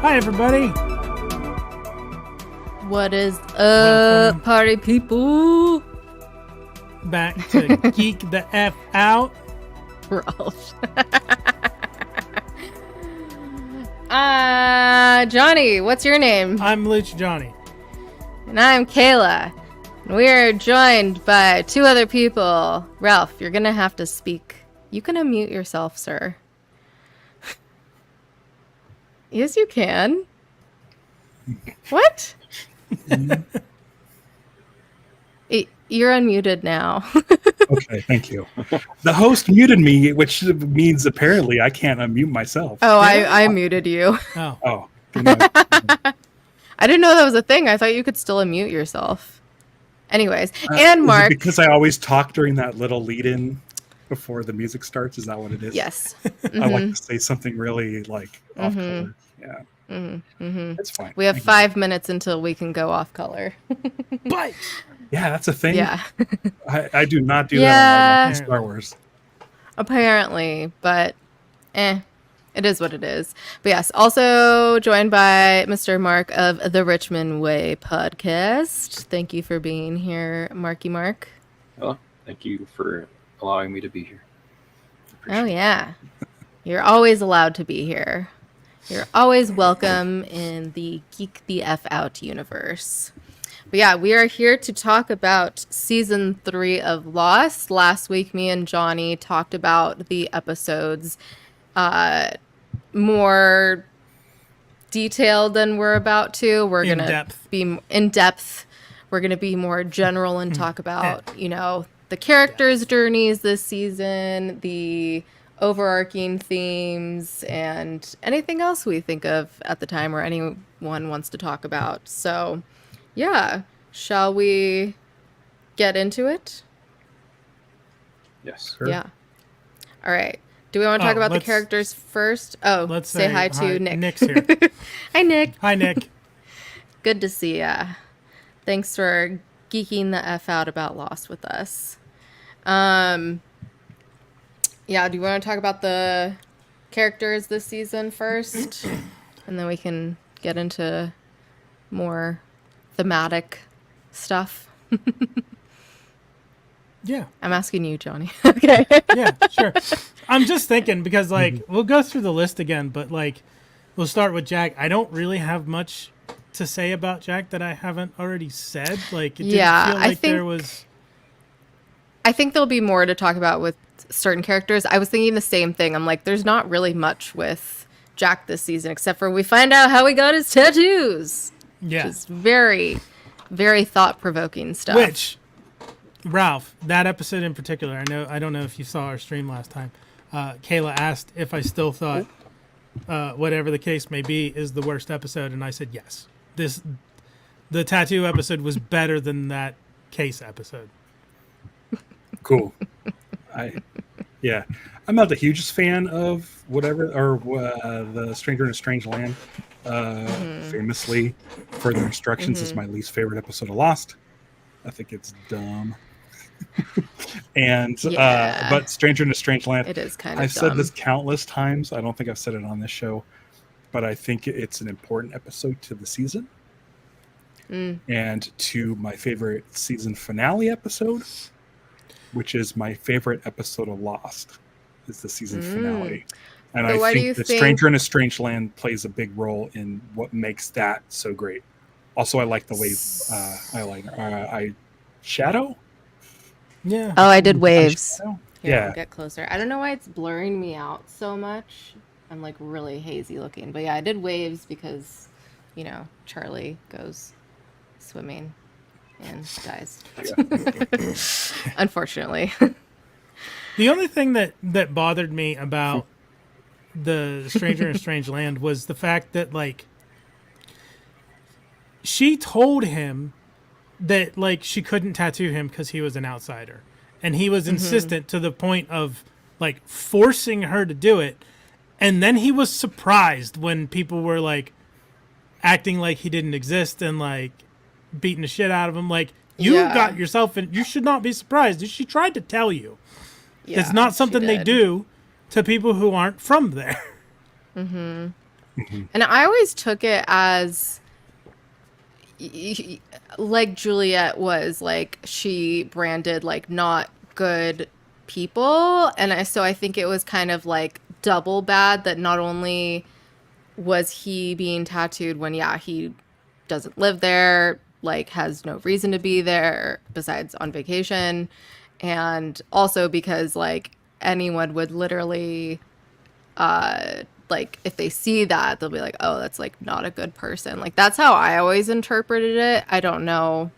Hi, everybody. What is up, Welcome party people? back to Geek the F Out. Ralph. Johnny, what's your name? I'm Luch Johnny. And I'm Kayla. And we are joined by two other people. Ralph, you're gonna have to speak. You can unmute yourself, sir. Yes, you can. What? You're unmuted now. Okay, thank you. The host muted me, which means apparently I can't unmute myself. Oh, I muted you. Oh, Oh, good night. I didn't know that was a thing. I thought you could still unmute yourself. Anyways, and Is it Marc. because I always talk during that little lead-in before the music starts? Is that what it is? Yes. I like to say something really like off color. Yeah, it's fine. We have Thank 5 minutes until we can go off color. but Yeah, that's a thing. Yeah. I do not do Yeah. that in Star Wars. Apparently, but it is what it is. But yes, also joined by Mr. Marc of the Richmond Way podcast. Thank you for being here, Mark. Well, thank you for allowing me to be here. Oh yeah. You're always allowed to be here. You're always welcome in the Geek the F Out universe. But yeah, we are here to talk about season 3 of Lost. Last week, me and Johnny talked about the episodes more detailed than we're about to. We're going to be in depth. We're going to be more general and talk about, the characters' journeys this season, the overarching themes, and anything else we think of at the time or anyone wants to talk about. So, yeah, shall we get into it? Yes. Sure. Yeah. All right. Do we want to talk about the characters first? Oh, let's say hi to Nick. Nick's here. Hi, Nick. Hi, Nick. Good to see ya. Thanks for geeking the F out about Lost with us. Yeah, do you want to talk about the characters this season first? And then we can get into more thematic stuff. Yeah. I'm asking you, Johnny. Okay. Yeah, sure. I'm just thinking because, we'll go through the list again, but, we'll start with Jack. I don't really have much to say about Jack that I haven't already said. It didn't feel like there was... I think there'll be more to talk about with certain characters. I was thinking the same thing. I'm like, there's not really much with Jack this season, except for we find out how he got his tattoos. Yeah. Which is very, very thought-provoking stuff. Which, Ralph, that episode in particular, I don't know if you saw our stream last time. Kayla asked if I still thought whatever the case may be is the worst episode, and I said yes. The tattoo episode was better than that case episode. Cool. I'm not the hugest fan of whatever or the Stranger in a Strange Land. Famously, Further Instructions is my least favorite episode of Lost. I think it's dumb. And but Stranger in a Strange Land, it is kind of I've said this countless times. I don't think I've said it on this show, but I think it's an important episode to the season and to my favorite season finale episode, which is my favorite episode of Lost, is the season finale. And so I think that Stranger in a Strange Land plays a big role in what makes that so great. Also, I like the way eyeliner. Shadow? Yeah. Oh, I did waves. Yeah. I'll get closer. I don't know why it's blurring me out so much. I'm really hazy looking. But yeah, I did waves because, Charlie goes swimming and dies. Unfortunately. The only thing that bothered me about the Stranger in a Strange Land was the fact that she told him that she couldn't tattoo him because he was an outsider, and he was insistent to the point of forcing her to do it, and then he was surprised when people were acting like he didn't exist and beating the shit out of him. You got yourself in. You should not be surprised. She tried to tell you. Yeah, it's not something they do to people who aren't from there. And I always took it as like Juliet was like she branded like not good people, and I think it was kind of like double bad that not only was he being tattooed when he doesn't live there, like has no reason to be there besides on vacation, and also because like anyone would literally like if they see that they'll be like, oh, that's like not a good person. Like that's how I always interpreted it. I don't know,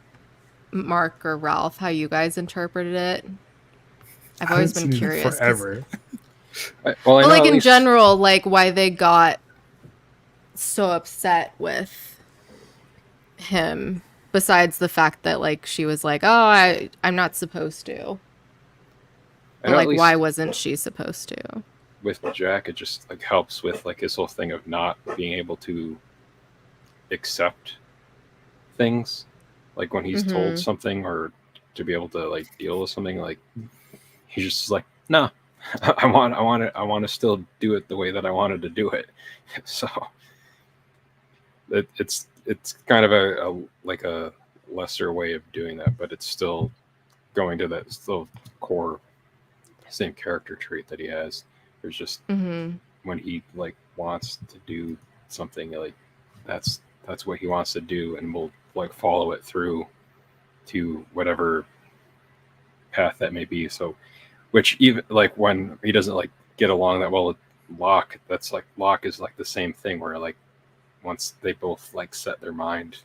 Mark or Ralph, how you guys interpreted it. I've I always haven't been seen it curious forever. Well, I know like at in least, general, like why they got so upset with him, besides the fact that like she was like, oh, I'm not supposed to, I but know at like why least wasn't she supposed to? with Jack, it just like helps with like his whole thing of not being able to accept things, like when he's told Mm-hmm. something or to be able to like deal with something, like he's just like, no, I want to still do it the way that I wanted to do it. So it's kind of a like a lesser way of doing that, but it's still going to that still core same character trait that he has. There's just Mm-hmm. when he like wants to do something, like that's what he wants to do, and will like follow it through to whatever path that may be. So which even like when he doesn't like get along that well with Locke, that's like Locke is like the same thing where like once they both like set their mind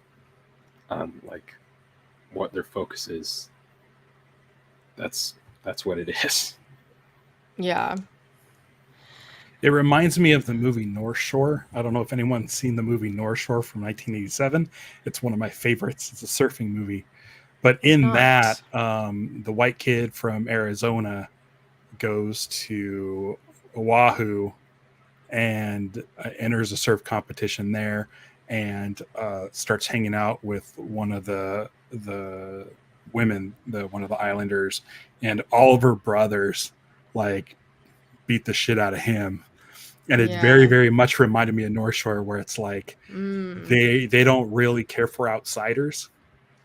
on like what their focus is, that's what it is. Yeah. It reminds me of the movie North Shore. I don't know if anyone's seen the movie North Shore from 1987. It's one of my favorites. It's a surfing movie. But in that, the white kid from Arizona goes to Oahu and enters a surf competition there, and starts hanging out with one of the women, one of the islanders, and all of her brothers like beat the shit out of him. And it very, Yeah. very much reminded me of North Shore, where it's like they don't really care for outsiders.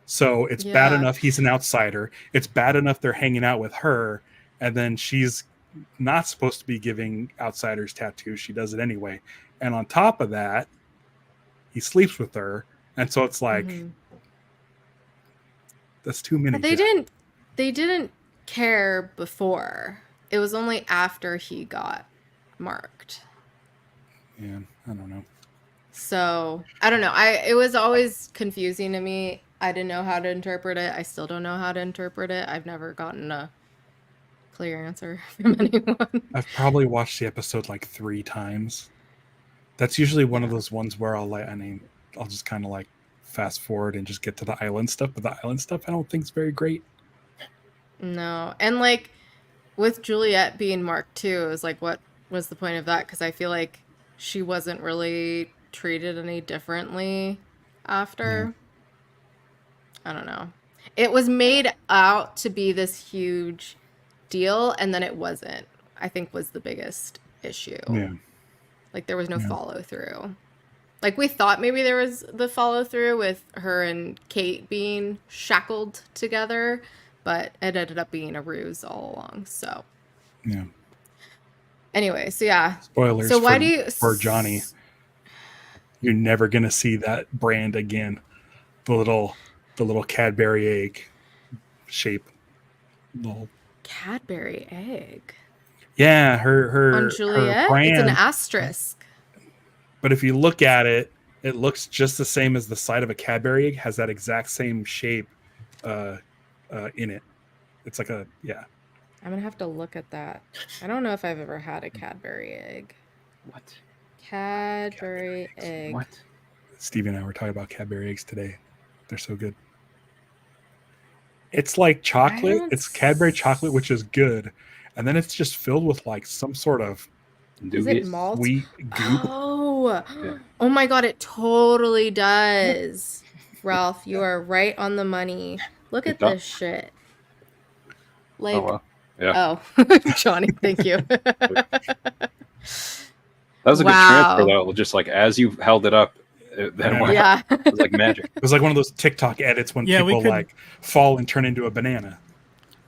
So it's bad Yeah. enough he's an outsider. It's bad enough they're hanging out with her, and then she's not supposed to be giving outsiders tattoos. She does it anyway. And on top of that, he sleeps with her. And so it's like, Mm-hmm. that's too many. But they didn't care before. It was only after he got marked. Yeah, I don't know. So I don't know. It was always confusing to me. I didn't know how to interpret it. I still don't know how to interpret it. I've never gotten a clear answer from anyone. I've probably watched the episode like 3 times. That's usually one of Yeah. those ones where I'll just kind of like fast forward and just get to the island stuff. But the island stuff, I don't think is very great. No. And like with Juliet being marked too, it was like, what was the point of that? Because I feel like she wasn't really treated any differently after. I don't know. It was made out to be this huge deal, and then it wasn't, I think was the biggest issue. Yeah. Like there was no Yeah. follow through. Like we thought maybe there was the follow through with her and Kate being shackled together, but it ended up being a ruse all along. So Yeah. anyway, so yeah. Spoilers So why for Johnny. You're never gonna see that brand again. The little Cadbury egg shape. Little, Cadbury egg yeah, on her Juliet? brand. It's an asterisk. But if you look at it, it looks just the same as the side of a Cadbury egg. Has that exact same shape in it. It's like I'm gonna have to look at that. I don't know if I've ever had a Cadbury egg. What? Cadbury egg. What? Stevie and I were talking about Cadbury eggs today. They're so good. It's like chocolate. It's Cadbury chocolate, which is good. And then it's just filled with like some sort of Is it malt? sweet goop. Oh, Yeah. Oh my God, it totally does. Ralph, you are right on the money. Look at this shit. Like, Oh well. Yeah. oh, Johnny, thank you. That was a good Wow. transfer, though. Just like as you held it up, then went Yeah. out. It was like magic. It was like one of those TikTok edits when Yeah, we people could- like fall and turn into a banana.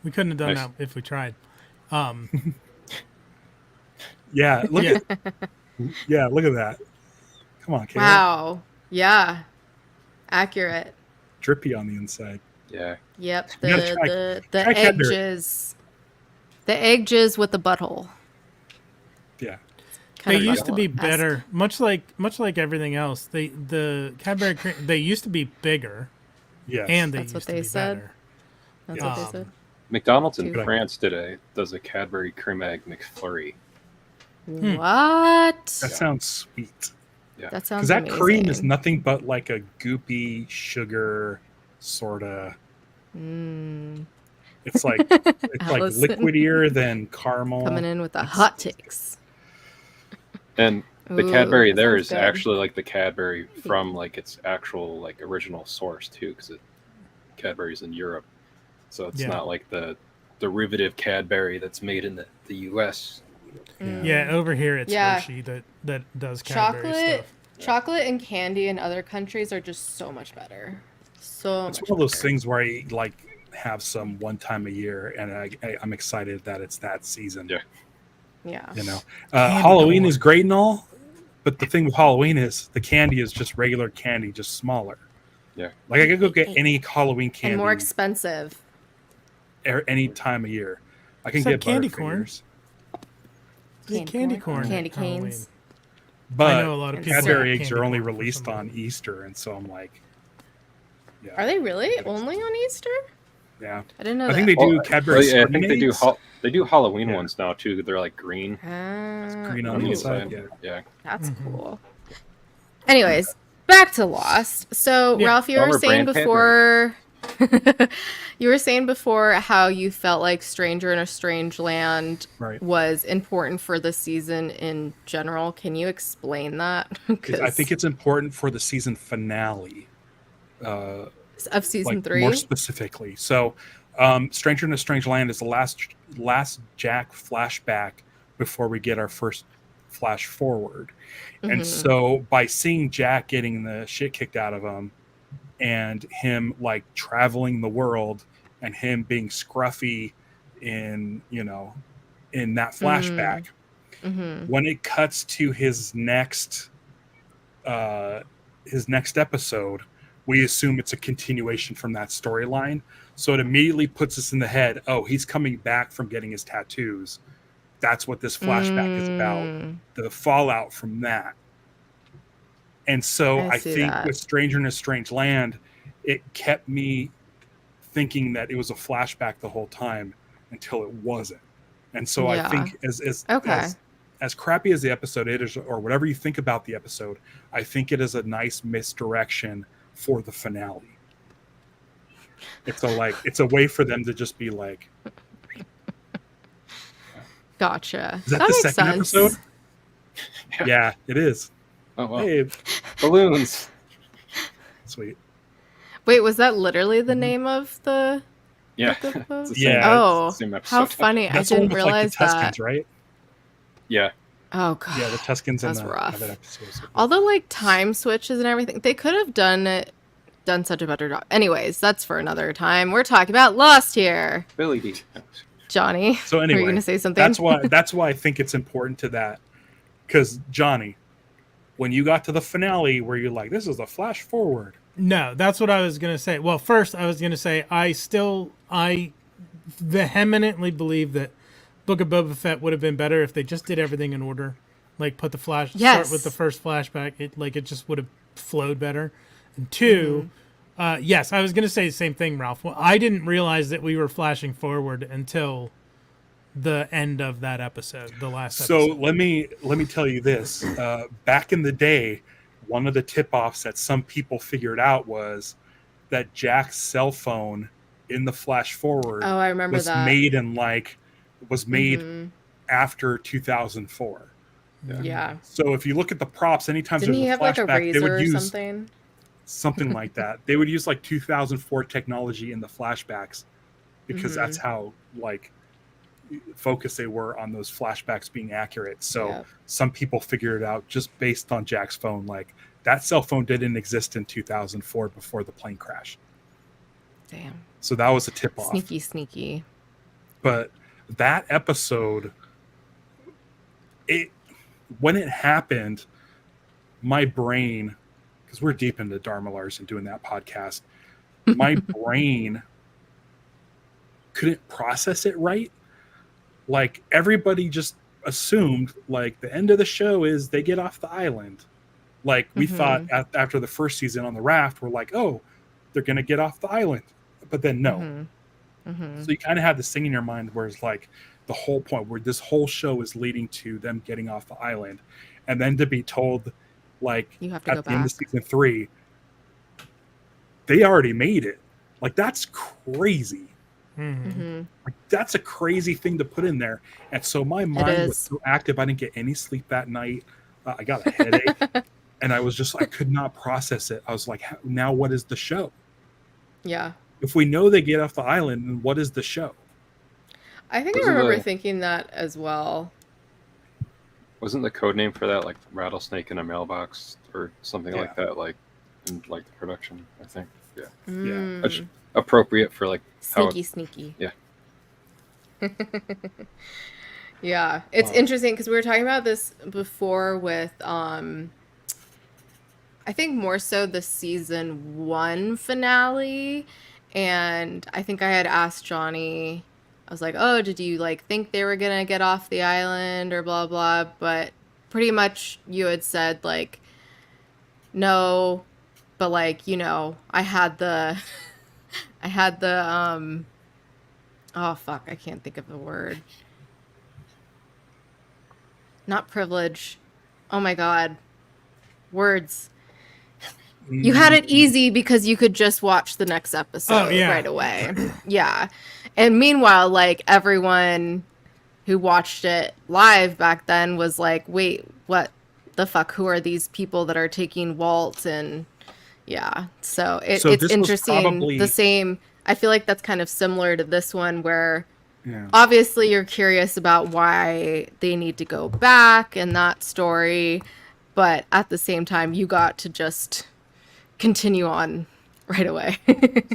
We couldn't have done Nice. that if we tried. Yeah, look Yeah. at look at that. Come on, Kayla. Wow. Yeah. Accurate. Drippy on the inside. Yeah. Yep. You gotta try- The try egg Cadbury. jizz. The egg jizz with the butthole. Yeah. They Kinda used to be butthole-esque. better, much like everything else. The Cadbury cream, they used to be bigger, Yes. and they That's what used to they be said. better. That's Yeah. what they said. McDonald's in Good. France today does a Cadbury cream egg McFlurry. Hmm. What? That sounds sweet. That sounds Because that amazing. cream is nothing but like a goopy sugar sort of. Mm. It's like it's like Allison. liquidier than caramel. Coming in with the hot takes. And the Ooh, Cadbury that there sounds is good. actually like the Cadbury from like its actual like original source too, because Cadbury's in Europe, so it's Yeah. not like the derivative Cadbury that's made in the U.S. Yeah, over here it's Yeah. Hershey that does Cadbury Chocolate, stuff. chocolate and candy in other countries are just so much better. So It's much one of those better. things where I like have some one time a year, and I'm excited that it's that season. Yeah. Yeah. You know, Candy Halloween corn. is great and all, but the thing with Halloween is the candy is just regular candy, just smaller. Yeah. Like I could go get any Halloween candy And more expensive. any time of year. I can Except get candy Butterfingers. corn. Yeah, candy corn. Candy at Halloween. canes. But I know a lot of And people. Cadbury like eggs candy are only corn for released some on reason. Easter, and so I'm like, yeah, Are they really only on Easter? yeah. I didn't know I that. think they do Cadbury. yeah, I think they do. Sardines. They do Halloween Yeah. ones now too. They're like green. green on the ooh, inside. Yeah. Yeah. That's Mhm. cool. Anyways, back to Lost. So, Yeah. Ralph, you were Bummer saying brand before you were saying before how you felt like Stranger in a Strange Land Right. was important for the season in general. Can you explain that? 'Cause I think it's important for the season finale. of season Like 3. more specifically. So, Stranger in a Strange Land is the last Jack flashback before we get our first flash forward. And Mhm. so by seeing Jack getting the shit kicked out of him and him like traveling the world and him being scruffy in that flashback, Mhm. when it cuts to his next episode, we assume it's a continuation from that storyline. So it immediately puts us in the head, oh, he's coming back from getting his tattoos. That's what this flashback is about. Mm. The fallout from that. And so I I see think that. with Stranger in a Strange Land, it kept me thinking that it was a flashback the whole time until it wasn't. And so Yeah. I think Okay. as crappy as the episode is, or whatever you think about the episode, I think it is a nice misdirection for the finale. It's a way for them to just be like, Gotcha. is that the makes second sense. episode? Yeah, it is. Oh well. Hey, Balloons. sweet. Wait, was that literally the name of the Yeah. book? It's the Yeah. Oh, same how episode. funny. That's I the one didn't with like realize the Tuscans, that. right? Yeah. Oh god. Yeah, the Tuscans and That's the rough. that episode. was- Although like time switches and everything, they could have done such a better job. Anyways, that's for another time. We're talking about Lost here. Billy D. Johnny. So anyway, were you gonna say something? That's why I think it's important to that. Because Johnny, when you got to the finale where you're like, this is a flash forward. No, that's what I was gonna say. Well, first I was gonna say I vehemently believe that Book of Boba Fett would have been better if they just did everything in order. Like put the start Yes. with the first flashback. It just would have flowed better. And two, yes, I was gonna say the same thing, Ralph. Well, I didn't realize that we were flashing forward until the end of that episode, the last So episode. let me tell you this. Back in the day, one of the tip-offs that some people figured out was that Jack's cell phone in the flash forward Oh, I remember was that. made Mhm. after 2004. Yeah. So if you look at the props, anytime Didn't there's he a have like a flashback, they razor would or use something? like that. They would use like 2004 technology in the flashbacks because Mhm. that's how like focused they were on those flashbacks being accurate. So Yeah. some people figured it out just based on Jack's phone. Like, that cell phone didn't exist in 2004 before the plane crash. Damn. So that was a tip off. Sneaky. But that episode, when it happened, my brain, because we're deep into Dharma Larson doing that podcast, my brain couldn't process it right. Like, everybody just assumed like the end of the show is they get off the island. Like, we thought after the first season on the raft, we're like, oh, they're gonna get off the island, but then no. So you kind of have this thing in your mind where it's like the whole point where this whole show is leading to them getting off the island, and then to be told like You have to at go the end of back. season 3 they already made it. Like, that's crazy. Like, that's a crazy thing to put in there. And so my mind was so active, I didn't get any sleep that night. I got a headache. And I was just, I could not process it. I was like, now what is the show? Yeah. If we know they get off the island, then what is the show? I think I remember thinking that as well. Wasn't the code name for that like rattlesnake in a mailbox or something like that? Like in like the production, I think. Yeah. Yeah. Which, appropriate for like Sneaky. Yeah. Yeah. It's interesting because we were talking about this before with I think more so the season 1 finale, and I think I had asked Johnny, I was like, oh, did you like think they were gonna get off the island or blah blah, but pretty much you had said like no, but like, you know, I had the oh fuck, I can't think of the word. Not privilege. Oh my god. Words. You had it easy because you could just watch the next episode right away. Yeah. And meanwhile, like, everyone who watched it live back then was like, wait, what the fuck? Who are these people that are taking Walt? And yeah. So it's interesting. Probably... The same. I feel like that's kind of similar to this one where obviously you're curious about why they need to go back in that story. But at the same time, you got to just continue on right away.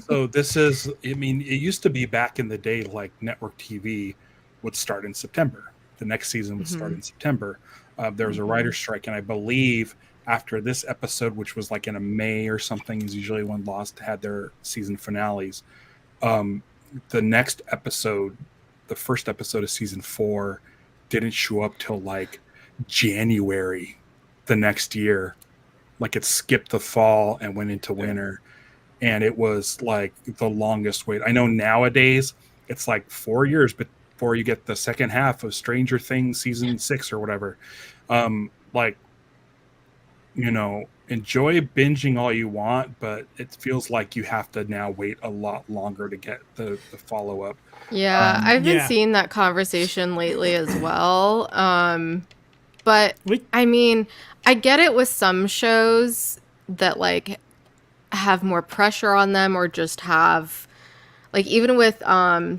So this is, I mean, it used to be back in the day, like network TV would start in September. The next season would start in September. There was a writer's strike, and I believe after this episode, which was like in a May or something, is usually when Lost had their season finales. The next episode, the first episode of season 4, didn't show up till like January the next year. Like, it skipped the fall and went into winter, and it was like the longest wait. I know nowadays it's like 4 years before you get the second half of Stranger Things season 6 or whatever. Like, you know, enjoy binging all you want, but it feels like you have to now wait a lot longer to get the follow-up. Yeah, I've been seeing that conversation lately as well. But I mean, I get it with some shows that like have more pressure on them, or just have like, even with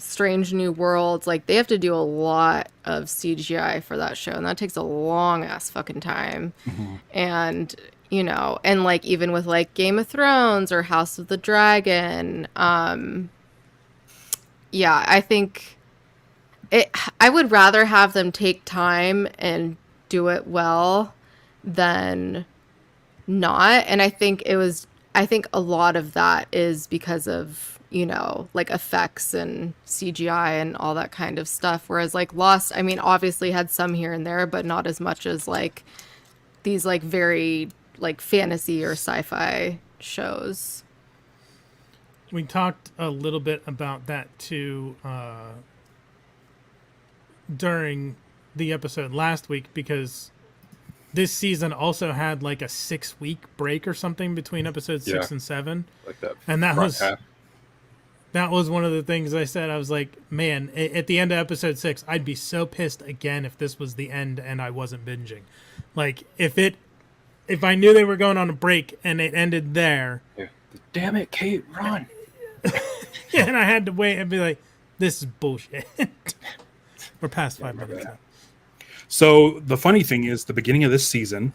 Strange New Worlds, like they have to do a lot of CGI for that show, and that takes a long ass fucking time. And you know, and like even with like Game of Thrones or House of the Dragon, yeah, I think I would rather have them take time and do it well than not. And I think a lot of that is because of, you know, like effects and CGI and all that kind of stuff. Whereas like Lost, I mean, obviously had some here and there, but not as much as like these like very like fantasy or sci-fi shows. We talked a little bit about that too during the episode last week, because this season also had like a 6-week break or something between episodes 6 and 7. Like that. And that was one of the things I said. I was like, man, at the end of episode 6, I'd be so pissed again if this was the end and I wasn't binging. Like, if I knew they were going on a break and it ended there. Yeah. Damn it, Kate, run. Yeah, and I had to wait and be like, this is bullshit. We're past 5 minutes. Now. So the funny thing is, the beginning of this season,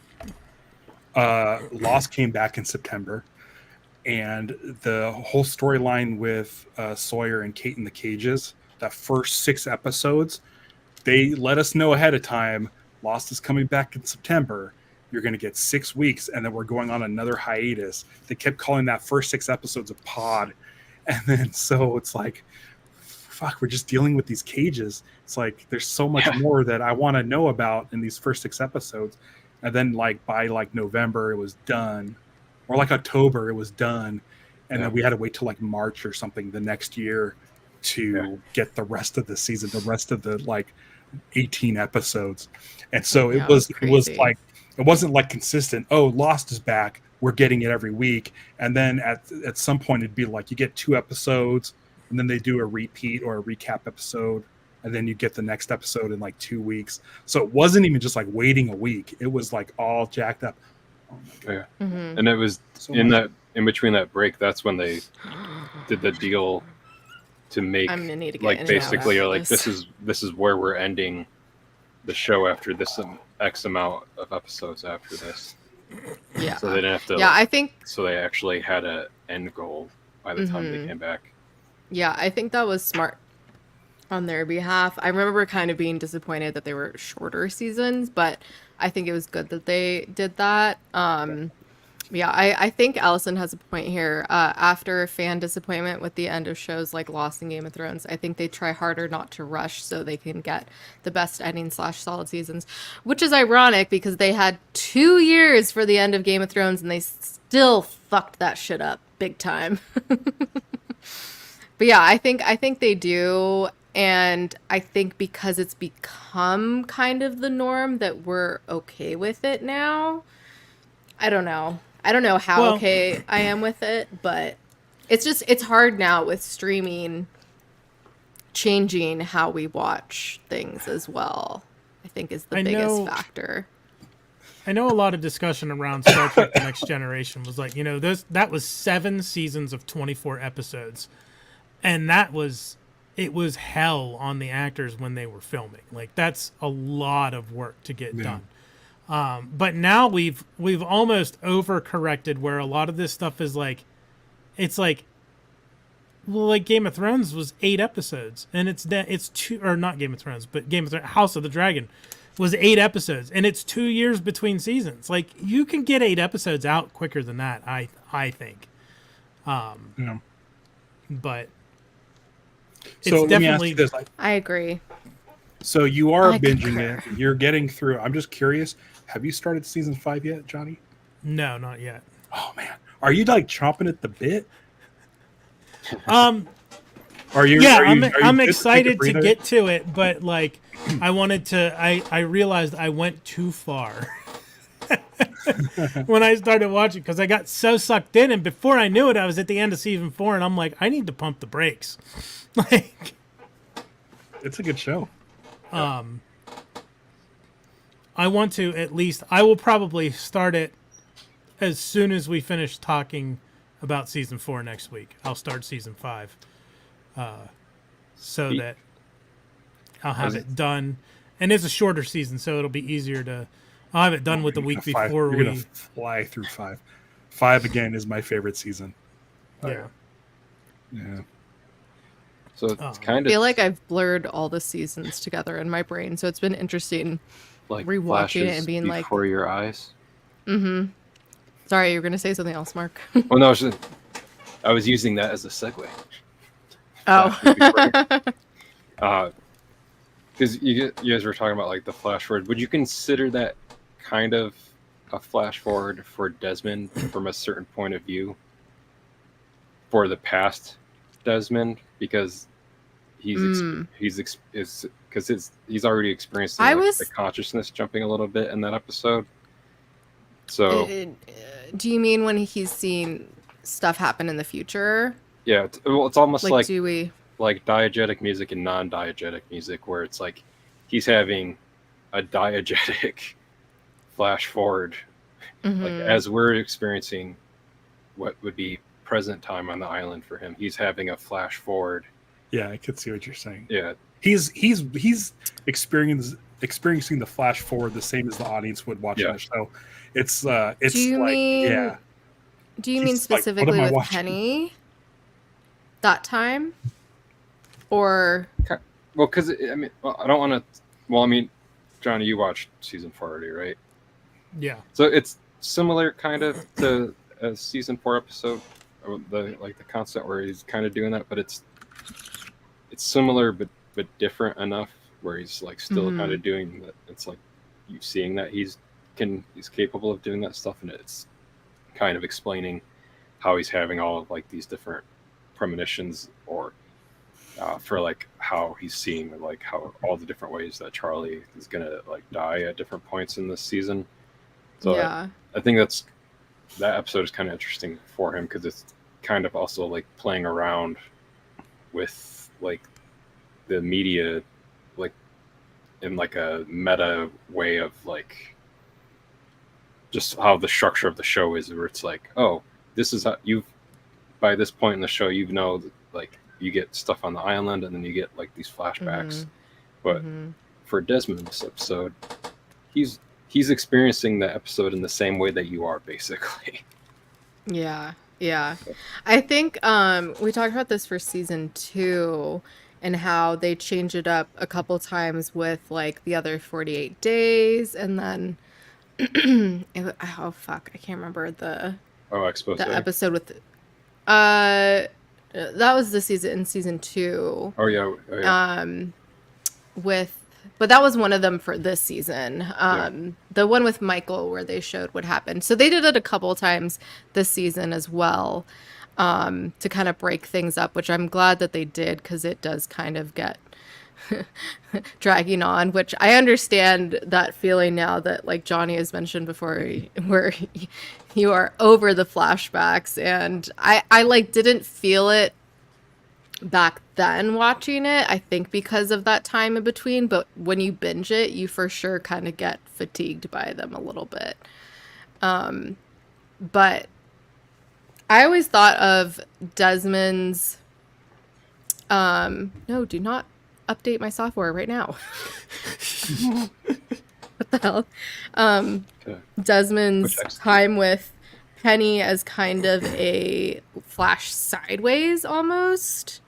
Lost came back in September, and the whole storyline with Sawyer and Kate in the cages, that first 6 episodes, they let us know ahead of time, Lost is coming back in September. You're going to get 6 weeks, and then we're going on another hiatus. They kept calling that first 6 episodes a pod. And then so it's like, fuck, we're just dealing with these cages. It's like there's so much more that I want to know about in these first 6 episodes. And then like by like November it was done, or like October it was done, and then we had to wait till like March or something the next year to get the rest of the season, the rest of the like 18 episodes. And so it was like, it wasn't like consistent. Oh, Lost is back, we're getting it every week. And then at some point it'd be like you get 2 episodes, and then they do a repeat or a recap episode, and then you get the next episode in like 2 weeks. So it wasn't even just like waiting a week. It was like all jacked up. Oh my God. Yeah. And it was in between that break, that's when they did the deal to make like basically you're like this is where we're ending the show after this X amount of episodes after this. Yeah. So they didn't have to. Yeah, I think. So they actually had an end goal by the time they came back. Yeah, I think that was smart on their behalf. I remember kind of being disappointed that they were shorter seasons, but I think it was good that they did that. Yeah, I think Allison has a point here. After fan disappointment with the end of shows like Lost and Game of Thrones, I think they try harder not to rush so they can get the best ending / solid seasons, which is ironic because they had 2 years for the end of Game of Thrones and they still fucked that shit up big time. But yeah, I think they do. And I think because it's become kind of the norm that we're okay with it now. I don't know how okay I am with it, but it's hard now with streaming changing how we watch things as well, I think is the biggest factor. I know a lot of discussion around Star Trek The Next Generation was like, that was 7 seasons of 24 episodes. And it was hell on the actors when they were filming. Like that's a lot of work to get done. But now we've almost overcorrected where a lot of this stuff is like, it's like, well, like Game of Thrones was 8 episodes, and it's 2, or not Game of Thrones, but Game of Thrones, House of the Dragon was 8 episodes, and it's 2 years between seasons. Like you can get 8 episodes out quicker than that, I think. But so it's let me ask you this. I agree. So you are binging it. You're getting through. I'm just curious. Have you started season 5 yet, Johnny? No, not yet. Oh man, are you like chomping at the bit? I'm excited to get to it, but like I realized I went too far when I started watching because I got so sucked in, and before I knew it, I was at the end of season 4, and I'm like, I need to pump the brakes. Like, it's a good show. I want to I will probably start it as soon as we finish talking about season 4 next week. I'll start season 5 so that I'll have it done. And it's a shorter season, so it'll be easier to... I'll have it done with the week before You're going to fly through 5. 5, again, is my favorite season. Yeah. Yeah. So it's kind of... I feel like I've blurred all the seasons together in my brain, so it's been interesting like rewatching it and being like... before your eyes. Mm-hmm. Sorry, you were going to say something else, Mark. Oh, no, I was using that as a segue. Oh. Because you guys were talking about like the flash forward. Would you consider that kind of a flash forward for Desmond from a certain point of view for the past Desmond? Because he's already experienced the consciousness jumping a little bit in that episode. So, do you mean when he's seen stuff happen in the future? Yeah, it's almost like Dewey. Like diegetic music and non-diegetic music, where it's like he's having a diegetic flash forward, like as we're experiencing what would be present time on the island for him. He's having a flash forward. Yeah, I could see what you're saying. Yeah, he's experiencing the flash forward the same as the audience would watching the show. It's Do you mean He's specifically like, with Penny that time? Or well, because I mean, I don't want to. Well, I mean, Johnny, you watched season 4 already, right? Yeah. So it's similar kind of to a season 4 episode, the concept where he's kind of doing that, but it's similar but different enough where he's like still kind of doing that. It's like you seeing that he's capable of doing that stuff, and it's kind of explaining how he's having all of like these different premonitions, or for like how he's seeing like how all the different ways that Charlie is gonna like die at different points in this season. So yeah. I think that episode is kind of interesting for him because it's kind of also like playing around with like the media, like in like a meta way of like just how the structure of the show is, where it's like, oh, this is how by this point in the show, like you get stuff on the island and then you get like these flashbacks. But for Desmond in this episode, he's experiencing the episode in the same way that you are, basically. Yeah. I think we talked about this for season 2 and how they change it up a couple times with like the other 48 days, and then oh fuck, I can't remember the episode with that was the season in season 2. Oh yeah. But that was one of them for this season. The one with Michael where they showed what happened. So they did it a couple times this season as well, to kind of break things up, which I'm glad that they did, because it does kind of get dragging on, which I understand that feeling now that like Johnny has mentioned before, where you are over the flashbacks, and I like didn't feel it back then watching it, I think because of that time in between, but when you binge it, you for sure kind of get fatigued by them a little bit. But I always thought of Desmond's no, do not update my software right now. What the hell? Desmond's time with Penny as kind of a flash sideways almost.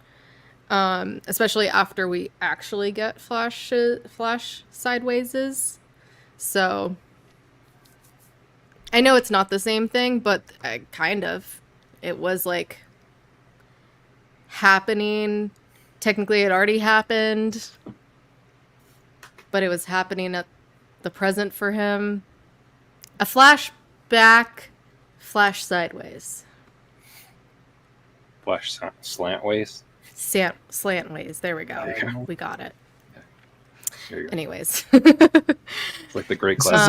Especially after we actually get flash sidewayses. So I know it's not the same thing, but kind of. It was like happening. Technically it already happened, but it was happening at the present for him. A flashback, flash sideways. Flash slantways? Slantways. There we go. We got it. Anyways. It's like the great class.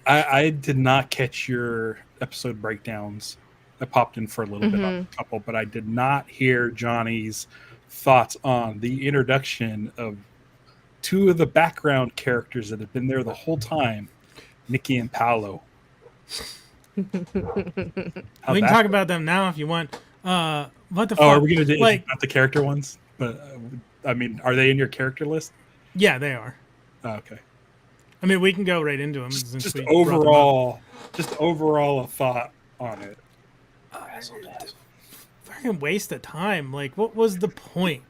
I did not catch your episode breakdowns. I popped in for a little bit on a couple, but I did not hear Johnny's thoughts on the introduction of two of the background characters that have been there the whole time, Nikki and Paolo. We can talk about them now if you want. What the fuck? Oh, are we going to do like, not the character ones? But I mean, are they in your character list? Yeah, they are. Oh, okay. I mean, we can go right into them. Just overall a thought on it. fucking waste of time. Like, what was the point?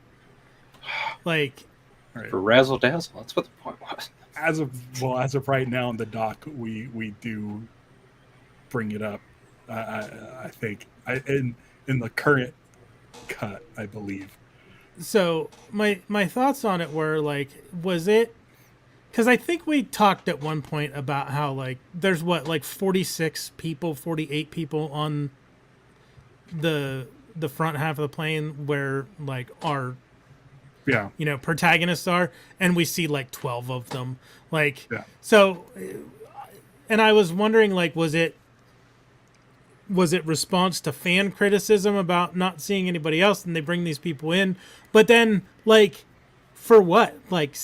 Like, right. For razzle dazzle, that's what the point was. As of right now in the doc, we do bring it up. I think in the current cut, I believe. So my thoughts on it were like, was it? Because I think we talked at one point about how like there's like 46 people, 48 people on the front half of the plane where like our protagonists are, and we see like 12 of them. Like so, and I was wondering like was it response to fan criticism about not seeing anybody else and they bring these people in, but then like for what, like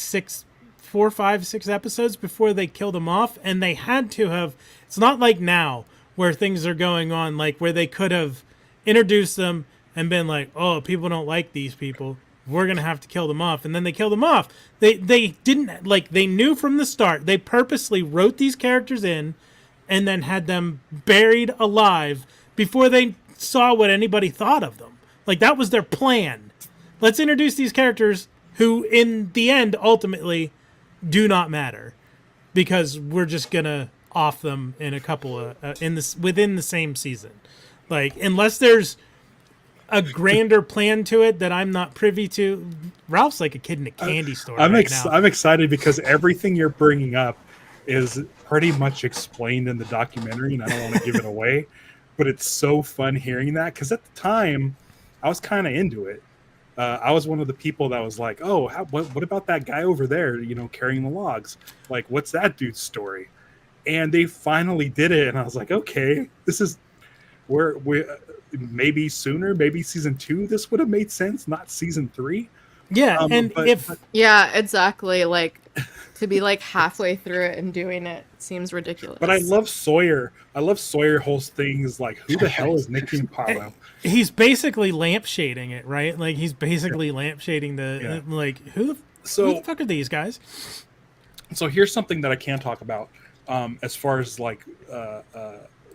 4, 5, 6 episodes before they killed them off? And they had to have, it's not like now where things are going on like where they could have introduced them and been like, oh, people don't like these people, we're gonna have to kill them off, and then they kill them off. They didn't, like, they knew from the start. They purposely wrote these characters in, and then had them buried alive before they saw what anybody thought of them. Like, that was their plan. Let's introduce these characters who, in the end, ultimately do not matter, because we're just gonna off them in a couple of within the same season. Like, unless there's a grander plan to it that I'm not privy to. Ralph's like a kid in a candy store. I'm now. excited because everything you're bringing up is pretty much explained in the documentary, and I don't want to give it away, but it's so fun hearing that, because at the time I was kind of into it. I was one of the people that was like, oh, what about that guy over there, carrying the logs? Like, what's that dude's story? And they finally did it, and I was like, okay, this is where we maybe sooner, maybe season 2, this would have made sense, not season 3. Yeah, yeah, exactly. Like, to be like halfway through it and doing it seems ridiculous. But I love Sawyer. I love Sawyer whose thing is like, who the hell is Nicky and Paolo? He's basically lampshading it, right? Like, he's basically lampshading like, who the fuck are these guys? So here's something that I can talk about, as far as like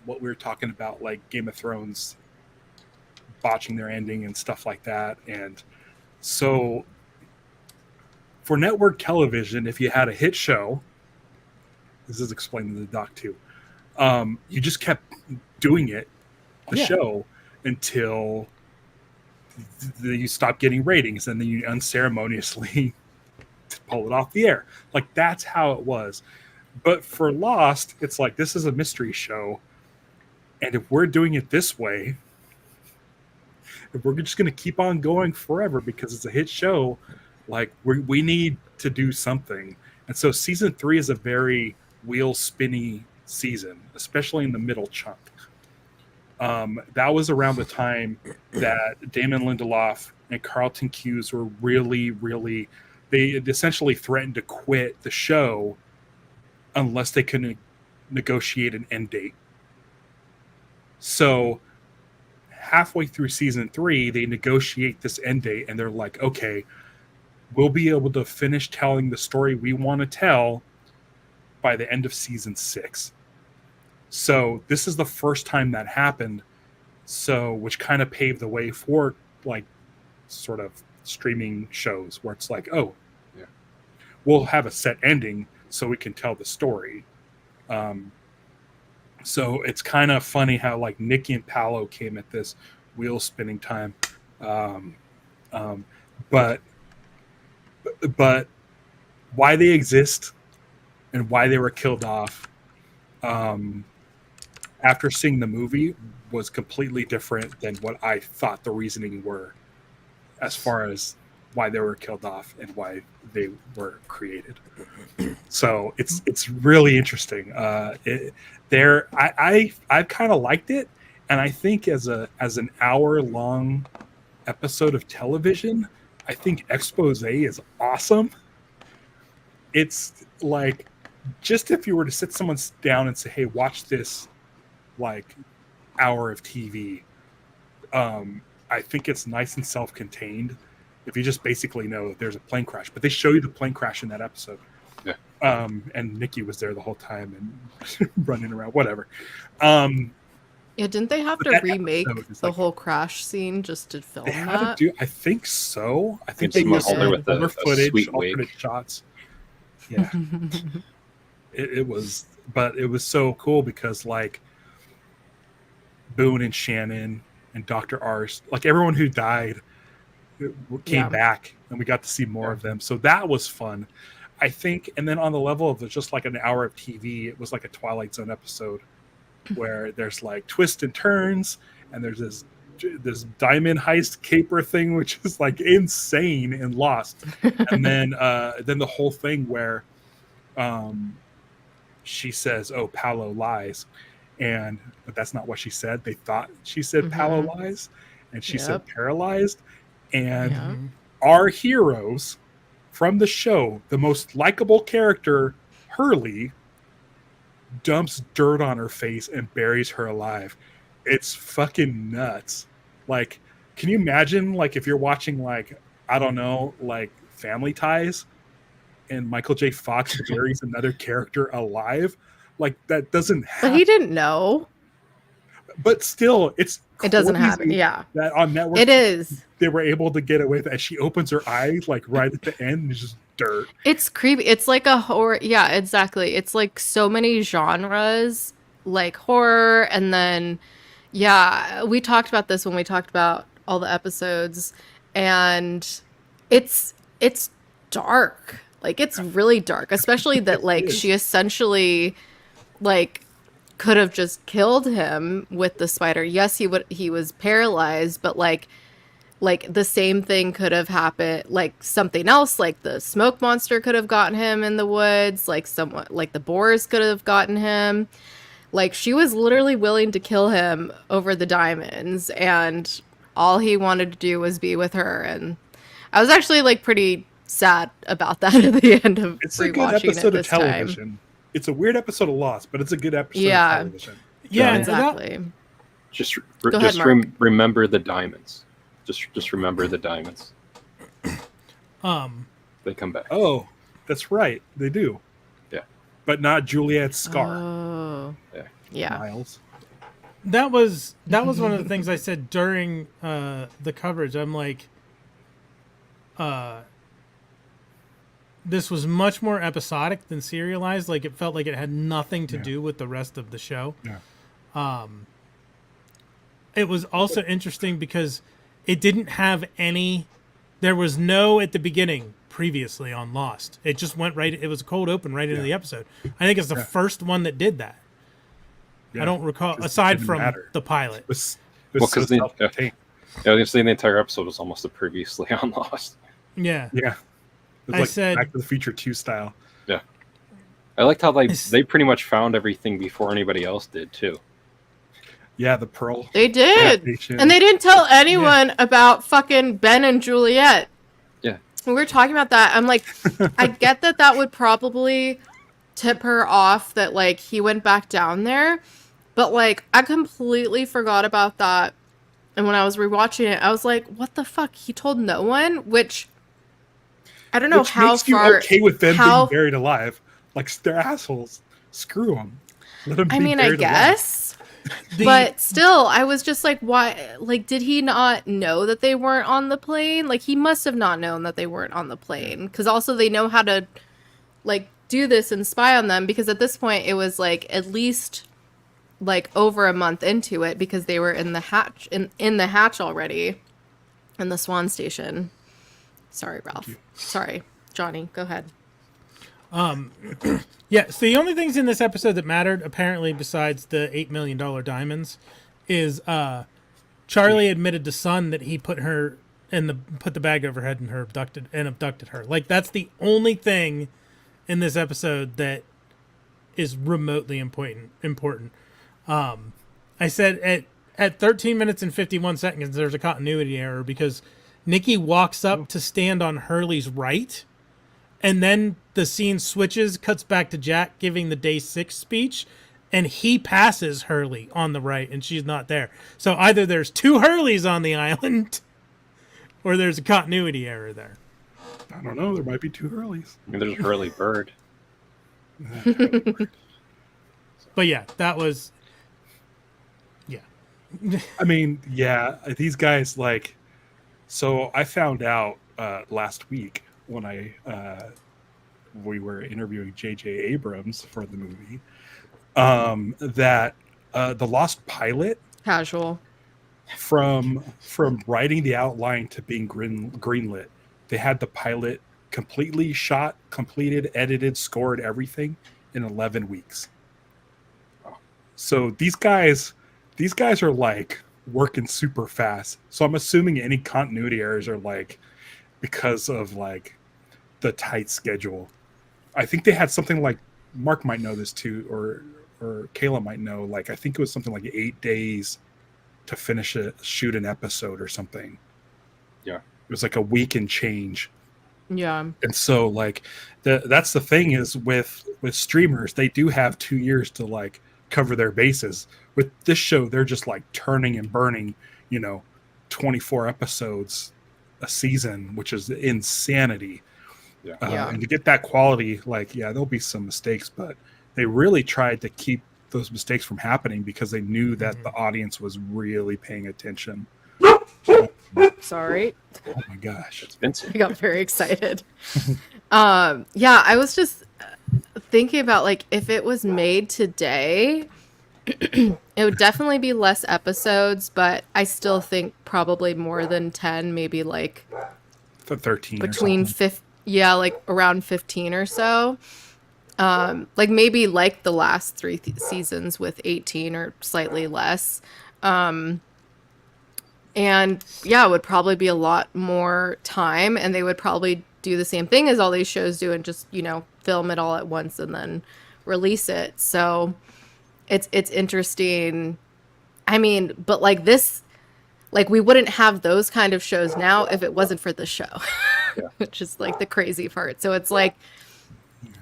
what we were talking about, like Game of Thrones botching their ending and stuff like that. And so for network television, if you had a hit show, this is explained in the doc too, you just kept doing it, the show, until you stop getting ratings, and then you unceremoniously pull it off the air. Like, that's how it was. But for Lost, it's like, this is a mystery show, and if we're doing it this way, if we're just going to keep on going forever because it's a hit show, like, we need to do something. And so season 3 is a very wheel spinny season, especially in the middle chunk. That was around the time that Damon Lindelof and Carlton Cuse were really, really, they essentially threatened to quit the show unless they could negotiate an end date. So halfway through season 3, they negotiate this end date, and they're like, okay, we'll be able to finish telling the story we want to tell by the end of season 6. So this is the first time that happened. So, which kind of paved the way for, like, sort of streaming shows where it's like, oh, yeah, we'll have a set ending so we can tell the story. So it's kind of funny how, like, Nicky and Paolo came at this wheel spinning time. But why they exist and why they were killed off, after seeing the movie, was completely different than what I thought the reasoning were, as far as why they were killed off and why they were created. So it's really interesting. I kind of liked it, and I think as an hour-long episode of television, I think Expose is awesome. It's like, just if you were to sit someone down and say, hey, watch this, like, hour of TV, I think it's nice and self-contained if you just basically know there's a plane crash. But they show you the plane crash in that episode. Yeah. And Nicky was there the whole time and running around, whatever. Yeah, didn't they have to remake the whole crash scene just to film that? I think so. I think they used with the footage, alternate shots. Yeah. It was, but it was so cool because, like, Boone and Shannon and Dr. Arst, like, everyone who died came back, and we got to see more of them. So that was fun, I think. And then on the level of just like an hour of TV, it was like a Twilight Zone episode where there's like twists and turns, and there's this diamond heist caper thing, which is like insane and Lost. And then the whole thing where she says, oh, Paolo lies, but that's not what she said. They thought she said Paolo lies, and she said paralyzed. And our heroes from the show, the most likable character, Hurley, dumps dirt on her face and buries her alive. It's fucking nuts. Like, can you imagine, like, if you're watching, like, I don't know, like family ties, and Michael J. Fox buries another character alive. Like that doesn't But happen. he didn't know. But still, it's It doesn't crazy happen. Yeah, that on network it is. they were able to get away with it. As she opens her eyes, like right at the end, it's just dirt. It's creepy. It's like a horror. Yeah, exactly. It's like so many genres, like horror, and then yeah, we talked about this when we talked about all the episodes, and it's dark. Like it's really dark, especially that like she essentially like could have just killed him with the spider. Yes, he was paralyzed, but like the same thing could have happened, like something else, like the smoke monster could have gotten him in the woods, like someone like the boars could have gotten him. Like she was literally willing to kill him over the diamonds, and all he wanted to do was be with her. And I was actually like pretty sad about that at the end of it's a good episode of television. It's a weird episode of Lost, but it's a good episode of television. Yeah, exactly. Just remember the diamonds. Just remember the diamonds. They come back. Oh, that's right. They do. Yeah. But not Juliet's scar. Oh. Yeah. Miles. That was one of the things I said during the coverage. I'm like, this was much more episodic than serialized. Like it felt like it had nothing to do with the rest of the show. Yeah. It was also interesting because it didn't have any. There was no at the beginning previously on Lost. It just went right. It was a cold open right into the episode. I think it's the first one that did that. Yeah. I don't recall aside from the pilot. Because the entire episode was almost a previously on Lost. Yeah. Yeah. It was like Back to the Future 2 style. Yeah. I liked how they pretty much found everything before anybody else did too. Yeah, the Pearl. They did. And they didn't tell anyone about fucking Ben and Juliet. Yeah. We were talking about that. I'm like, I get that would probably tip her off that like he went back down there. But like I completely forgot about that. And when I was rewatching it, I was like, what the fuck? He told no one? Which I don't know how makes far. You okay with them being buried alive? Like they're assholes. Screw them. Let them I mean, I guess. But still, I was just like, why? Like, did he not know that they weren't on the plane? Like, he must have not known that they weren't on the plane. Because also they know how to, like, do this and spy on them. Because at this point, it was, like, at least, like, over a month into it. Because they were in the hatch, in the hatch already. In the Swan Station. Sorry, Ralph. Sorry. Johnny, go ahead. Yeah, so the only things in this episode that mattered, apparently, besides the $8 million diamonds, is Charlie admitted to Sun that he put the bag over her head and abducted her. Like that's the only thing in this episode that is remotely important. I said at 13 minutes and 51 seconds, there's a continuity error because Nikki walks up to stand on Hurley's right. And then the scene switches, cuts back to Jack giving the day 6 speech, and he passes Hurley on the right, and she's not there. So either there's 2 Hurleys on the island, or there's a continuity error there. I don't know. There might be 2 Hurleys. I mean, there's a Hurley bird. But yeah, that was... Yeah. I mean, yeah, these guys, like... So I found out last week when we were interviewing J.J. Abrams for the movie, that the Lost pilot, casual, from writing the outline to being greenlit, they had the pilot completely shot, completed, edited, scored, everything in 11 weeks. So these guys are like working super fast. So I'm assuming any continuity errors are like because of like the tight schedule. I think they had something like, Marc might know this too, or Kayla might know, like I think it was something like 8 days to shoot an episode or something. Yeah. It was like a week and change. Yeah. And so like that's the thing is with streamers, they do have 2 years to like cover their bases. With this show, they're just like turning and burning, 24 episodes a season, which is insanity. Yeah. And to get that quality, like, yeah, there'll be some mistakes, but they really tried to keep those mistakes from happening because they knew that the audience was really paying attention. Sorry. Oh my gosh. It's Vincent. I got very excited. Yeah, I was just thinking about, like, if it was made today, it would definitely be less episodes, but I still think probably more than 10, maybe like For 13 between or something. like around 15 or so. Like maybe like the last three seasons with 18 or slightly less. And yeah, it would probably be a lot more time, and they would probably do the same thing as all these shows do and just, you know, film it all at once and then release it. So it's interesting. I mean, but like this, like we wouldn't have those kind of shows now if it wasn't for the show, which is like the crazy part. So it's like,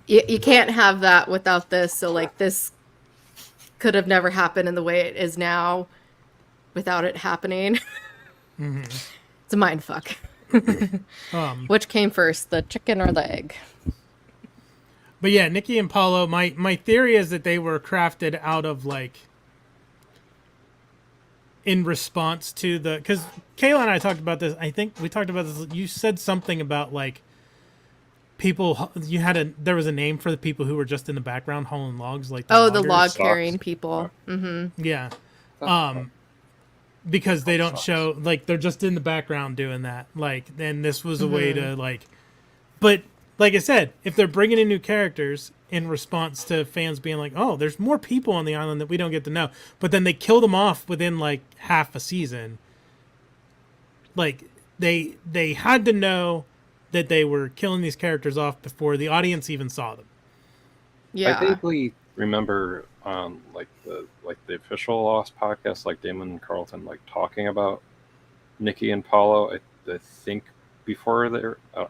you can't have that without this. So like this could have never happened in the way it is now without it happening. It's a mind fuck. Which came first, the chicken or the egg? But yeah, Nikki and Paulo, my theory is that they were crafted out of like in response to the, because Kayla and I talked about this. I think we talked about this. You said something about like people. There was a name for the people who were just in the background hauling logs, like the loggers. log carrying people. Yeah. Because they don't show, like, they're just in the background doing that. Like, and this was a way to, like, but like I said, if they're bringing in new characters in response to fans being like, oh, there's more people on the island that we don't get to know, but then they kill them off within like half a season. Like, they had to know that they were killing these characters off before the audience even saw them. Yeah. I vaguely remember like the official Lost podcast, like Damon and Carlton like talking about Nikki and Paulo. I think before they were, I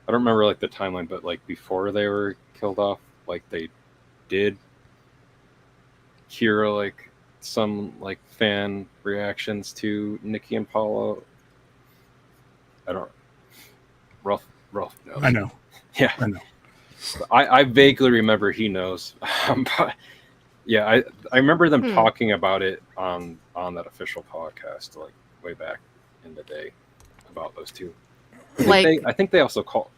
don't remember like the timeline, but like before they were killed off, like they did hear like some like fan reactions to Nikki and Paulo. I don't. Ralph knows. I know. Yeah, I know. I vaguely remember he knows. But yeah, I remember them talking about it on that official podcast, like way back in the day, about those two. I think they also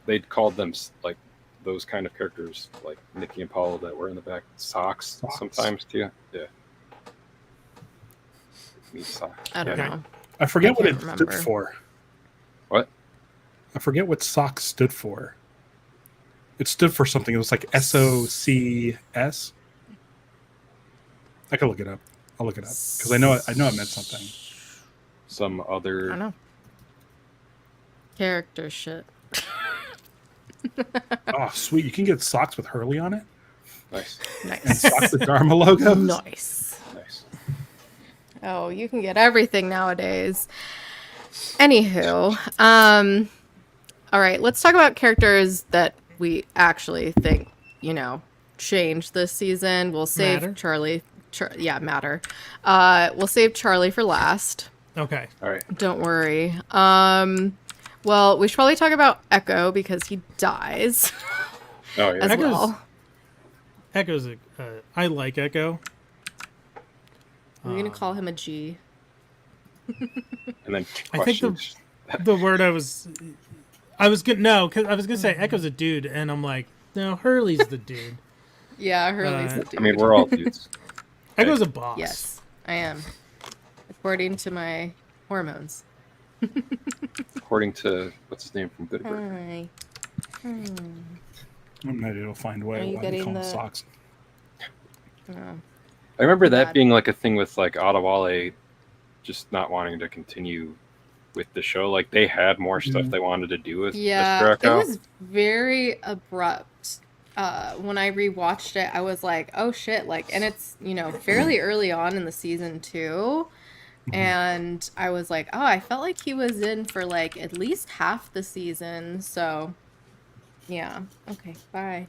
they'd called them like those kind of characters, like Nikki and Paul, that were in the back socks. Sometimes too. Yeah. Socks. I don't know. I forget what it remember. stood for. What? I forget what socks stood for. It stood for something. It was like SOCS. I can look it up. I'll look it up because I know it meant something. Some other. I don't know. Character shit. Oh, sweet! You can get socks with Hurley on it. Nice. And socks with Dharma logos. Nice. Oh, you can get everything nowadays. Anywho, all right, let's talk about characters that we actually think, changed this season. We'll save Matter? Charlie. Matter. We'll save Charlie for last. Okay. All right. Don't worry. Well, we should probably talk about Echo because he dies. Oh, yeah. as well. Echo's I like Echo. We're gonna call him a G. And then I think the word I was gonna say Echo's a dude, and I'm like, no, Hurley's the dude. Yeah, Hurley's the dude. I mean, we're all dudes. Echo's a boss. Yes, I am. According to my hormones. According to what's his name from Good Bird. Hi. Maybe it'll find a way. Are you Why they getting call them the- socks? Oh. I remember that Bad. being like a thing with like Adewale just not wanting to continue with the show. Like they had more stuff they wanted to do with Yeah, Mr. it Echo. was very abrupt. When I rewatched it, I was like, "Oh shit!" Like, and it's fairly early on in the season too, and I was like, "Oh, I felt like he was in for like at least half the season." So, yeah. Okay. Bye.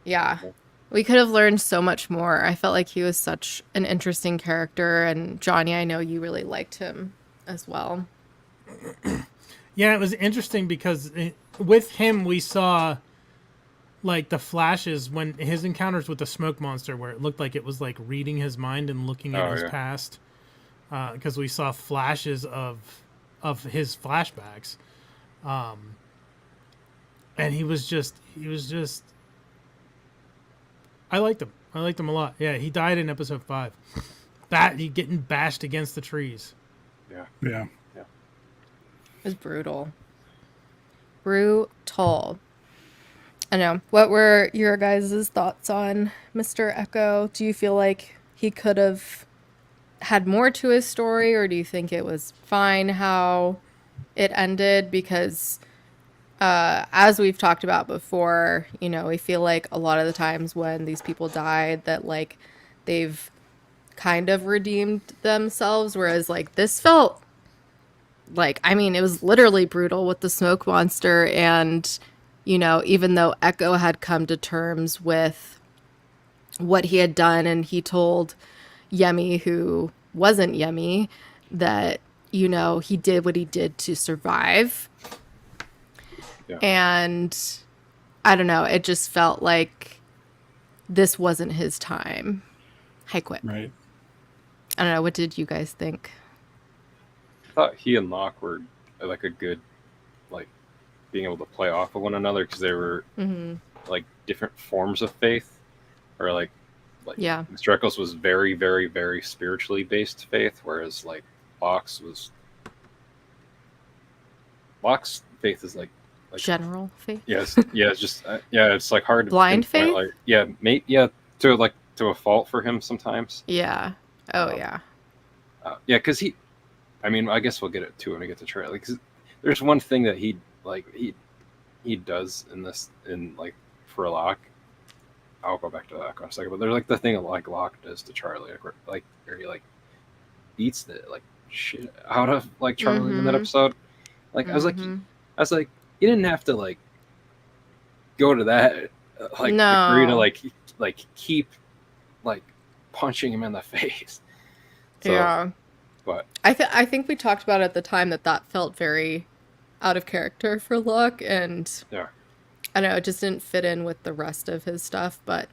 Yeah. We could have learned so much more. I felt like he was such an interesting character, and Johnny, I know you really liked him as well. Yeah, it was interesting because with him we saw like the flashes when his encounters with the smoke monster, where it looked like it was like reading his mind and looking at his past, because we saw flashes of his flashbacks, and he was just I liked him a lot. Yeah, he died in episode 5. He getting bashed against the trees. Yeah. It was brutal. Brutal. I know. What were your guys' thoughts on Mr. Echo? Do you feel like he could have had more to his story, or do you think it was fine how it ended? Because as we've talked about before, you know, we feel like a lot of the times when these people died that like they've kind of redeemed themselves, whereas like this felt like, I mean, it was literally brutal with the smoke monster. And, you know, even though Echo had come to terms with what he had done, and he told Yemi, who wasn't Yemi, that, you know, he did what he did to survive. Yeah. And I don't know, it just felt like this wasn't his time. Hi, Quit. Right. I don't know. What did you guys think? I thought he and Locke were like a good, like, being able to play off of one another, because they were like different forms of faith, or like Mr. Eccles was very, very, very spiritually based faith, whereas like Locke's faith is like general faith. Yes, yeah, it's just it's like hard blind to faith. Like, to a fault for him sometimes. Yeah. Oh yeah. Because I mean, I guess we'll get it to when we get to trailer. Because there's one thing that he does in this, in like for Locke. I'll go back to that in a second. But there's like the thing that like Locke does to Charlie, like where he like beats the like shit out of like Charlie in that episode. Like I was like, you didn't have to like go to that like degree to like keep like punching him in the face. So, yeah. But I think we talked about at the time that felt very out of character for Locke, and I don't know, it just didn't fit in with the rest of his stuff, but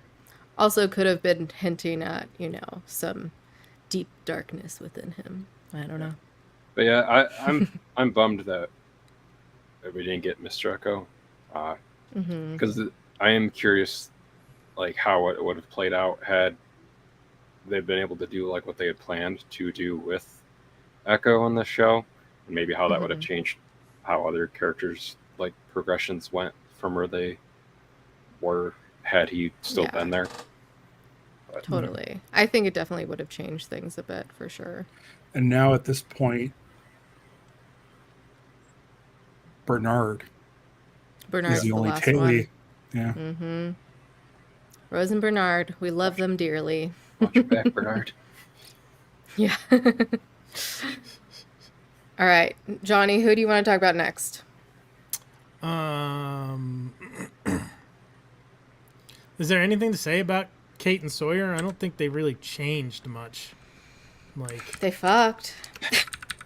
also could have been hinting at, you know, some deep darkness within him. I don't know. But yeah, I'm bummed that we didn't get Mr. Echo, because I am curious like how it would have played out had they been able to do like what they had planned to do with Echo on the show, and maybe how that would have changed how other characters like progressions went from where they were had he still been there. But, totally. I think it definitely would have changed things a bit for sure. And now at this point, Bernard is the only last Kaylee. One. Yeah. Rose and Bernard, we love them dearly. Watch your back, Bernard. Yeah. All right, Johnny, who do you want to talk about next? Is there anything to say about Kate and Sawyer? I don't think they really changed much. Like they fucked.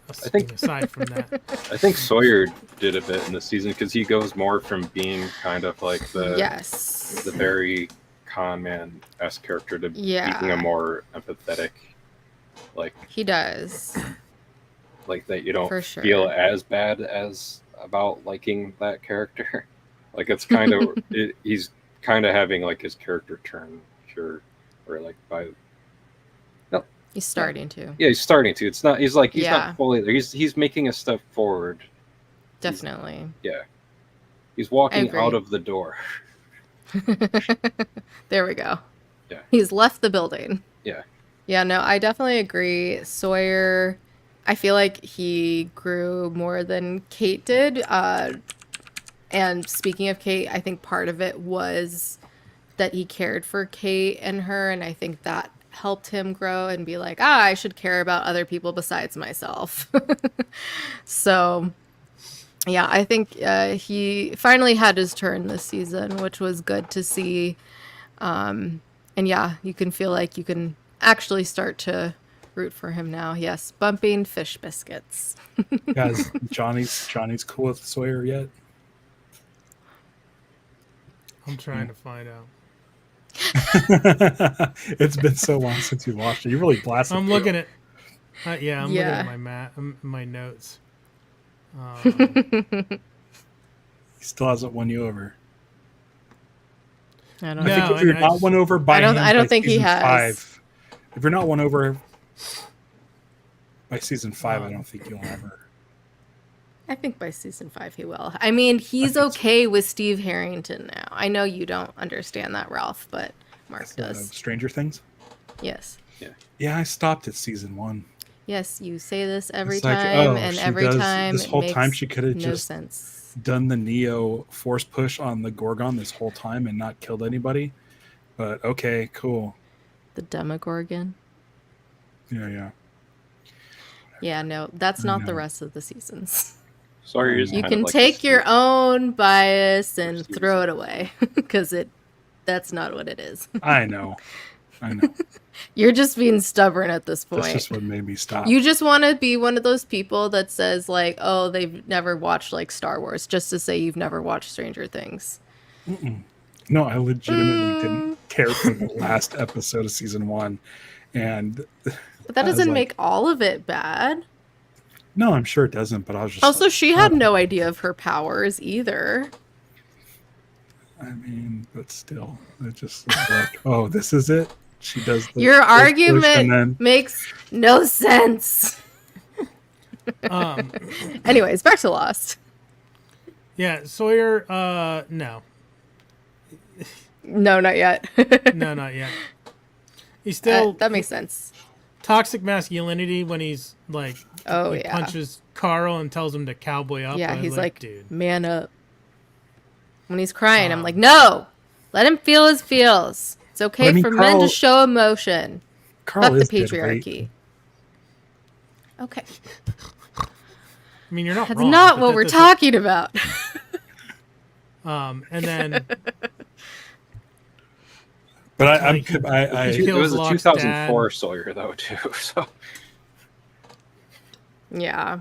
I think aside from that, I think Sawyer did a bit in the season, because he goes more from being kind of like the very con man-esque character to being a more empathetic, like he does, like that you don't feel as bad as about liking that character. Like it's kind of he's kind of having like his character turn here, or like he's starting to. Yeah, he's starting to. It's not. He's not fully there. He's making a step forward. Definitely. He's walking out of the door. There we go. Yeah. He's left the building. Yeah. Yeah, no, I definitely agree. Sawyer, I feel like he grew more than Kate did. And speaking of Kate, I think part of it was that he cared for Kate and her, and I think that helped him grow and be like, I should care about other people besides myself. So, yeah, I think he finally had his turn this season, which was good to see. And yeah, you can feel like you can actually start to Root for him now. Yes, bumping fish biscuits. Guys, Johnny's cool with Sawyer yet? I'm trying to find out. It's been so long since you watched it. You really blasted. I'm looking at. Looking at my notes. He still hasn't won you over. I don't I know. think if you're not won over by I don't by think he season has. 5, if you're not won over by season 5, I don't think you'll ever. I think by season 5 he will. I mean, he's okay with Steve Harrington now. I know you don't understand that, Ralph, but Marc does. Stranger Things? Yes. Yeah, I stopped at season 1. Yes, you say this every It's like, time, oh, and she every does- time this it whole makes time she could have no just sense. done the Neo force push on the Gorgon this whole time and not killed anybody. But okay, cool. The Demogorgon. Yeah. Yeah, no, that's not the know. rest of the seasons. Sawyer is You kind can of like take this your dude. own bias and First throw it away because that's not what it is. I know. You're just being stubborn at this That's point. just what made me stop. You just want to be one of those people that says like, oh, they've never watched like Star Wars just to say you've never watched Stranger Things. No, I legitimately didn't care for the last episode of season 1. And But that I was doesn't like- make all of it bad. no, I'm sure it doesn't, but I was just Also, like, she had no idea of her powers either. I mean, but still, it just was like, oh, this is it? She does the Your force push argument and then makes no sense. Anyways, back to Lost. Yeah, Sawyer. No, No, not yet. no, not yet. He's still that makes sense. toxic masculinity when he's like, Oh, he yeah. punches Carl and tells him to cowboy up. Yeah, I was he's like, dude. man up. When he's crying, I'm like, no, let him feel his feels. It's okay I mean, for men to Carl- show emotion. Carl Fuck the is dead weight. patriarchy. Okay, I mean, you're not that's wrong. not but what that we're doesn't- talking about. And then But Like, I he It was a Locke's 2004 dad. Sawyer though too. So, Yeah.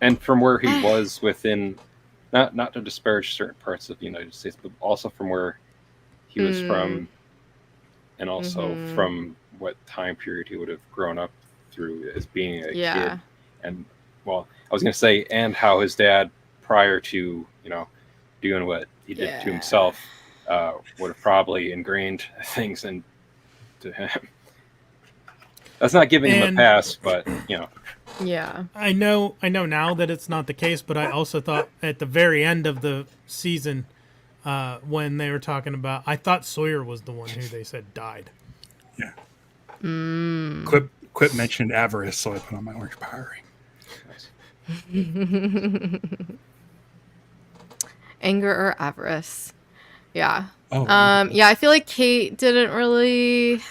and from where he was within, not to disparage certain parts of the United States, but also from where he was from, and also from what time period he would have grown up through as being a Yeah. kid. And well, I was going to say, and how his dad, prior to doing what he did to Yeah. himself, would have probably ingrained things into him. That's not giving him a And- pass, but Yeah. I know now that it's not the case, but I also thought at the very end of the season, when they were talking about, I thought Sawyer was the one who they said died. yeah. Quip mentioned avarice, so I put on my orange power ring. Anger or avarice. Yeah. Oh, Yeah, I feel like Kate didn't really.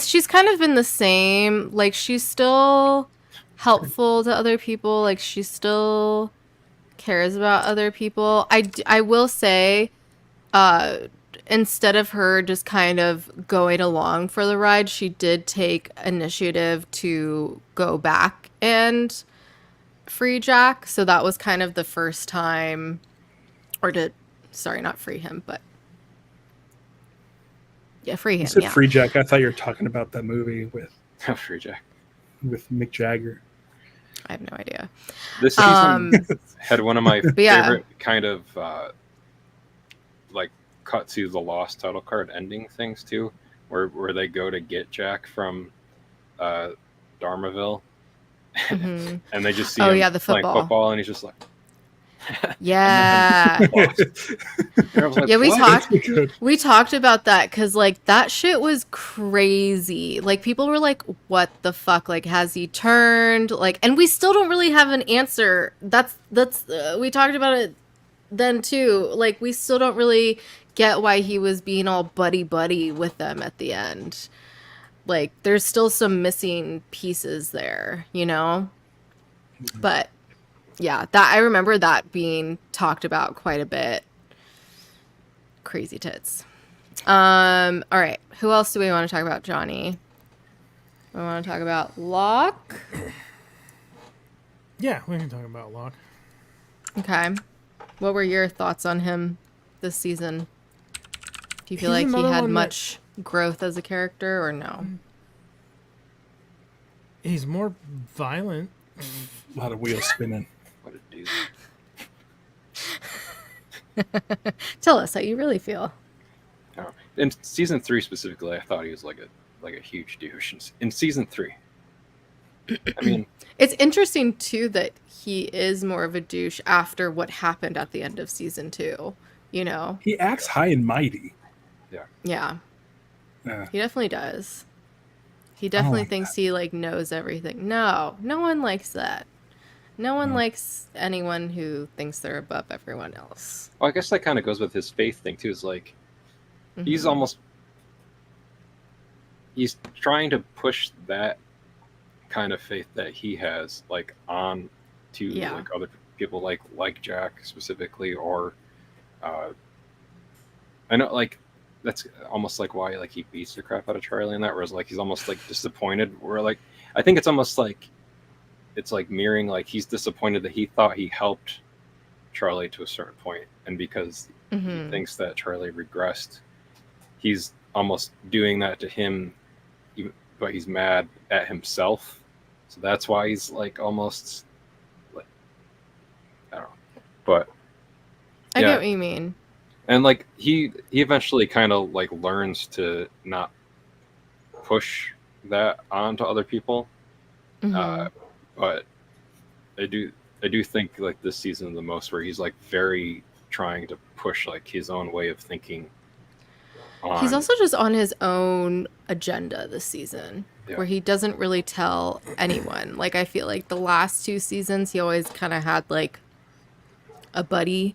She's kind of been the same. Like, she's still helpful to other people. Like, she still cares about other people. I will say, instead of her just kind of going along for the ride, she did take initiative to go back and free Jack. So that was kind of the first time, sorry, not free him, but yeah, free him. you said Yeah. Free Jack. I thought you were talking about that movie with Free Jack. Mick Jagger. I have no idea. This season had one of my yeah. favorite kind of like cut to the Lost title card ending things too, where they go to get Jack from Dharmaville, Mhm. and they just see Oh, him yeah, the playing football. football, and he's just like, Yeah. lost. And I was like, Yeah, we "What?" talked. Good. We talked about that because, like, that shit was crazy. Like, people were like, what the fuck? Like, has he turned? Like, and we still don't really have an answer. That's we talked about it then, too. Like, we still don't really get why he was being all buddy-buddy with them at the end. Like, there's still some missing pieces there, you know? But, yeah, I remember that being talked about quite a bit. Crazy tits. All right. Who else do we want to talk about? Johnny. We want to talk about Locke. Yeah, we can talk about Locke. Okay. What were your thoughts on him this season? Do you feel He's like he another had one much growth as a character or no? He's more violent. A lot of wheels spinning. What a dude. Tell us how you really feel. In season 3 specifically, I thought he was like a huge douche. In season 3, I mean, It's interesting too that he is more of a douche after what happened at the end of season 2. You know? He acts high and mighty. Yeah. Yeah. He definitely does. He definitely like thinks he like knows everything. No one likes that. No one No. likes anyone who thinks they're above everyone else. well, I guess that kind of goes with his faith thing too. Is like he's trying to push that kind of faith that he has like on to like other people like Jack specifically, or I know like that's almost like why like he beats the crap out of Charlie in that, whereas like he's almost like disappointed, where like I think it's almost like it's like mirroring, like he's disappointed that he thought he helped Charlie to a certain point, and because he thinks that Charlie regressed, he's almost doing that to him, but he's mad at himself, so that's why he's like almost like, I don't know, but I get what you mean. and like he eventually kind of like learns to not push that onto other people. But I do think like this season the most, where he's like very trying to push like his own way of thinking on. He's also just on his own agenda this season, where he doesn't really tell anyone. Like I feel like the last 2 seasons he always kind of had like a buddy,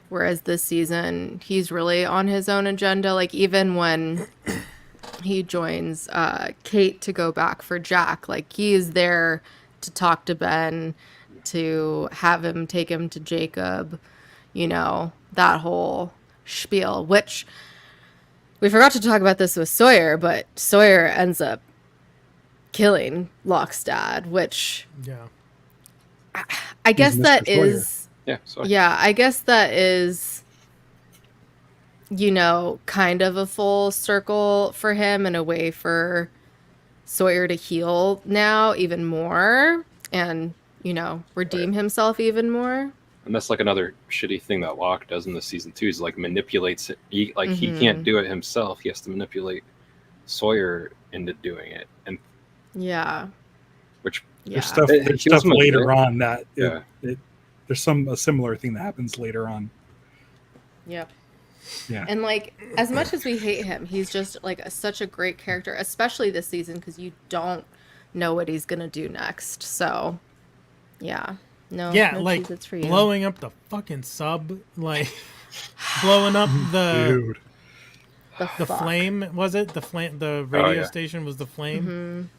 whereas this season he's really on his own agenda. Like even when he joins Kate to go back for Jack, like he is there to talk to Ben, to have him take him to Jacob, you know, that whole spiel, which we forgot to talk about this with Sawyer, but Sawyer ends up killing Locke's dad, which I guess that is I guess that is, you know, kind of a full circle for him, and a way for Sawyer to heal now even more, and, you know, redeem himself even more. And that's like another shitty thing that Locke does in this season too, is like manipulates it. He can't do it himself. He has to manipulate Sawyer into doing it. And which there's stuff later on that there's a similar thing that happens later on. Yep. Yeah. And like, as much as we hate him, he's just like such a great character, especially this season, because you don't know what he's gonna do next. So no like it's for you. Blowing up the fucking sub, like blowing up the flame, was it the flame? The radio station was the flame.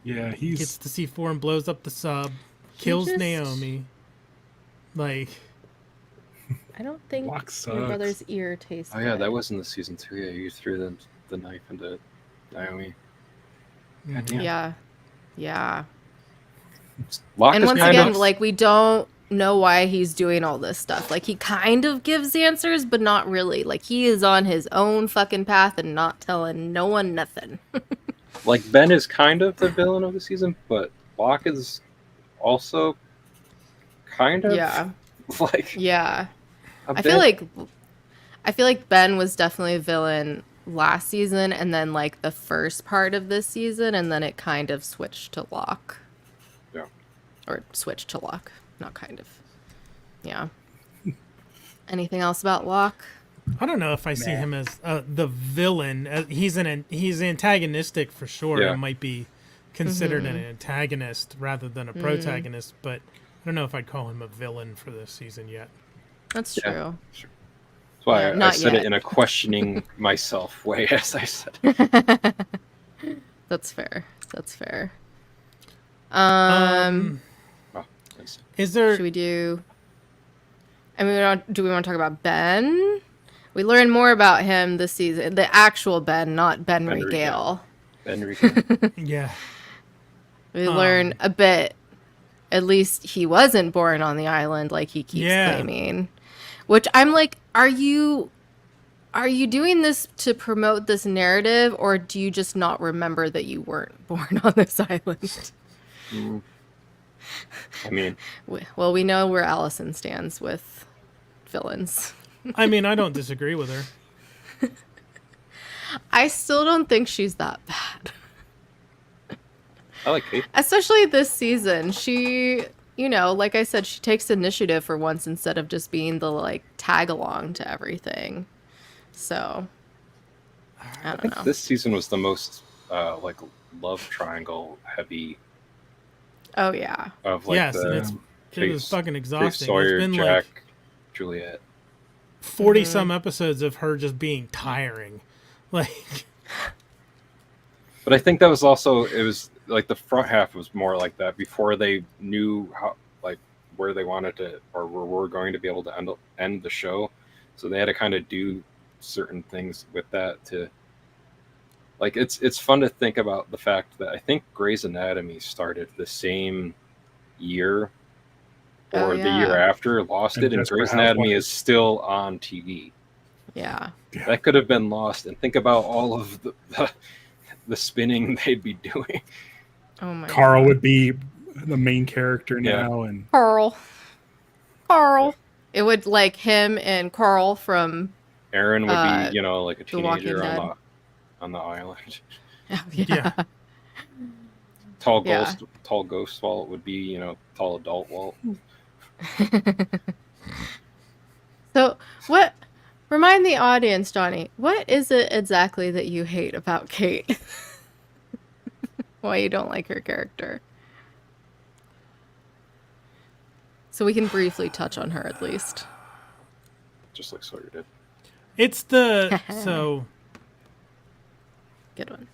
Yeah, he gets to C4 and blows up the sub, kills Naomi. Like, I don't think your brother's ear tastes good. That was in the season 2. Yeah, you threw the knife into Naomi. Yeah. Locke and once again, like, we don't know why he's doing all this stuff. Like, he kind of gives the answers, but not really. Like, he is on his own fucking path and not telling no one nothing. Like, Ben is kind of the villain of the season, but Locke is also kind of like I feel like Ben was definitely a villain last season, and then like the first part of this season, and then it kind of switched to Locke. Or switched to Locke, not kind of. Yeah. Anything else about Locke? I don't know if I see him as the villain. He's antagonistic for sure. It might be considered an antagonist rather than a protagonist, but I don't know if I'd call him a villain for this season yet. That's true. That's why I said it in a questioning myself way, as I said. That's fair. Is there? Should we do? I mean, do we want to talk about Ben? We learned more about him this season. The actual Ben, not Ben Regale. Enrique. Yeah. We learn a bit. At least he wasn't born on the island like he keeps claiming. Which I'm like, are you doing this to promote this narrative, or do you just not remember that you weren't born on this island? I mean, well, we know where Allison stands with villains. I mean, I don't disagree with her. I still don't think she's that bad. I like Kate. Especially this season. She, like I said, she takes initiative for once instead of just being the, like, tag along to everything. So, I don't know. This season was the most, like, love triangle heavy. Oh, yeah. Of, like, yes, and it was fucking exhausting. Chase Sawyer, it's been Jack, like Juliet. 40-some episodes of her just being tiring. Like... But I think that was also, it was like the front half was more like that before they knew how, like, where they wanted to, or were going to be able to end the show. So they had to kind of do certain things with that to, like, it's fun to think about the fact that I think Grey's Anatomy started the same year or the year after Lost it, and Grey's Anatomy is still on TV. Yeah. That could have been Lost, and think about all of the spinning they'd be doing. Oh my Carl God. would be the main character now, and Carl. Yeah. It would, like, him and Carl from Aaron would be, like a teenager Walking on the island. Oh, yeah. Tall ghost Walt would be, tall adult Walt. So what? Remind the audience, Johnny, what is it exactly that you hate about Kate? Why you don't like her character? So we can briefly touch on her at least. Just like Sawyer did. It's so... Good one.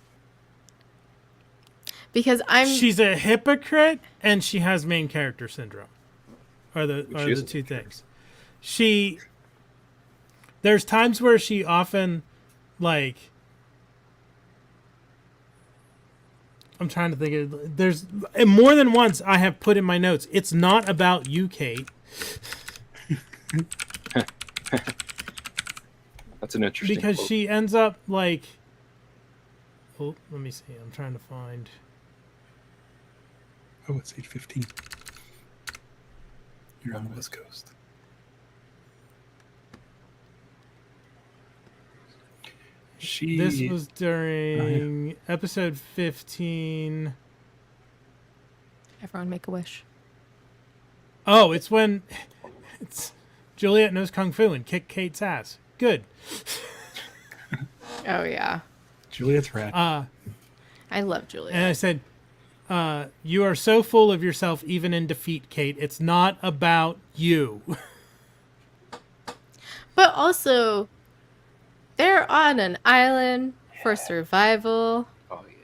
Because she's a hypocrite and she has main character syndrome. Are the two things. There's times where she often, like, I'm trying to think of, there's more than once I have put in my notes, it's not about you, Kate. That's an interesting because quote. She ends up like, let me see, I'm trying to find. Oh, it's 8:15. You're on the West Coast. This was during episode 15. Everyone make a wish. Oh, it's when Juliet knows Kung Fu and kick Kate's ass. Good. Oh, yeah. Juliet's rad. I love Juliet. And I said, you are so full of yourself even in defeat, Kate. It's not about you. But also... they're on an island for survival. Oh, yeah.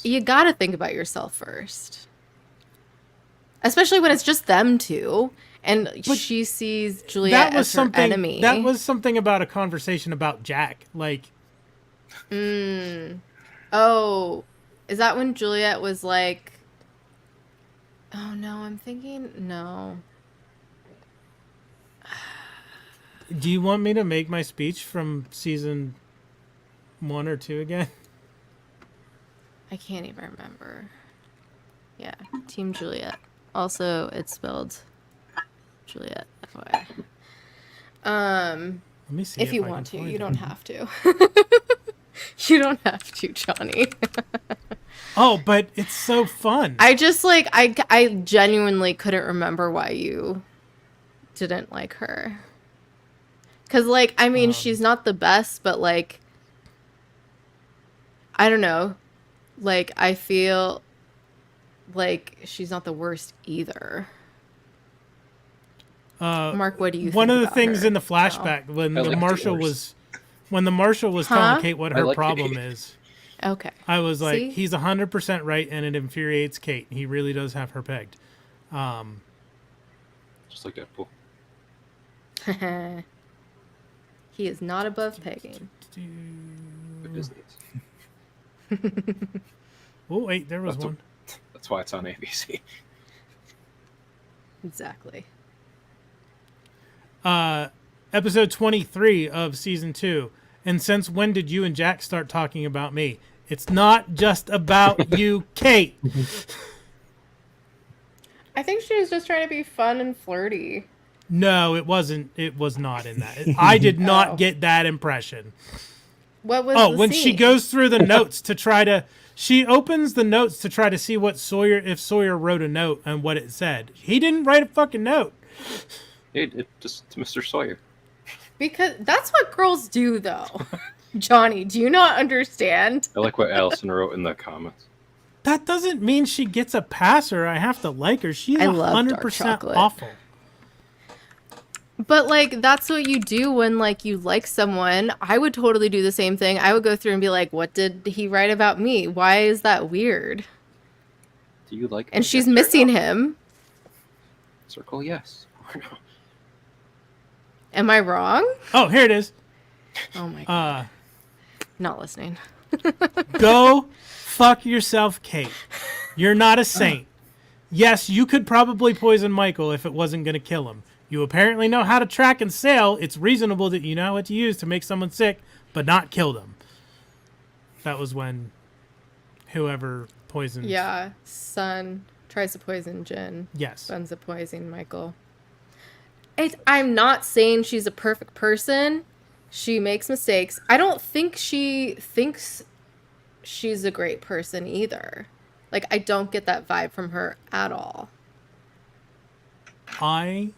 You gotta think about yourself first. Especially when it's just them two. And she sees Juliet as her enemy. That was something about a conversation about Jack. Like... Oh. Is that when Juliet was like... Oh, no, I'm thinking... No. Do you want me to make my speech from season 1 or 2 again? I can't even remember. Yeah, Team Juliet. Also, it's spelled Juliet. FYI. Let me see if you I want can to, find you it. don't have to. You don't have to, Johnny. Oh, but it's so fun. I just like I genuinely couldn't remember why you didn't like her. Cause like I mean she's not the best, but like I don't know. Like I feel like she's not the worst either. Mark, what do you think? One of the about things her? in the flashback when I the liked it marshal worse. was telling Kate what I her liked problem it. is. Okay. I was like, See? he's 100% right, and it infuriates Kate. He really does have her pegged. Just like Deadpool. He is not above pegging. It is. Oh, wait, there was one. That's why it's on ABC. Exactly. Episode 23 of season 2. And since when did you and Jack start talking about me? It's not just about you, Kate. I think she was just trying to be fun and flirty. No, it wasn't. It was not in that. I did not get that impression. What was the when scene? she goes through the notes to try to... She opens the notes to try to see what if Sawyer wrote a note and what it said. He didn't write a fucking note. It just to Mr. Sawyer. Because that's what girls do, though. Johnny, do you not understand? I like what Allison wrote in the comments. That doesn't mean she gets a pass or I have to like her. She's 100% awful. But, like, that's what you do when, like, you like someone. I would totally do the same thing. I would go through and be like, what did he write about me? Why is that weird? Do you like him? And she's missing him. Circle yes or no. Am I wrong? Oh, here it is. Oh, my God. Not listening. Go fuck yourself, Kate. You're not a saint. Yes, you could probably poison Michael if it wasn't going to kill him. You apparently know how to track and sail. It's reasonable that you know what to use to make someone sick, but not kill them. That was when whoever poisoned... Yeah, Son tries to poison Jin. Yes. Son's to poison Michael. I'm not saying she's a perfect person. She makes mistakes. I don't think she thinks she's a great person either. Like, I don't get that vibe from her at all. I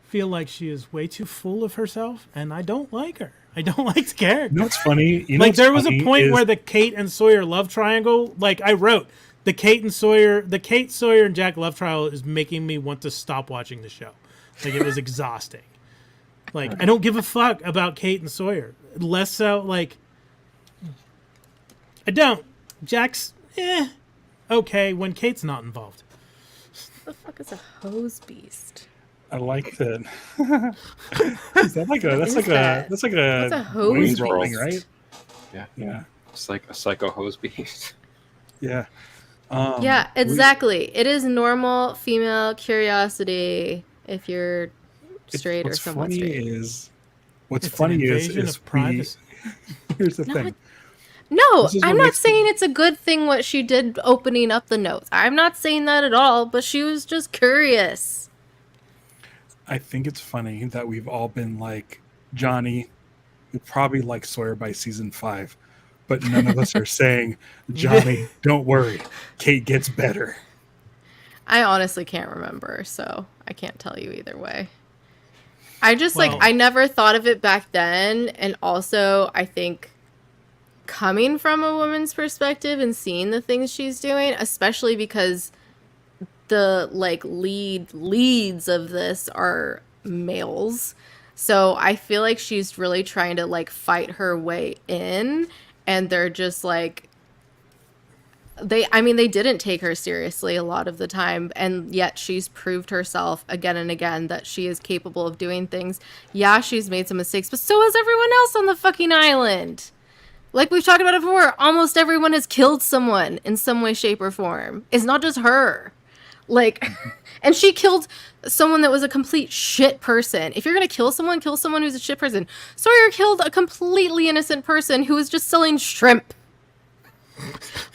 feel like she is way too full of herself, and I don't like her. I don't like the character. You know what's funny? There was a point where the Kate and Sawyer love triangle, like I wrote, the Kate, Sawyer, and Jack love triangle is making me want to stop watching the show. Like, it was exhausting. Like, I don't give a fuck about Kate and Sawyer. Less so, like, I don't. Jack's, okay, when Kate's not involved. What the fuck is a hose beast? I like that. Is that like a? That's like a. That's like a. What's a hose beast, right? Yeah. It's like a psycho hose beast. Yeah. Yeah, exactly. It is normal female curiosity if you're straight or somewhat straight. What's funny is privacy. Here's the thing. No, I'm not saying it's a good thing what she did opening up the notes. I'm not saying that at all, but she was just curious. I think it's funny that we've all been like, Johnny, you probably like Sawyer by season 5, but none of us are saying, Johnny, don't worry, Kate gets better. I honestly can't remember, so I can't tell you either way. I never thought of it back then, and also I think coming from a woman's perspective and seeing the things she's doing, especially because the leads of this are males, so I feel like she's really trying to fight her way in, and they're just they didn't take her seriously a lot of the time, and yet she's proved herself again and again that she is capable of doing things. Yeah, she's made some mistakes, but so has everyone else on the fucking island. Like we've talked about it before, almost everyone has killed someone in some way, shape, or form. It's not just her. And she killed someone that was a complete shit person. If you're going to kill someone who's a shit person. Sawyer killed a completely innocent person who was just selling shrimp.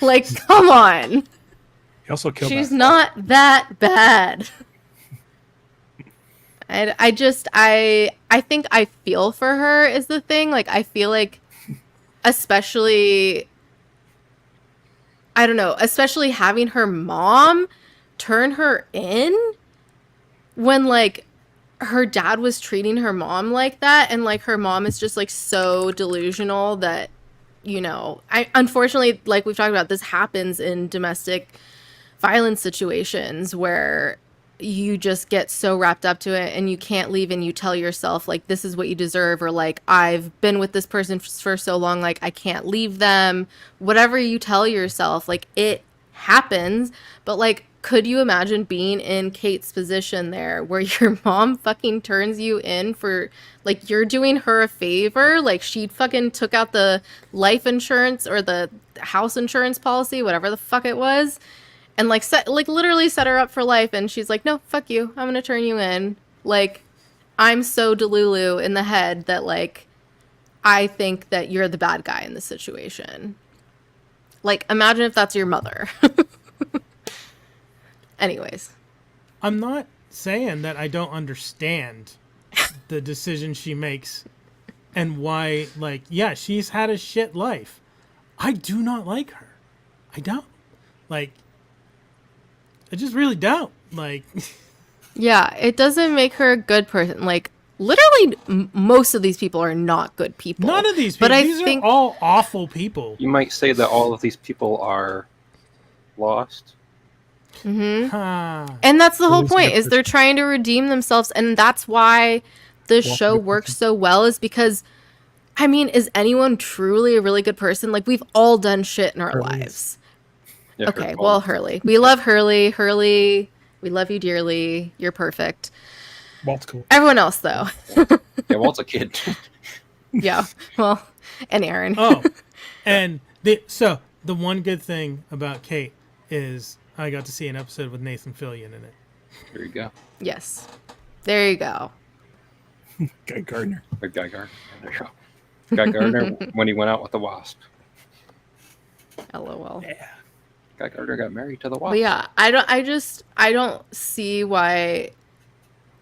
Come on. He also killed She's not that bad. And I think I feel for her is the thing. I feel like, especially having her mom turn her in when her dad was treating her mom like that, and her mom is just so delusional that, unfortunately, we've talked about, this happens in domestic violence situations where you just get so wrapped up to it and you can't leave, and you tell yourself this is what you deserve, or I've been with this person for so long, I can't leave them. Whatever you tell yourself, it happens. But could you imagine being in Kate's position there where your mom fucking turns you in for, like, you're doing her a favor? Like, she fucking took out the life insurance or the house insurance policy, whatever the fuck it was, and, like, literally set her up for life. And she's like, no, fuck you. I'm going to turn you in. Like, I'm so delulu in the head that, like, I think that you're the bad guy in this situation. Like, imagine if that's your mother. Anyways. I'm not saying that I don't understand the decision she makes and why, like, yeah, she's had a shit life. I do not like her. I don't. Like, I just really don't. Like, yeah, it doesn't make her a good person. Like, literally, most of these people are not good people. None of these people. But these are all awful people. You might say that all of these people are lost. Mm-hmm. And that's the whole point, is they're trying to redeem themselves. And that's why the show works so well, is because, I mean, is anyone truly a really good person? Like, we've all done shit in our lives. Yeah, okay, well, Hurley. We love Hurley. Hurley, we love you dearly. You're perfect. Walt's cool. Everyone else, though. Yeah, Walt's a kid. Yeah, well, and Aaron. Oh, and the one good thing about Kate is I got to see an episode with Nathan Fillion in it. There you go. Yes. There you go. Guy Gardner. Or Guy Gardner. There you go. Guy Gardner when he went out with the Wasp. LOL. Yeah. Guy Gardner got married to the Wasp. But yeah, I don't see why,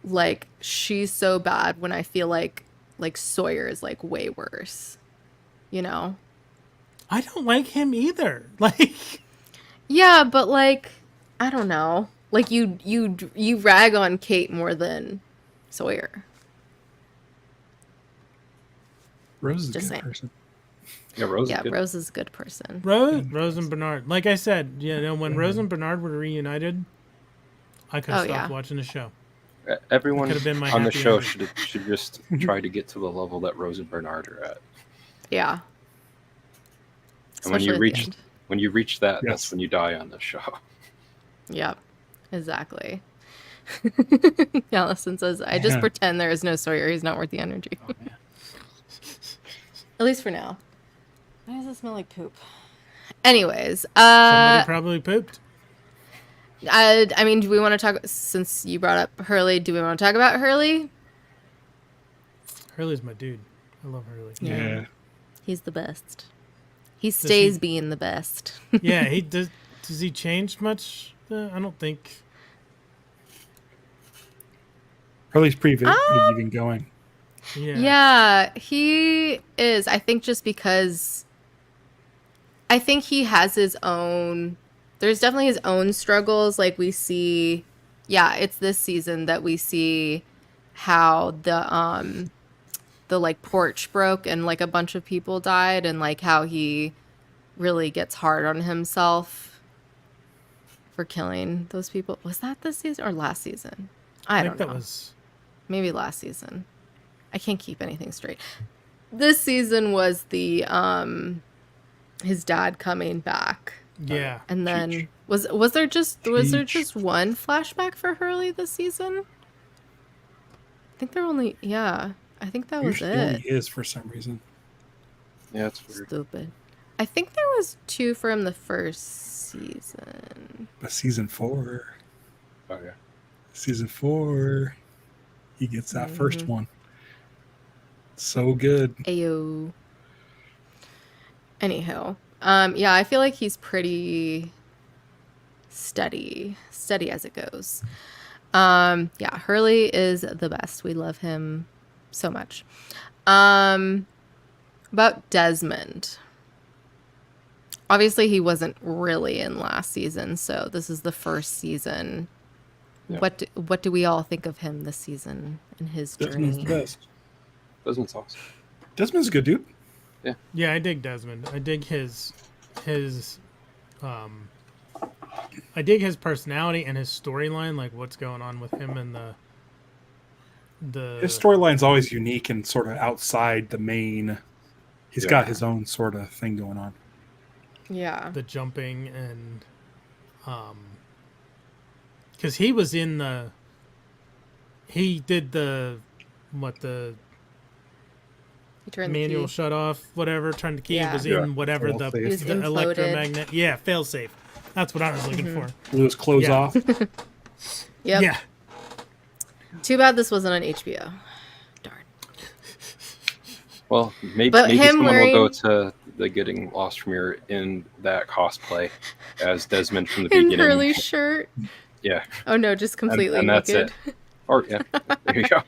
like, she's so bad when I feel like Sawyer is, like, way worse. You know? I don't like him either. Like, yeah, but, like, I don't know. Like, you rag on Kate more than Sawyer. Rose is Just a good saying. person. Yeah, Rose is good. Rose is a good person. Rose and Bernard. Like I said, you know, when Rose and Bernard were reunited, I could have stopped watching the show. Everyone Could've been my on the happy show ending. should just try to get to the level that Rose and Bernard are at. Yeah. And when you reach that, Yes. that's when you die on the show. Yep. Exactly. Allison says, I just pretend there is no Sawyer. He's not worth the energy. Oh, man. At least for now. Why does it smell like poop? Anyways, Somebody probably pooped. I mean, do we want to talk, since you brought up Hurley, do we want to talk about Hurley? Hurley's my dude. I love Hurley. Yeah. He's the best. He stays being the best. Yeah, he does. Does he change much? I don't think. Hurley's pretty even going. Yeah, he is. I think just because I think he has his own, there's definitely his own struggles. Like, we see, it's this season that we see how the like porch broke and, like, a bunch of people died, and, like, how he really gets hard on himself for killing those people. Was that this season or last season? I don't know. That was maybe last season. I can't keep anything straight. This season was the his dad coming back. Yeah. And then was there just one flashback for Hurley this season? I think there only I think that was it. Only is for some reason. Yeah, it's weird. Stupid. I think there was 2 from the first season. But season 4. Oh yeah. Season 4. He gets that first one. So good. Ayo. Anyhow, I feel like he's pretty steady as it goes. Hurley is the best. We love him so much. About Desmond. Obviously, he wasn't really in last season, so this is the first season. Yeah. What do we all think of him this season in his Desmond's journey? the best. Desmond's awesome. Desmond's a good dude. Yeah. Yeah, I dig Desmond. I dig his personality and his storyline, like what's going on with him and the his storyline's always unique and sort of outside the main. He's got his own sort of thing going on. Yeah. The jumping and because he was in he did the He turned manual the key. shut off, whatever, turn the key. Yeah. Was Yeah. in whatever Fail the, safe. He was the imploded. electromagnet. Yeah, fail safe. That's what I was looking for. Blew his clothes Yeah. off. Yep. Yeah. Too bad this wasn't on HBO. Darn. Well, maybe But him someone wearing- will go to the Getting Lost premiere in that cosplay as Desmond from the In beginning. Hurley's shirt. Yeah, Oh no, just completely and that's naked. it. Or yeah, there you go.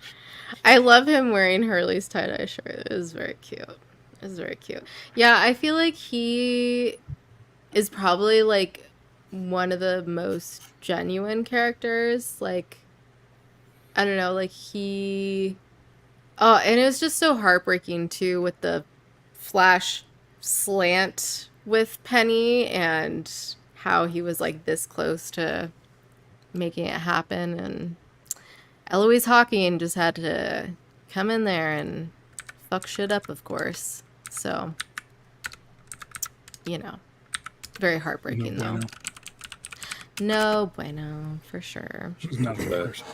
I love him wearing Hurley's tie-dye shirt. It was very cute. It was very cute. Yeah, I feel like he is probably like one of the most genuine characters. Like, I don't know, like he... Oh, and it was just so heartbreaking too with the flash slant with Penny and how he was like this close to making it happen, and Eloise Hawking just had to come in there and fuck shit up, of course. So, you know, very heartbreaking No though. bueno. No bueno, for sure. She's not a good person.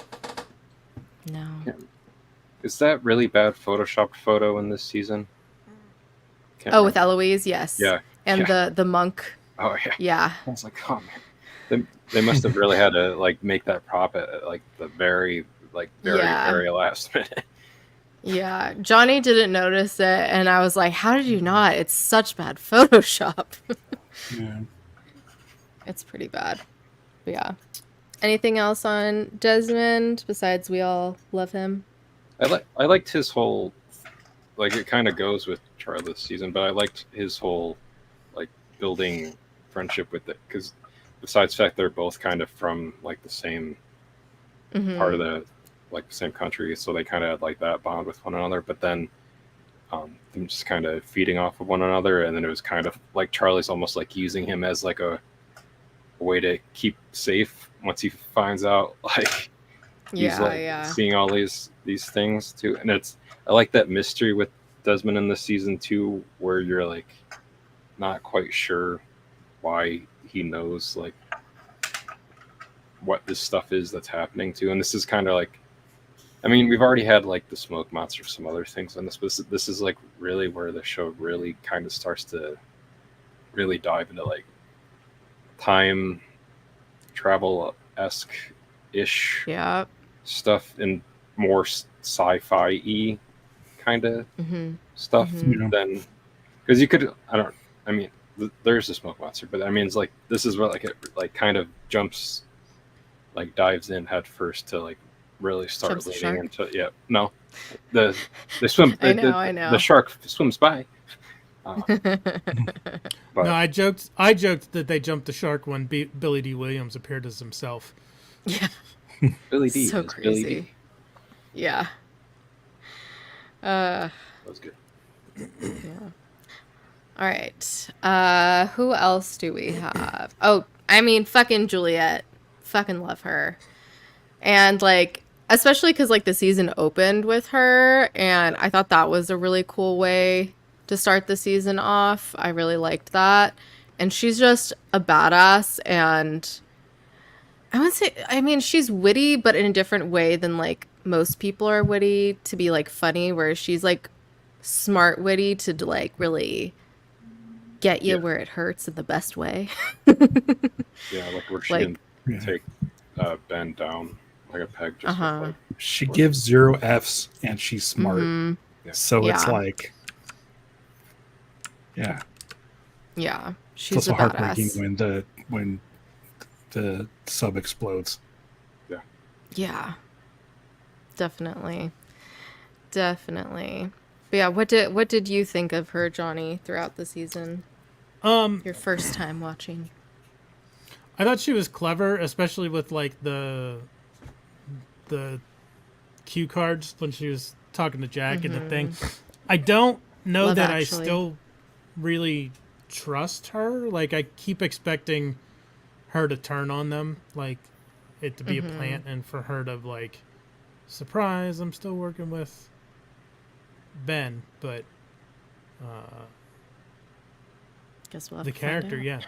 No. Yeah. Is that really bad photoshopped photo in this season? Can't Oh, with remember. Eloise, yes. Yeah. And Yeah. the monk. Oh yeah. Yeah. I was like, oh man, they must have really had to like make that prop at like the very Yeah. very last minute. Yeah. Johnny didn't notice it, and I was like, how did you not? It's such bad Photoshop. Yeah. It's pretty bad. But yeah. Anything else on Desmond besides we all love him? I liked his whole, like, it kind of goes with Charlie this season, but I liked his whole like building friendship with it, because besides the fact they're both kind of from like the same Mhm. part of the same country, so they kind of had like that bond with one another, but then them just kind of feeding off of one another, and then it was kind of like Charlie's almost like using him as like a way to keep safe once he finds out like he's Yeah, like yeah. seeing all these things too. And I like that mystery with Desmond in this season too, where you're like not quite sure why he knows like what this stuff is that's happening to. And this is kind of like, I mean, we've already had like the smoke monster, some other things on this, but this is like really where the show really kind of starts to really dive into like time travel-esque ish Yeah. stuff and more sci-fi-y kind of Mm-hmm. stuff Mhm. than, because you could, I mean there's a smoke monster, but I mean it's like this is where like it like kind of jumps, like dives in head first to like really start Jumps the leading shark? into the swim. I know. The shark swims by. But No, I joked that they jumped the shark when Billy D. Williams appeared as himself. Yeah. Billy D. So is Billy D. crazy. Yeah. That was good. Yeah. All right. Who else do we have? Oh, I mean, fucking Juliet. Fucking love her. And like, especially because like the season opened with her, and I thought that was a really cool way to start the season off. I really liked that. And she's just a badass, and I would say, I mean, she's witty, but in a different way than like most people are witty to be like funny, where she's like smart witty to like really get you Yeah. where it hurts in the best way. Yeah, like where she Like- can Yeah. take Ben down like a peg just Uh-huh. with, like, She gives 0 Fs and she's smart. Mhm. So it's Yeah. like, yeah. Yeah, It's she's also a heartbreaking badass. when the sub explodes. Yeah, definitely. But yeah, what did you think of her, Johnny, throughout the season? Your first time watching. I thought she was clever, especially with like the cue cards when she was talking to Jack and the thing. I don't know Love that Actually. I still really trust her. Like I keep expecting her to turn on them, like it to be a plant, and for her to like, surprise, I'm still working with Ben, but Guess we'll have the to find character, out. yeah.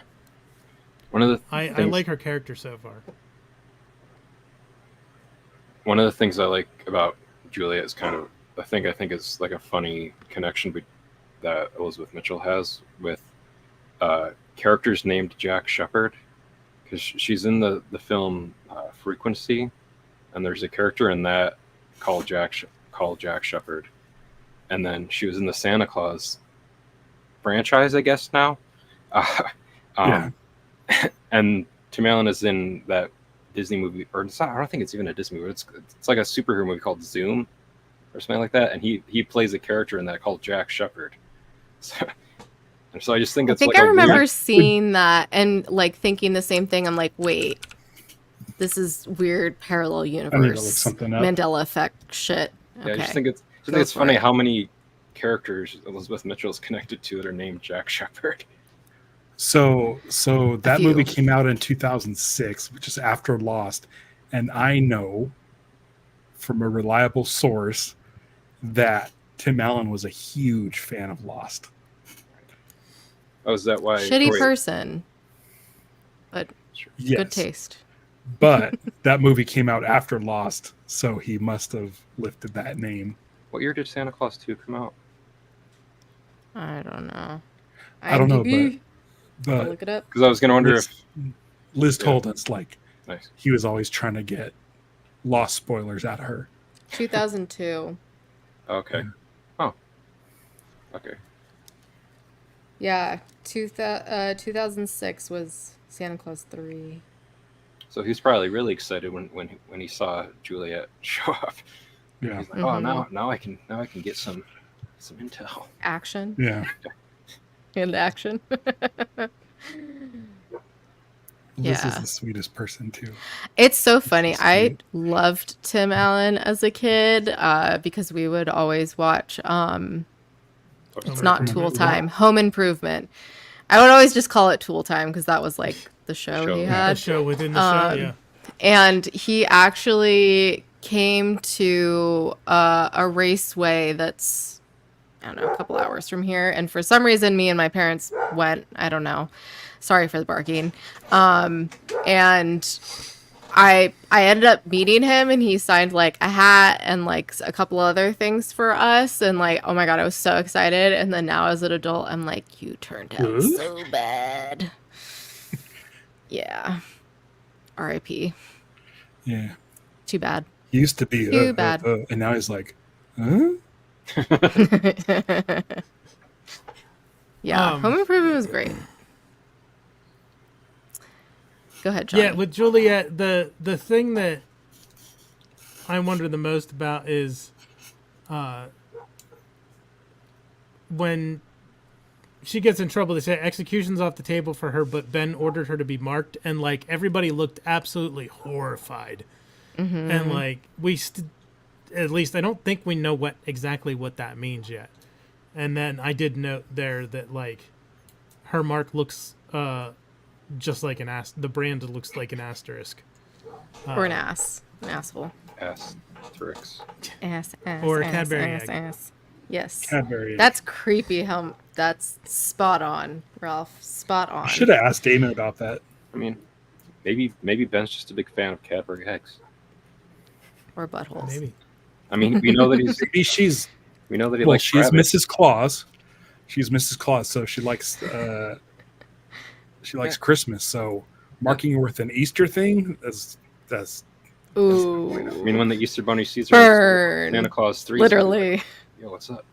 one of the I things- like her character so far. one of the things I like about Juliet is kind of I think is like a funny connection that Elizabeth Mitchell has with characters named Jack Shepherd, because she's in the film Frequency, and there's a character in that called Jack Shepherd, and then she was in the Santa Claus franchise, I guess now. Yeah. And Tim Allen is in that Disney movie, or it's not, I don't think it's even a Disney movie. It's like a superhero movie called Zoom or something like that, and he plays a character in that called Jack Shepherd. So I just think it's. I remember seeing that and like thinking the same thing. I'm like, wait, this is weird parallel universe. I need to look something up. Mandela effect shit. Okay. Yeah, I just think it's funny how many characters Elizabeth Mitchell is connected to that are named Jack Shepherd. So that movie came out in 2006, which is after Lost, and I know from a reliable source that Tim Allen was a huge fan of Lost. Oh, is that why? Shitty person, but yes. Good taste. But that movie came out after Lost, so he must have lifted that name. What year did Santa Claus 2 come out? I don't know. I don't know, but I'll look it up. Because I was going to wonder if Liz told us like nice. He was always trying to get Lost spoilers out of her. 2002. Okay. Oh. Okay. Yeah, 2006 was Santa Claus 3. So he's probably really excited when he saw Juliet show up. Yeah. He's like, oh, now I can get some intel. Action. Yeah. And action. Liz is the sweetest person too. It's so funny. I loved Tim Allen as a kid because we would always watch. It's not Tool Time. Home Improvement. I would always just call it Tool Time because that was like the show he had. The show within the show, yeah. And he actually came to a raceway that's, I don't know, a couple hours from here. And for some reason, me and my parents went. I don't know. Sorry for the barking. And I ended up meeting him, and he signed like a hat and like a couple other things for us. And like, oh my God, I was so excited. And then now as an adult, I'm like, you turned out so bad. Yeah. R.I.P. Yeah. Too bad. He used to be too bad. And now he's like, huh? Yeah. Home Improvement was great. Go ahead, Johnny. Yeah, with Juliet, the thing that I wonder the most about is when she gets in trouble, they say execution's off the table for her, but Ben ordered her to be marked, and like everybody looked absolutely horrified. Mm-hmm. And like at least I don't think we know exactly what that means yet. And then I did note there that like her mark looks just like the brand looks like an asterisk. Or an asshole. Asterisk. Or a Cadbury egg. Ass. Yes. Cadbury egg. That's creepy. That's spot on, Ralph. Spot on. I should have asked Damon about that. I mean, maybe Ben's just a big fan of Cadbury eggs. Or buttholes. Maybe. I mean, we know that maybe she's. We know that he likes. She's rabbits. Mrs. Claus. She's Mrs. Claus, so she likes. She likes Christmas, so marking her with an Easter thing that's. Ooh. I mean, when the Easter Bunny sees her, Santa Claus 3. Literally. Like, yo, what's up?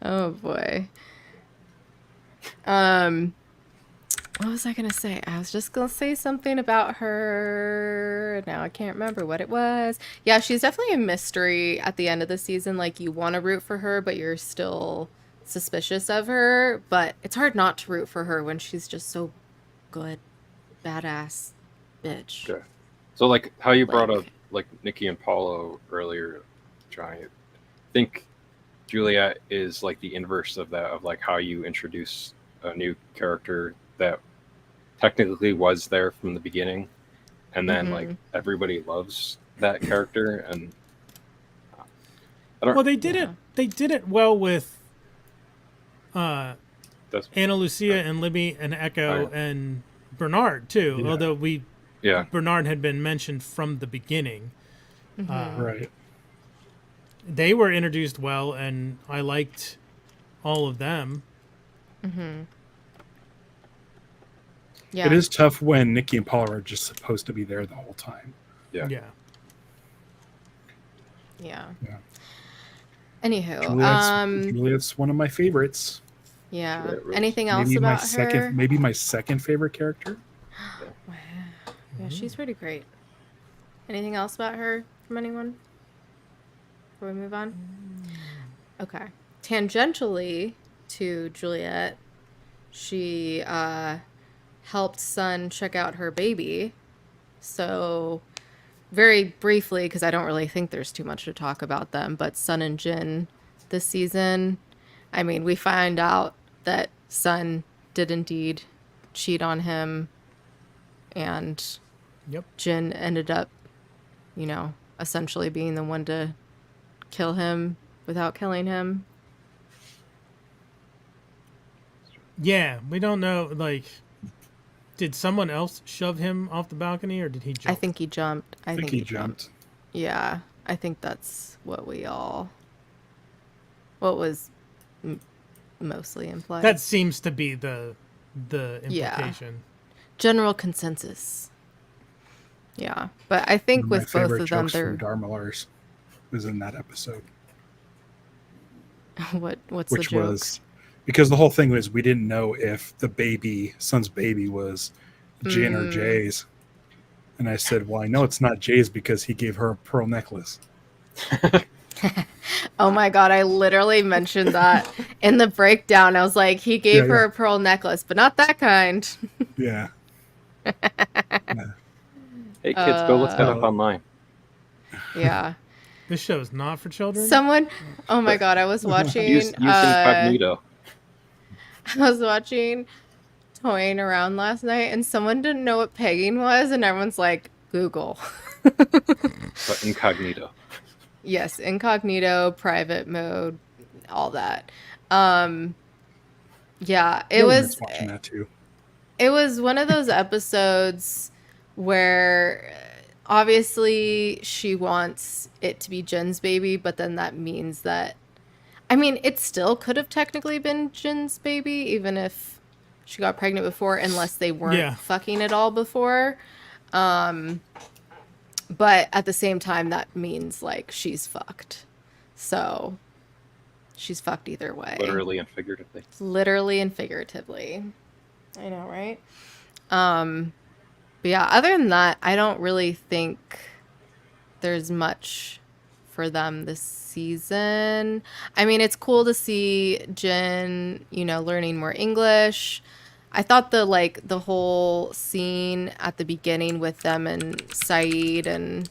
Oh boy. What was I gonna say? I was just gonna say something about her. Now I can't remember what it was. Yeah, she's definitely a mystery at the end of the season. Like, you want to root for her, but you're still suspicious of her. But it's hard not to root for her when she's just so good, badass bitch. Okay. So, like, how you brought up like Nikki and Paulo earlier, Johnny. I think Juliet is like the inverse of that, of like how you introduce a new character that technically was there from the beginning, and then like everybody loves that character. And they did it well with Ana Lucia and Libby and Echo and Bernard too. Yeah. Although we Yeah. Bernard had been mentioned from the beginning. Right. They were introduced well, and I liked all of them. Yeah. It is tough when Nikki and Paula are just supposed to be there the whole time. Yeah. Yeah. Yeah. Yeah. Anywho, Juliet's one of my favorites. yeah. Juliet Rose. Anything else Maybe my about her? maybe my second favorite character. Wow. Yeah, she's pretty great. Anything else about her from anyone? Before we move on? Okay. Tangentially to Juliet, she helped Sun check out her baby. So, very briefly, because I don't really think there's too much to talk about them, but Sun and Jin this season, I mean, we find out that Sun did indeed cheat on him, and Yep. Jin ended up, essentially being the one to kill him without killing him. Yeah, we don't know, like, did someone else shove him off the balcony, or did he jump? I think he jumped. I think he jumped. Yeah, I think that's what was mostly implied. That seems to be the implication. General consensus. Yeah, but I think One of with my both favorite of them, jokes they're from Darmalars was in that episode, what's which the joke? was because the whole thing was we didn't know if Son's baby was Jin or Jay's, and I said, "Well, I know it's not Jay's because he gave her a pearl necklace." Oh my god, I literally mentioned that in the breakdown. I was like, he gave her a pearl necklace, but not that kind. Yeah. Hey kids, go look that up online. Yeah. This show is not for children. Oh my god, I was watching. Use incognito. I was watching Toying Around last night, and someone didn't know what pegging was, and everyone's like, Google. But incognito. Yes, incognito, private mode, all that. Yeah, it was watching that too. It was one of those episodes where obviously she wants it to be Jin's baby, but then that means that, I mean, it still could have technically been Jin's baby, even if she got pregnant before, unless they weren't fucking at all before. But at the same time, that means, like, she's fucked. So, she's fucked either way. Literally and figuratively. Literally and figuratively. I know, right? But yeah, other than that, I don't really think there's much for them this season. I mean, it's cool to see Jin, learning more English. I thought the whole scene at the beginning with them and Saeed and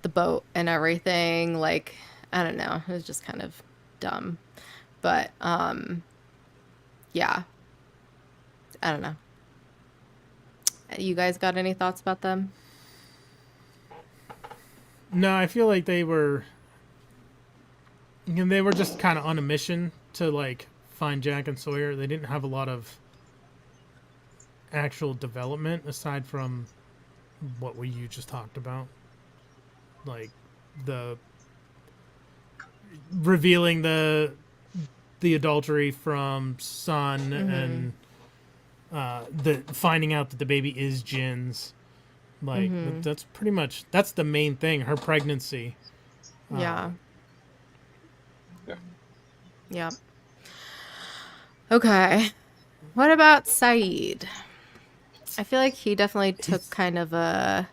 the boat and everything, like, I don't know, it was just kind of dumb. But yeah. I don't know. You guys got any thoughts about them? No, I feel like they were just kind of on a mission to, like, find Jack and Sawyer. They didn't have a lot of actual development aside from what you just talked about, like the revealing the adultery from Sun and the finding out that the baby is Jin's. Like that's pretty much the main thing. Her pregnancy. Yeah. Okay. What about Saeed? I feel like he definitely took kind of a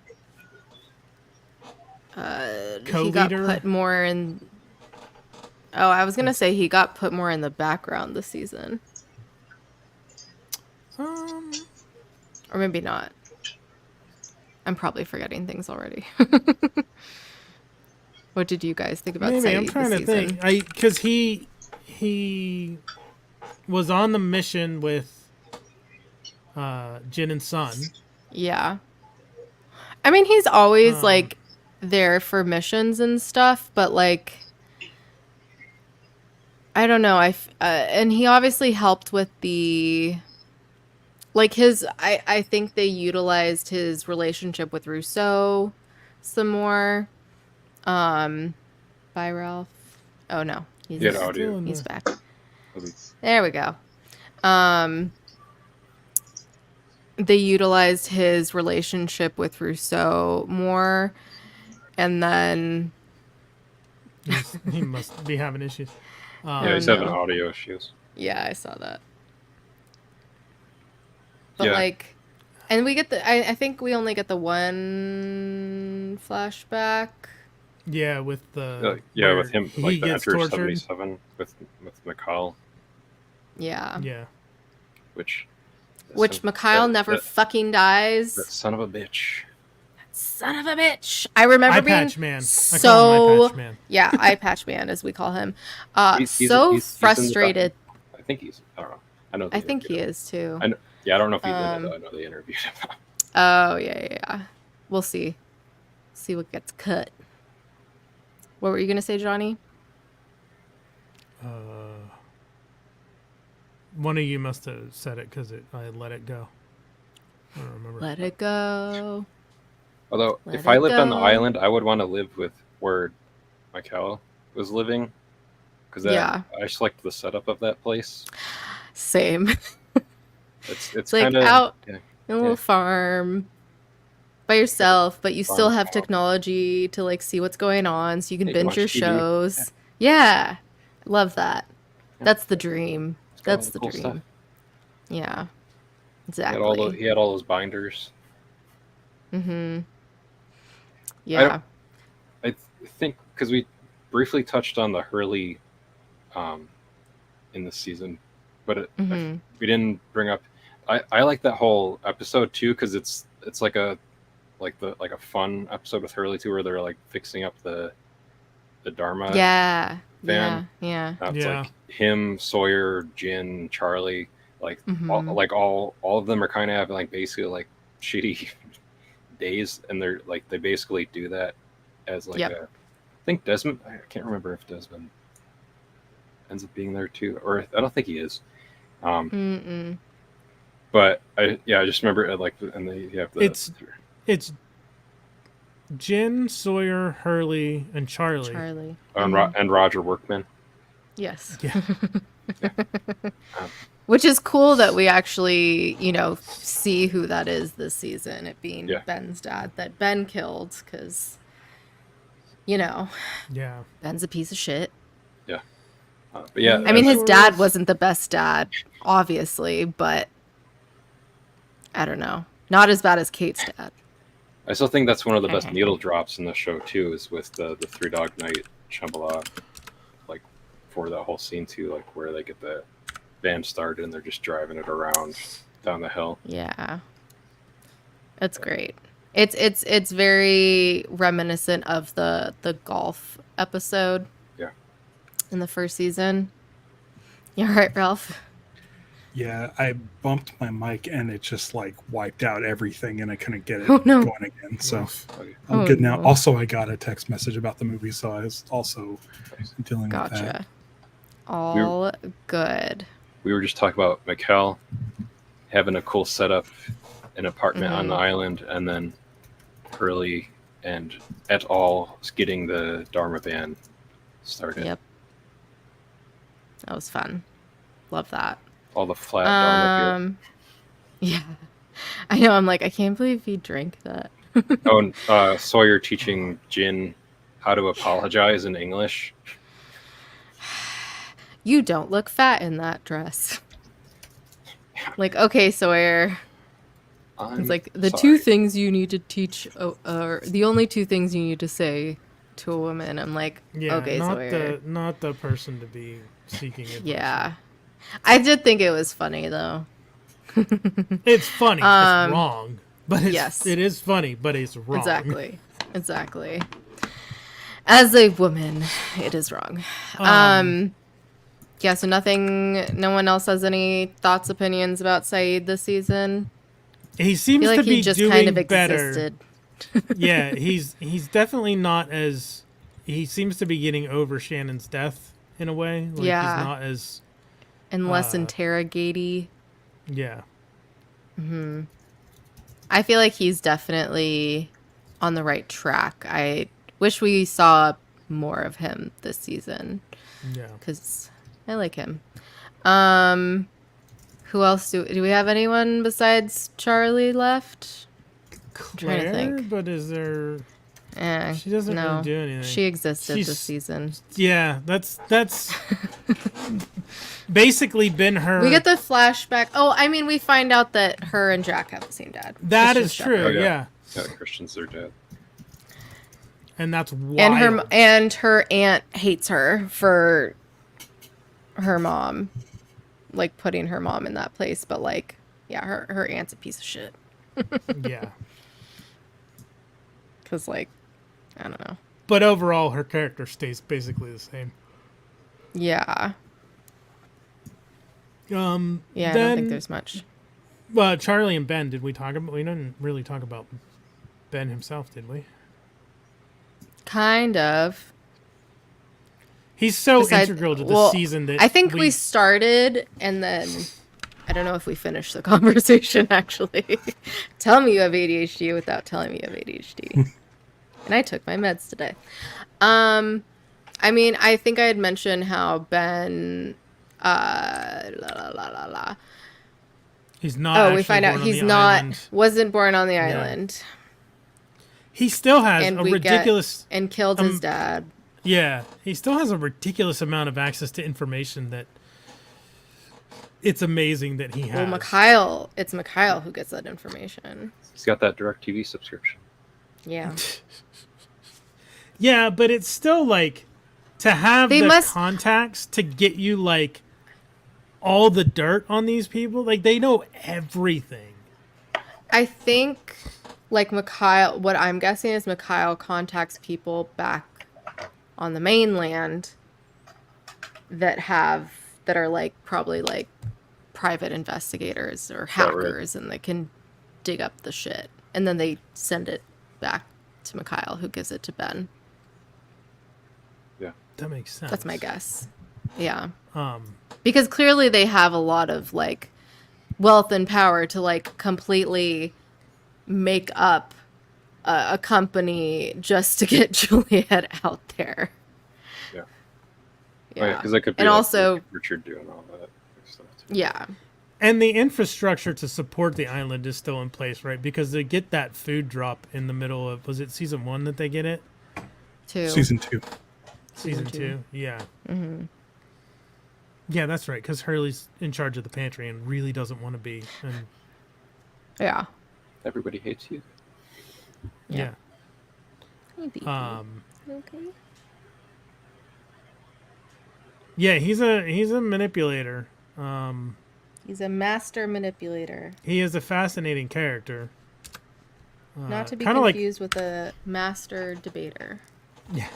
he got put more in. Oh, I was gonna say he got put more in the background this season. Or maybe not. I'm probably forgetting things already. What did you guys think about Saeed I'm trying this to season? think. Because he was on the mission with Jin and Sun. Yeah. I mean, he's always like there for missions and stuff, but like, I don't know. And he obviously helped with the Like I think they utilized his relationship with Rousseau some more. By Ralph. Oh no, Get audio. he's back. There we go. They utilized his relationship with Rousseau more, and then he must be having issues. Yeah, he's having audio issues. Yeah, I saw that. But like, and we get I think we only get the one flashback. Yeah, with the with him, he like the gets Enter tortured. 77 with Mikhail. Yeah. Yeah. Which Mikhail never fucking dies. That son of a bitch. Son of a bitch. I remember being Patch Man. I call him Eye Patch Man. Yeah, Eye Patch Man, as we call him. He's frustrated. I think he's. I don't know. I think he is too. I don't know if he's in it. Though. I know they interviewed him. Oh yeah. We'll see. See what gets cut. What were you gonna say, Johnny? One of you must have said it because I let it go. I don't remember. Let it go. Although, if I lived on the island, I would want to live with where Mikhail was living. Because I just liked the setup of that place. Same. It's like kinda, out in a little farm by yourself, but you still have technology to like see what's going on, so you can binge your shows. Yeah. Love that. That's the dream. That's the dream. Stuff. Yeah. Exactly. He had all those binders. Mm-hmm. Yeah. I think because we briefly touched on the Hurley in this season, but we didn't bring up. I like that whole episode too because it's like a fun episode with Hurley too, where they're like fixing up the Dharma. Yeah. Van. Yeah. That's like him, Sawyer, Jin, Charlie. Like all of them are kind of having like basically like shitty days, and they're like they basically do that as like I think Desmond. I can't remember if Desmond ends up being there too, or I don't think he is. But I just remember it like, and they have the it's Jin, Sawyer, Hurley, and Charlie. And Roger Workman. Yes. Yeah. Which is cool that we actually, see who that is this season. It being Ben's dad that Ben killed because, Ben's a piece of shit. Yeah. But yeah. I mean, his dad wasn't the best dad, obviously, but I don't know. Not as bad as Kate's dad. I still think that's one of the best needle drops in the show too, is with the Three Dog Night Shambhala, like for that whole scene too, like where they get the van started and they're just driving it around down the hill. Yeah, that's great. It's very reminiscent of the golf episode. Yeah. In the first season. You all right, Ralph? Yeah, I bumped my mic and it just like wiped out everything and I couldn't get it going again. So I'm good now. Also, I got a text message about the movie, so I was also dealing with that. All good. We were just talking about Mikhail having a cool setup, an apartment on the island, and then Hurley and et al. Getting the Dharma van started. Yep. That was fun. Love that. All the flat Dharma beer. Yeah. I know, I'm like, I can't believe he drank that. And Sawyer teaching Jin how to apologize in English. You don't look fat in that dress. Like, okay, Sawyer. It's like the two things you need to teach, or the only two things you need to say to a woman. I'm like, okay, Sawyer. Not the person to be seeking advice. Yeah. I did think it was funny, though. It's funny. It's wrong. But it is funny, but it's wrong. Exactly. As a woman, it is wrong. Yeah, so no one else has any thoughts, opinions about Saeed this season? He seems to be just doing kind of better. Existed. Yeah, he's definitely not as... He seems to be getting over Shannon's death in a way. Like, he's not as... And less interrogatey. Yeah. I feel like he's definitely on the right track. I wish we saw more of him this season. Yeah. Because I like him. Who else do we have anyone besides Charlie left? Claire, trying to think. but is there... she doesn't really do anything. She existed this season. Yeah, that's basically been her... We get the flashback. Oh, I mean, we find out that her and Jack have the same dad. That is true, yeah. Yeah, Christian's their dad. And that's wild. And her aunt hates her for her mom, like putting her mom in that place. But like, yeah, her aunt's a piece of shit. Yeah. Because like, I don't know. But overall, her character stays basically the same. Yeah. Yeah, then, I don't think there's much. Well, Charlie and Ben, we didn't really talk about Ben himself, did we? Kind of. He's so integral to the season that I think we started and then I don't know if we finished the conversation actually. Tell me you have ADHD without telling me you have ADHD. And I took my meds today. I mean, I think I had mentioned how Ben he's not. we find out he's wasn't born on the island. He still has a ridiculous... and killed his dad. Yeah, he still has a ridiculous amount of access to information that it's amazing that he has. Well, it's Mikhail who gets that information. He's got that DirecTV subscription. Yeah. Yeah, but it's still like to have contacts to get you like all the dirt on these people. Like they know everything. I think... Like Mikhail, what I'm guessing is Mikhail contacts people back on the mainland that are like probably like private investigators or hackers, and they can dig up the shit, and then they send it back to Mikhail, who gives it to Ben. Yeah, that makes sense. That's my guess. Yeah, because clearly they have a lot of like wealth and power to like completely make up a company just to get Juliet out there. Yeah. Yeah, because it could be and like also Richard doing all that stuff too. Yeah. And the infrastructure to support the island is still in place, right? Because they get that food drop in the middle of, was it season 1 that they get it? 2. Season 2. Season 2, yeah. Mm-hmm. Yeah, that's right, because Hurley's in charge of the pantry and really doesn't want to be. And yeah. Everybody hates you. Yeah. Maybe. Okay. Yeah, he's a manipulator. He's a master manipulator. He is a fascinating character. Not to be confused with a master debater. Yeah.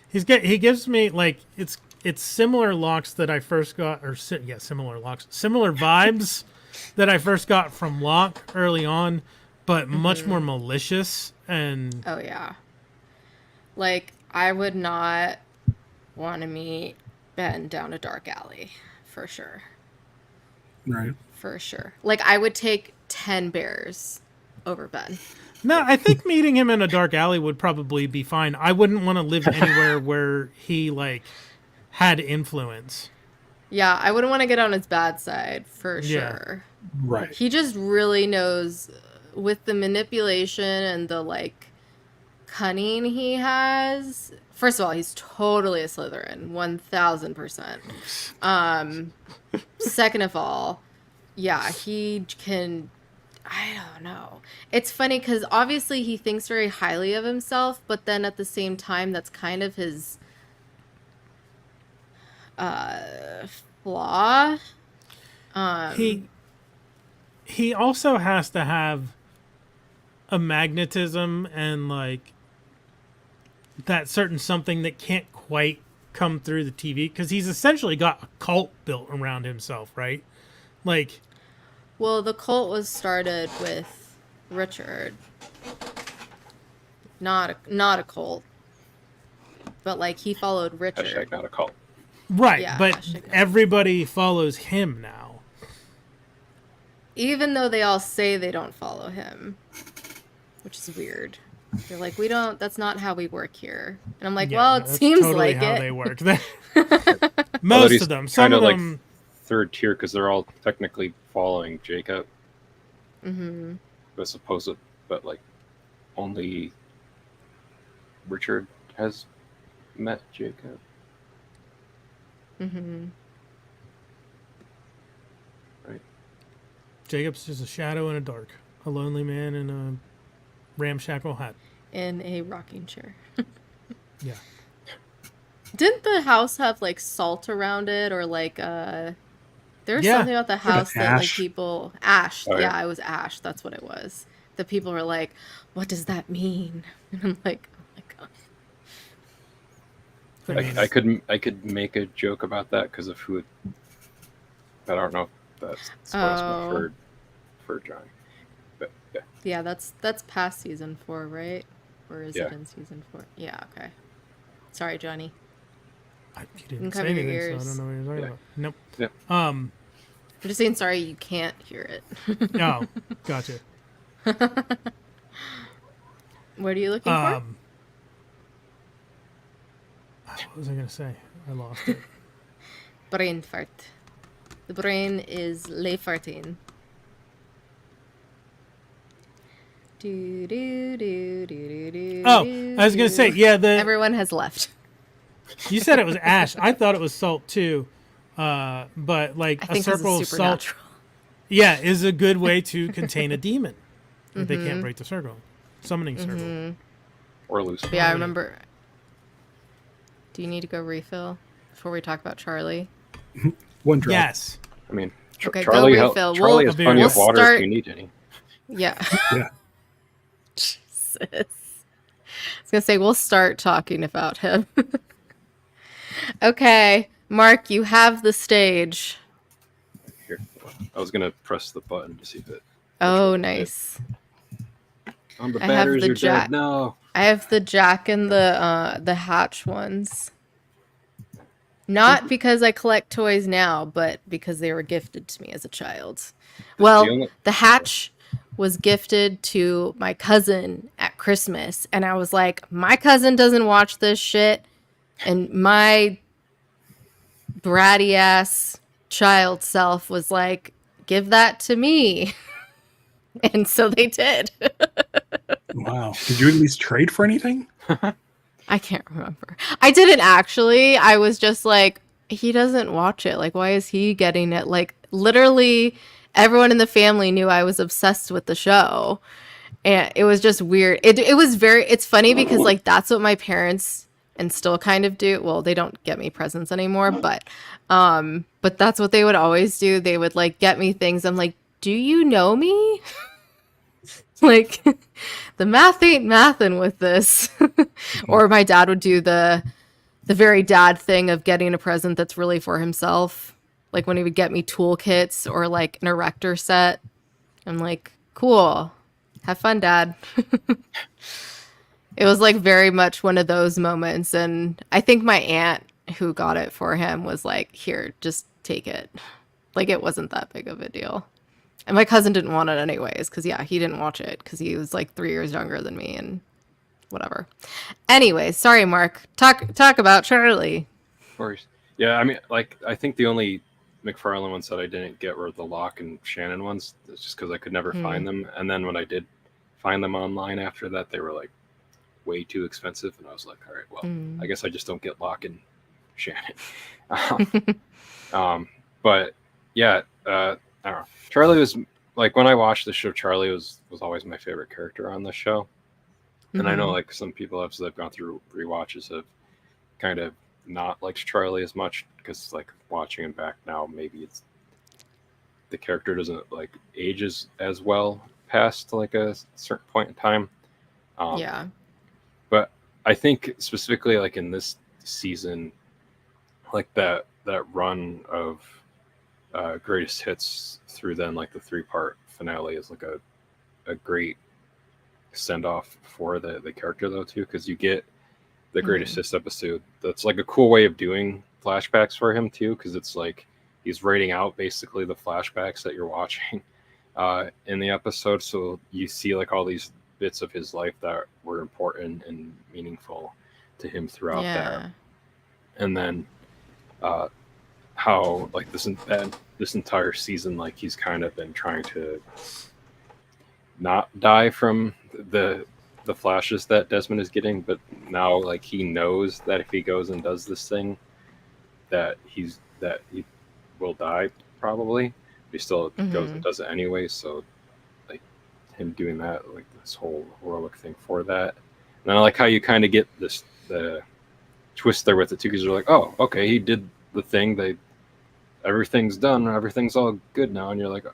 He gives me like it's similar locks that I first got, similar vibes that I first got from Locke early on, but much more malicious and. Oh yeah. Like I would not want to meet Ben down a dark alley, for sure. Right. For sure. Like I would take 10 bears over Ben. No, I think meeting him in a dark alley would probably be fine. I wouldn't want to live anywhere where he like had influence. Yeah, I wouldn't want to get on his bad side for sure. Right. He just really knows with the manipulation and the like cunning he has. First of all, he's totally a Slytherin, 1000%. Second of all, yeah, he can. I don't know. It's funny because obviously he thinks very highly of himself, but then at the same time, that's kind of his flaw. He also has to have a magnetism and like that certain something that can't quite come through the TV because he's essentially got a cult built around himself, right? Like. Well, the cult was started with Richard. Not a cult. But, like, he followed Richard. Hashtag not a cult. Right, Yeah, but everybody follows him now. even though they all say they don't follow him, which is weird. They're like, we don't. That's not how we work here. And I'm like, Yeah, well, no, it that's seems totally like how it. they work. Although Most he's of them. Some kinda of like them. third tier because they're all technically following Jacob, Mm-hmm. but but like only Richard has met Jacob. Mm-hmm. Right. Jacob's just a shadow in a dark. A lonely man in a ramshackle hut. In a rocking chair. Yeah. Didn't the house have like salt around it, or like there was Yeah. something about the house that like ash. people ash. Oh, Yeah, yeah. it was ash. That's what it was. The people were like, "What does that mean?" And I'm like, "Oh my god." I mean, I could make a joke about that because of who, but I don't know if that's supposed Oh. for Johnny. But yeah, Yeah, that's past season 4, right? Or is it Yeah. in season 4? Yeah, okay. Sorry, Johnny. you can didn't cover say your anything, so I ears. don't know what you're talking Yeah. about. Nope. Yeah. I'm just saying sorry you can't hear it. Oh, gotcha. What are you looking for? What was I gonna say? I lost it. Brain fart. The brain is lay farting. Do, do, do, do, do, Oh, do, I was gonna say, yeah. Everyone has left. You said it was ash. I thought it was salt too, but like I a think 'cause circle of it's salt, supernatural. yeah, is a good way to contain a demon. They can't break the circle, summoning circle. or loose. But yeah, I remember. Do you need to go refill before we talk about Charlie? One drop. Yes. I mean, Okay, go Charlie, refill. Charlie We'll- has plenty of we'll water start- if you need any. Yeah. Yeah. Jesus. I was gonna say we'll start talking about him. Okay, Mark, you have the stage. Here, I was gonna press the button to see if it. Oh, Which one? nice. On the I have batteries the are jack. dead. No. I have the Jack and the Hatch ones. Not because I collect toys now, but because they were gifted to me as a child. Well, only- the Hatch was gifted to my cousin at Christmas, and I was like, my cousin doesn't watch this shit, and my bratty ass child self was like, give that to me. And so they did. Wow. Did you at least trade for anything? I can't remember. I didn't actually. I was just like, he doesn't watch it. Like, why is he getting it? Like, literally, everyone in the family knew I was obsessed with the show. And it was just weird. It was it's funny because, like, that's what my parents and still kind of do. Well, they don't get me presents anymore, but that's what they would always do. They would, like, get me things. I'm like, do you know me? Like, the math ain't mathin' with this. Or my dad would do the very dad thing of getting a present that's really for himself. Like when he would get me toolkits or like an erector set. I'm like, cool. Have fun, Dad. It was like very much one of those moments. And I think my aunt who got it for him was like, here, just take it. Like it wasn't that big of a deal. And my cousin didn't want it anyways, because, yeah, he didn't watch it because he was like 3 years younger than me and whatever. Anyway, sorry, Mark. Talk about Charlie. Of course. Yeah, I mean, like, I think the only McFarlane ones that I didn't get were the Locke and Shannon ones. It's just because I could never find them. And then when I did find them online after that, they were like way too expensive. And I was like, all right, well, I guess I just don't get Locke and Shannon. But yeah, I don't know. Charlie was like, when I watched the show, Charlie was always my favorite character on the show. And I know like some people have, they've gone through rewatches have kind of not liked Charlie as much because like watching him back now, maybe it's the character doesn't like age as well past like a certain point in time. Yeah. But I think specifically like in this season, like that run of greatest hits through then like the 3-part finale is like a great send off for the character though too, because you get the greatest hits episode that's like a cool way of doing flashbacks for him too, because it's like he's writing out basically the flashbacks that you're watching. in the episode, so you see like all these bits of his life that were important and meaningful to him throughout there. And then how like this entire season, like he's kind of been trying to not die from the flashes that Desmond is getting, but now like he knows that if he goes and does this thing, that he will die probably. But he still goes and does it anyway. So like him doing that, like this whole heroic thing for that. And I like how you kind of get the twist there with it too, because you're like, oh, okay, he did the thing. Everything's done. Everything's all good now, and you're like,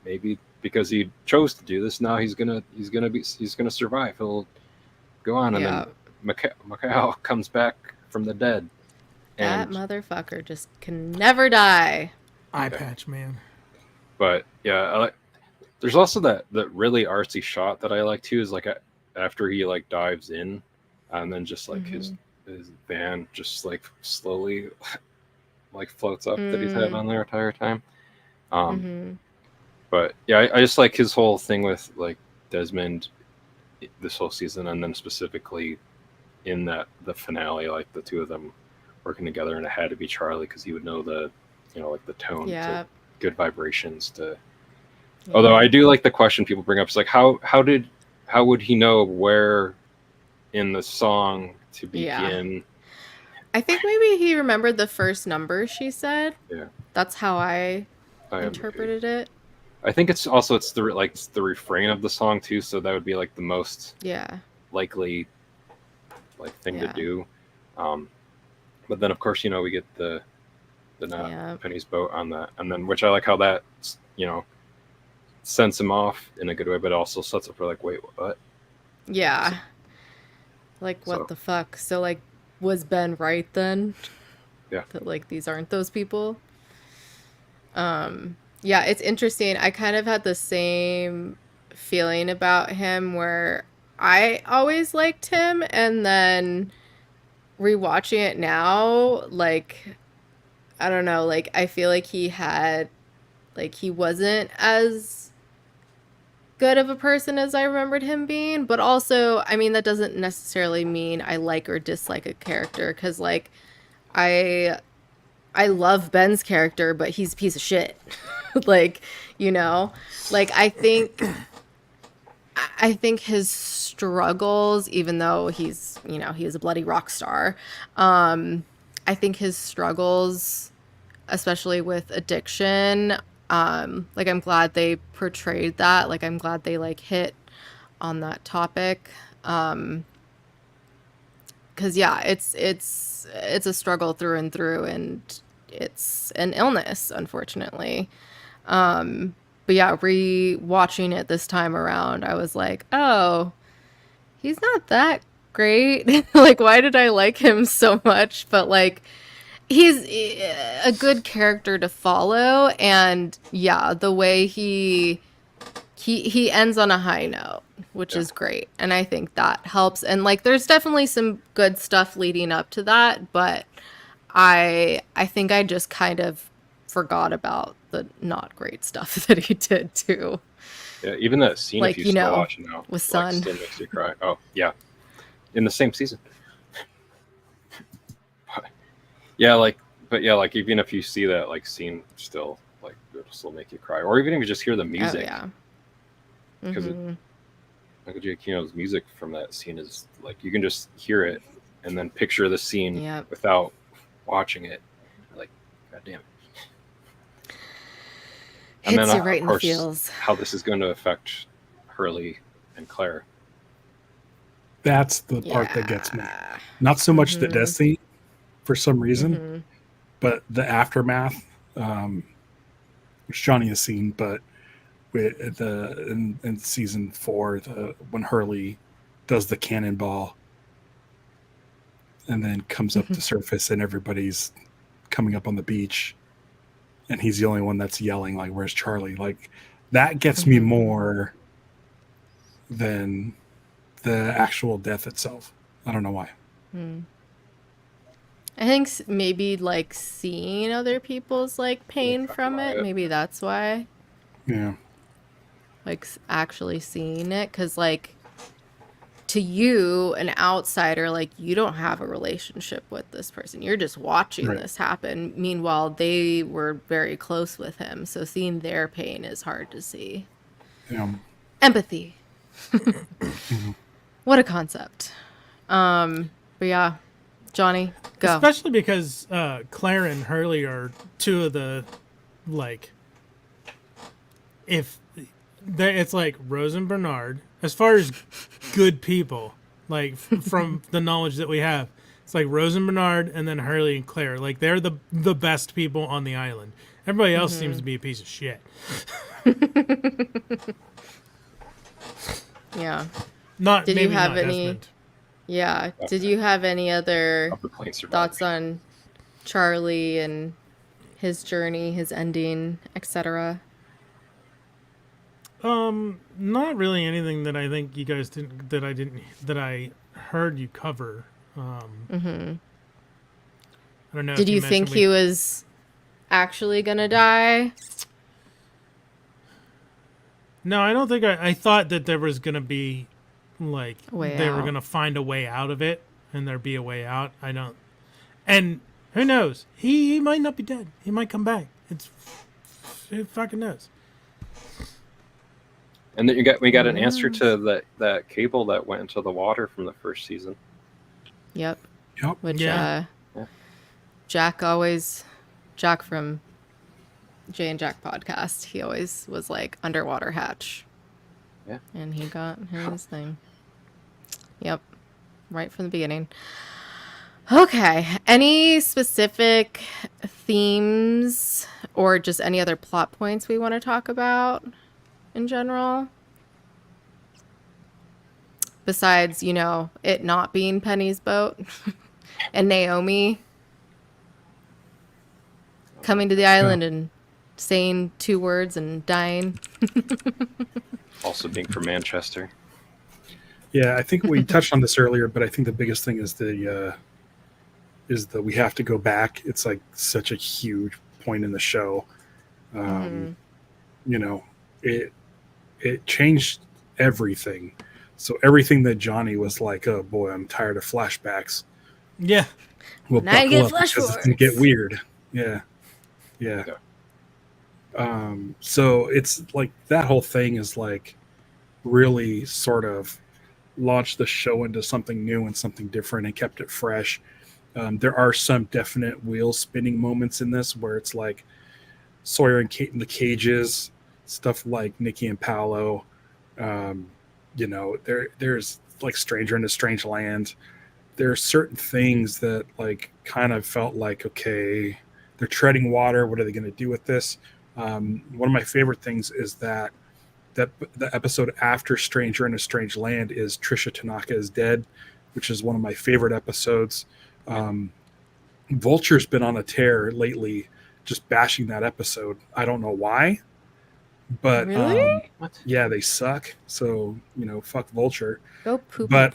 maybe because he chose to do this, now he's gonna survive. He'll go on, and then Mikhail comes back from the dead. That motherfucker just can never die. Eye patch, man. But yeah, there's also that really artsy shot that I like too. Is like after he like dives in, and then just like his van just like slowly like floats up that he's had on there entire time. But yeah, I just like his whole thing with like Desmond this whole season, and then specifically in the finale, like the two of them working together, and it had to be Charlie because he would know the like the tone to good vibrations to. Although I do like the question people bring up is like how would he know where in the song to begin? I think maybe he remembered the first number she said. Yeah, that's how I interpreted it. I think it's the refrain of the song too, so that would be like the most likely like thing to do. But then of course we get the Penny's boat on that, and then which I like how that sends him off in a good way, but also sets up for like, wait, what? Yeah. Like what the fuck? So like, was Ben right then? Yeah. That like these aren't those people. Yeah, it's interesting. I kind of had the same feeling about him where I always liked him, and then rewatching it now, like I don't know, like I feel like he wasn't as good of a person as I remembered him being, but also, I mean, that doesn't necessarily mean I like or dislike a character, because like I love Ben's character, but he's a piece of shit. Like, like I think his struggles, even though he's a bloody rock star, I think his struggles, especially with addiction, like I'm glad they portrayed that. Like I'm glad they like hit on that topic. 'Cause yeah, it's a struggle through and through, and it's an illness, unfortunately. But yeah, re-watching it this time around, I was like, oh, he's not that great. Like, why did I like him so much? But like, he's a good character to follow, and yeah, the way he ends on a high note, which is great, and I think that helps. And like, there's definitely some good stuff leading up to that, but I think I just kind of forgot about the not great stuff that he did too. Yeah, even that scene, like, if you still watch now, with Sun, still makes you cry. Oh yeah, in the same season. But even if you see that like scene, still like it'll still make you cry, or even if you just hear the music. Oh, yeah. Because Michael Giacchino's music from that scene is like you can just hear it and then picture the scene without watching it. Like, God damn it. And hits then, you right of course, in the feels. how this is going to affect Hurley and Claire. That's the part that gets me. Not so much the death scene, for some reason, but the aftermath, which Johnny has seen, but in season 4, when Hurley does the cannonball and then comes up to surface, and everybody's coming up on the beach, and he's the only one that's yelling like, "Where's Charlie?" Like that gets me more than the actual death itself. I don't know why. I think maybe like seeing other people's like pain from it. Maybe that's why. Yeah. like actually seeing it, because like to you, an outsider, like you don't have a relationship with this person. You're just watching this happen. Meanwhile, they were very close with him, so seeing their pain is hard to see. Yeah. Empathy. What a concept. But yeah, Johnny, go. Especially because Claire and Hurley are two of the, like, it's like Rose and Bernard, as far as good people, like from the knowledge that we have, it's like Rose and Bernard and then Hurley and Claire. Like they're the best people on the island. Everybody else seems to be a piece of shit. Yeah. Did you have any? Desmond. Yeah. Did you have any other thoughts survivors. on Charlie and his journey, his ending, etc.? Not really anything that I think you guys didn't that I heard you cover. I don't know. Did you think he was actually gonna die? No, I don't think I thought that there was gonna be like Way they were out. gonna find a way out of it and there'd be a way out. I don't, and who knows? He might not be dead. He might come back. Who fucking knows? And then we got an answer to that cable that went into the water from the first season. Yep. Yep. Which Yeah. Jack from Jay and Jack podcast, he always was like underwater hatch. Yeah. And he got his thing. Yep. Right from the beginning. Okay. Any specific themes or just any other plot points we want to talk about in general? Besides, it not being Penny's boat and Naomi coming to the island and saying 2 words and dying. Also being from Manchester. Yeah, I think we touched on this earlier, but I think the biggest thing is the we have to go back. It's like such a huge point in the show. It changed everything. So everything that Johnny was like, oh boy, I'm tired of flashbacks. Yeah. Well, Now you buckle get up flash because it's gonna get forwards. weird. Yeah. So it's like that whole thing is like really sort of launched the show into something new and something different and kept it fresh. There are some definite wheel spinning moments in this where it's like Sawyer and Kate in the cages, stuff like Nikki and Paolo. There's like Stranger in a Strange Land. There are certain things that like kind of felt like, okay, they're treading water. What are they going to do with this? One of my favorite things is that the episode after Stranger in a Strange Land is Trisha Tanaka is Dead, which is one of my favorite episodes. Vulture's been on a tear lately, just bashing that episode. I don't know why, but Really? What? yeah, they suck. So fuck Vulture. Go poop. But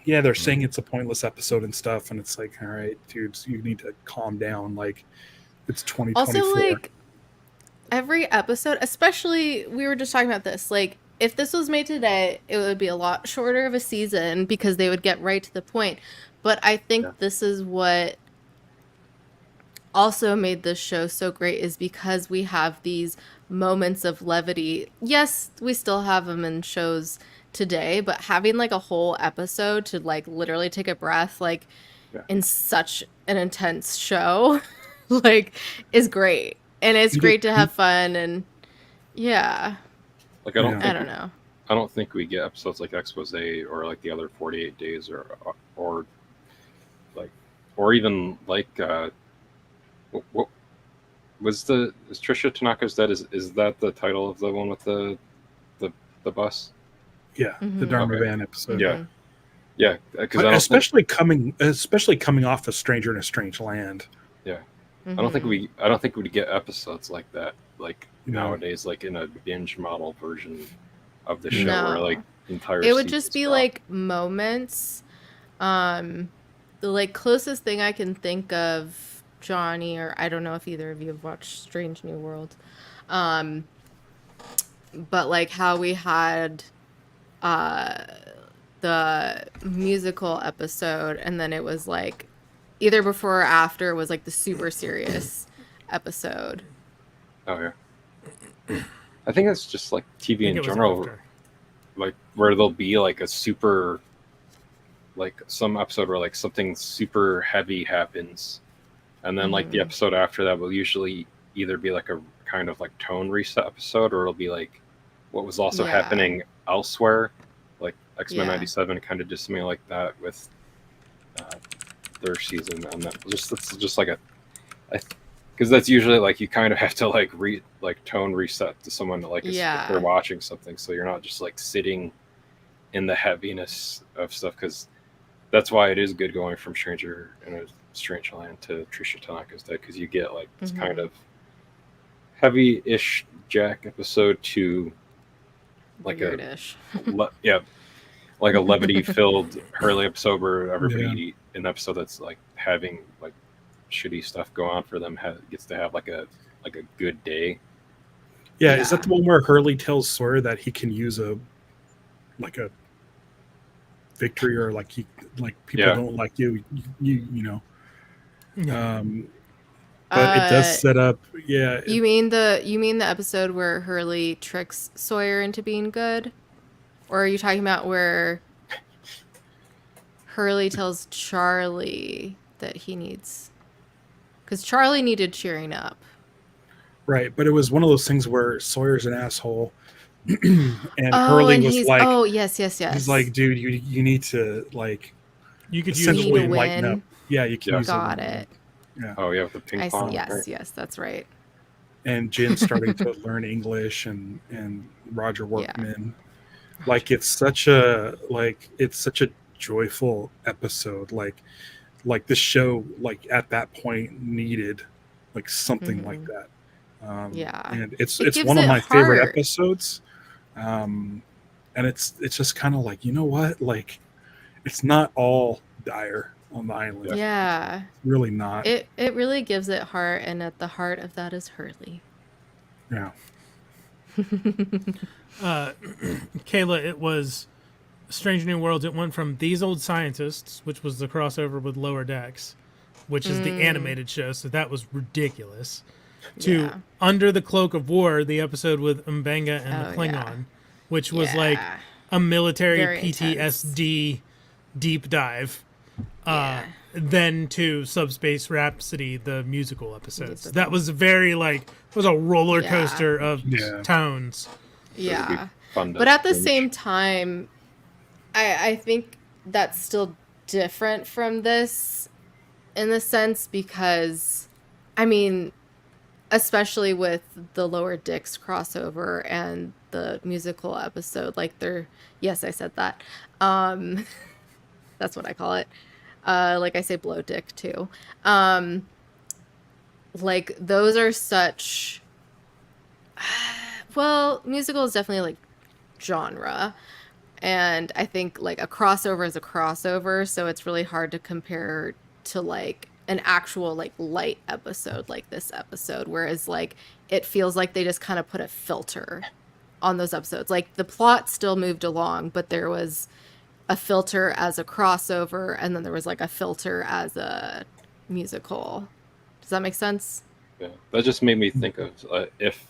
yeah, they're saying it's a pointless episode and stuff, and it's like, all right, dudes, you need to calm down. Like, it's 2024. Also, like, every episode, especially, we were just talking about this, like, if this was made today, it would be a lot shorter of a season because they would get right to the point. But I think this is what also made this show so great, is because we have these moments of levity. Yes, we still have them in shows today, but having like a whole episode to like literally take a breath, like in such an intense show, like, is great. And it's great to have fun. And Like I don't think we get episodes like Expose or like the other 48 Days or even like what was is Trisha Tanaka's Dead? Is that the title of the one with the bus? Yeah, the Dharma Van episode. Yeah, because especially coming off of Stranger in a Strange Land. Yeah, I don't think we'd get episodes like that, like nowadays, like in a binge model version of the show, where like entire. It would just be like moments. The like closest thing I can think of, Johnny, or I don't know if either of you have watched Strange New World, but like how we had the musical episode, and then it was like either before or after was like the super serious episode. Oh yeah. I think it's just like TV in it was general, after. like where there'll be like a super, like some episode where like something super heavy happens, and then like the episode after that will usually either be like a kind of like tone reset episode, or it'll be like what was also happening elsewhere, like X-Men 97 kind of did something like that with their season, and that just it's just like because that's usually like you kind of have to like tone reset to someone to like if they're watching something, so you're not just like sitting in the heaviness of stuff, because that's why it is good going from Stranger in a Strange Land to Trisha Tanaka's Dead, because you get like this kind of heavy-ish Jack episode to like weird-ish. like a levity-filled Hurley episode where everybody in the episode that's like having like shitty stuff go on for them gets to have like a good day. Yeah, is that the one where Hurley tells Sawyer that he can use a victory, or like people don't like you know? But it does set up. Yeah. You mean the episode where Hurley tricks Sawyer into being good, or are you talking about where Hurley tells Charlie that he needs? Because Charlie needed cheering up. Right, but it was one of those things where Sawyer's an asshole, and Hurley was like, "Oh, yes." He's like, "Dude, you need to like, you could essentially use lighten up." Yeah, you can use got it. Yeah. Oh, yeah, with the ping pong. Yes, that's right. And Jin's starting to learn English, and Roger Workman. Yeah. Like it's such a joyful episode. Like this show, like at that point, needed like something like that. And it's one of my favorite episodes. And it's just kind of like, you know what, like it's not all dire on the island. Yeah, it's really not. It really gives it heart, and at the heart of that is Hurley. Yeah. Kayla, it was Strange New Worlds. It went from These Old Scientists, which was the crossover with Lower Decks, which is the animated show, so that was ridiculous, to Under the Cloak of War, the episode with M'Benga and the Klingon, which was like a military very PTSD intense. Deep dive. Then to Subspace Rhapsody, the musical episodes. That was very like, it was a roller coaster of tones. Yeah. But at the same time, I think that's still different from this in the sense, because, I mean, especially with the Lower Decks crossover and the musical episode, like yes, I said that. That's what I call it. Like I say blow dick too. Like those are such, well, musical is definitely like genre. And I think like a crossover is a crossover, so it's really hard to compare to like an actual like light episode like this episode, whereas like it feels like they just kind of put a filter on those episodes. Like the plot still moved along, but there was a filter as a crossover, and then there was like a filter as a musical. Does that make sense? Yeah, that just made me think of if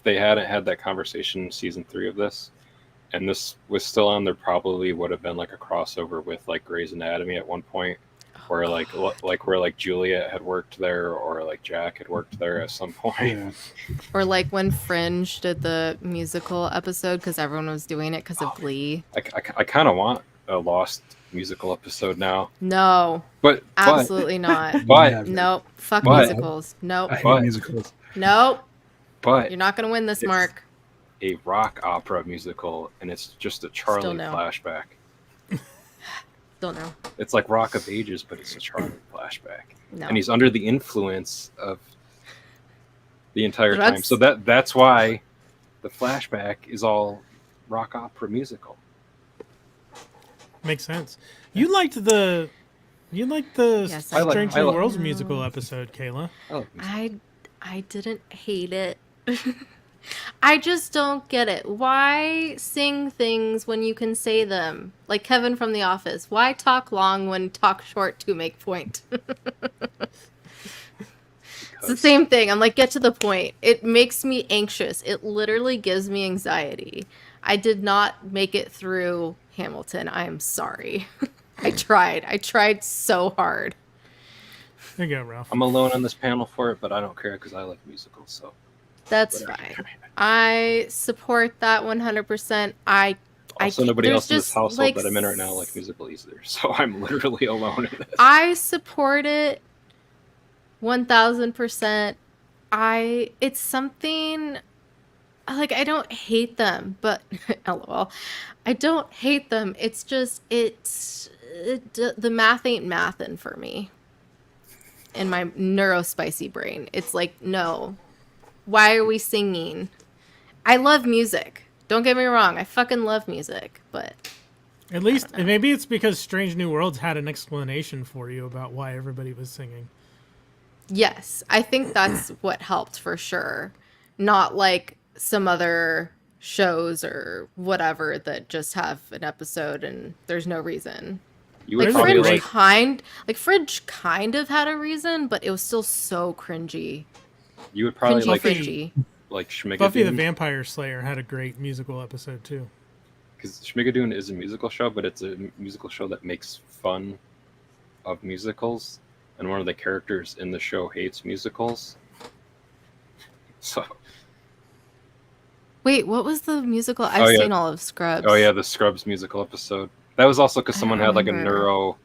they hadn't had that conversation in season 3 of this, and this was still on, there probably would have been like a crossover with like Grey's Anatomy at one point, where where Juliet had worked there, or like Jack had worked there at some point. Or like when Fringe did the musical episode, because everyone was doing it because of Glee. I kind of want a Lost musical episode now. No, but absolutely not. But nope, fuck musicals. Nope. I hate musicals. Nope. But you're not gonna win this, Mark. A rock opera musical, and it's just a Charlie flashback. Don't know. It's like Rock of Ages, but it's a Charlie flashback. No. And he's under the influence of the entire time. So that's why the flashback is all rock opera musical. Makes sense. You liked the Strange New Worlds musical episode, Kayla. I didn't hate it. I just don't get it. Why sing things when you can say them? Like Kevin from The Office. Why talk long when talk short to make point? It's the same thing. I'm like, get to the point. It makes me anxious. It literally gives me anxiety. I did not make it through Hamilton. I am sorry. I tried. I tried so hard. There you go, Ralph. I'm alone on this panel for it, but I don't care because I like musicals. So that's fine. I support that 100%. Also, nobody else in this household like, that I'm in right now like musicals either. So I'm literally alone in this. I support it 1000%. It's something like I don't hate them, but lol. I don't hate them. It's just the math ain't mathin' for me. In my neurospicy brain. It's like, no. Why are we singing? I love music. Don't get me wrong. I fucking love music, but at least maybe it's because Strange New Worlds had an explanation for you about why everybody was singing. Yes, I think that's what helped for sure. Not like some other shows or whatever that just have an episode and there's no reason. You would like probably Fringe kind of had a reason, but it was still so cringy. You would probably cringy. like Schmigadoon. Buffy the Vampire Slayer had a great musical episode too. Because Schmigadoon is a musical show, but it's a musical show that makes fun of musicals, and one of the characters in the show hates musicals. So. Wait, what was the musical? I've seen all of Scrubs. Oh yeah, the Scrubs musical episode. That was also because someone had like a neuro,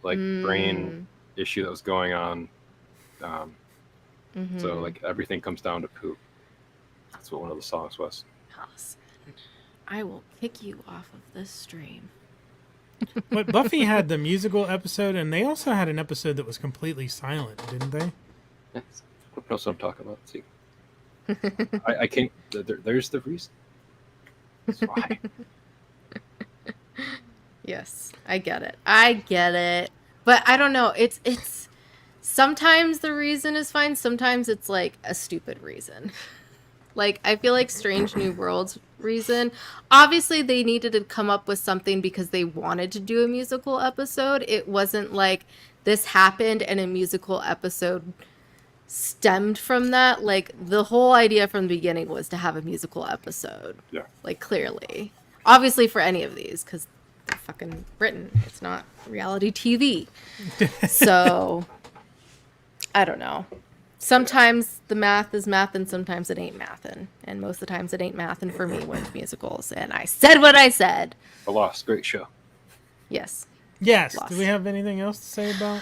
brain issue that was going on. So like everything comes down to poop. That's what one of the songs was. Allison, I will kick you off of this stream. But Buffy had the musical episode, and they also had an episode that was completely silent, didn't they? Yes. I don't know what I'm talking about. See, I can't. There's the reason. That's why. Yes, I get it. But I don't know. It's sometimes the reason is fine. Sometimes it's like a stupid reason. Like, I feel like Strange New Worlds reason. Obviously, they needed to come up with something because they wanted to do a musical episode. It wasn't like this happened and a musical episode stemmed from that. Like, the whole idea from the beginning was to have a musical episode. Yeah. Like, clearly. Obviously for any of these, because they're fucking written. It's not reality TV. So, I don't know. Sometimes the math is math and sometimes it ain't mathin'. And most of the times it ain't mathin' for me with musicals. And I said what I said. The Lost, great show. Yes. Yes. Lost. Do we have anything else to say about?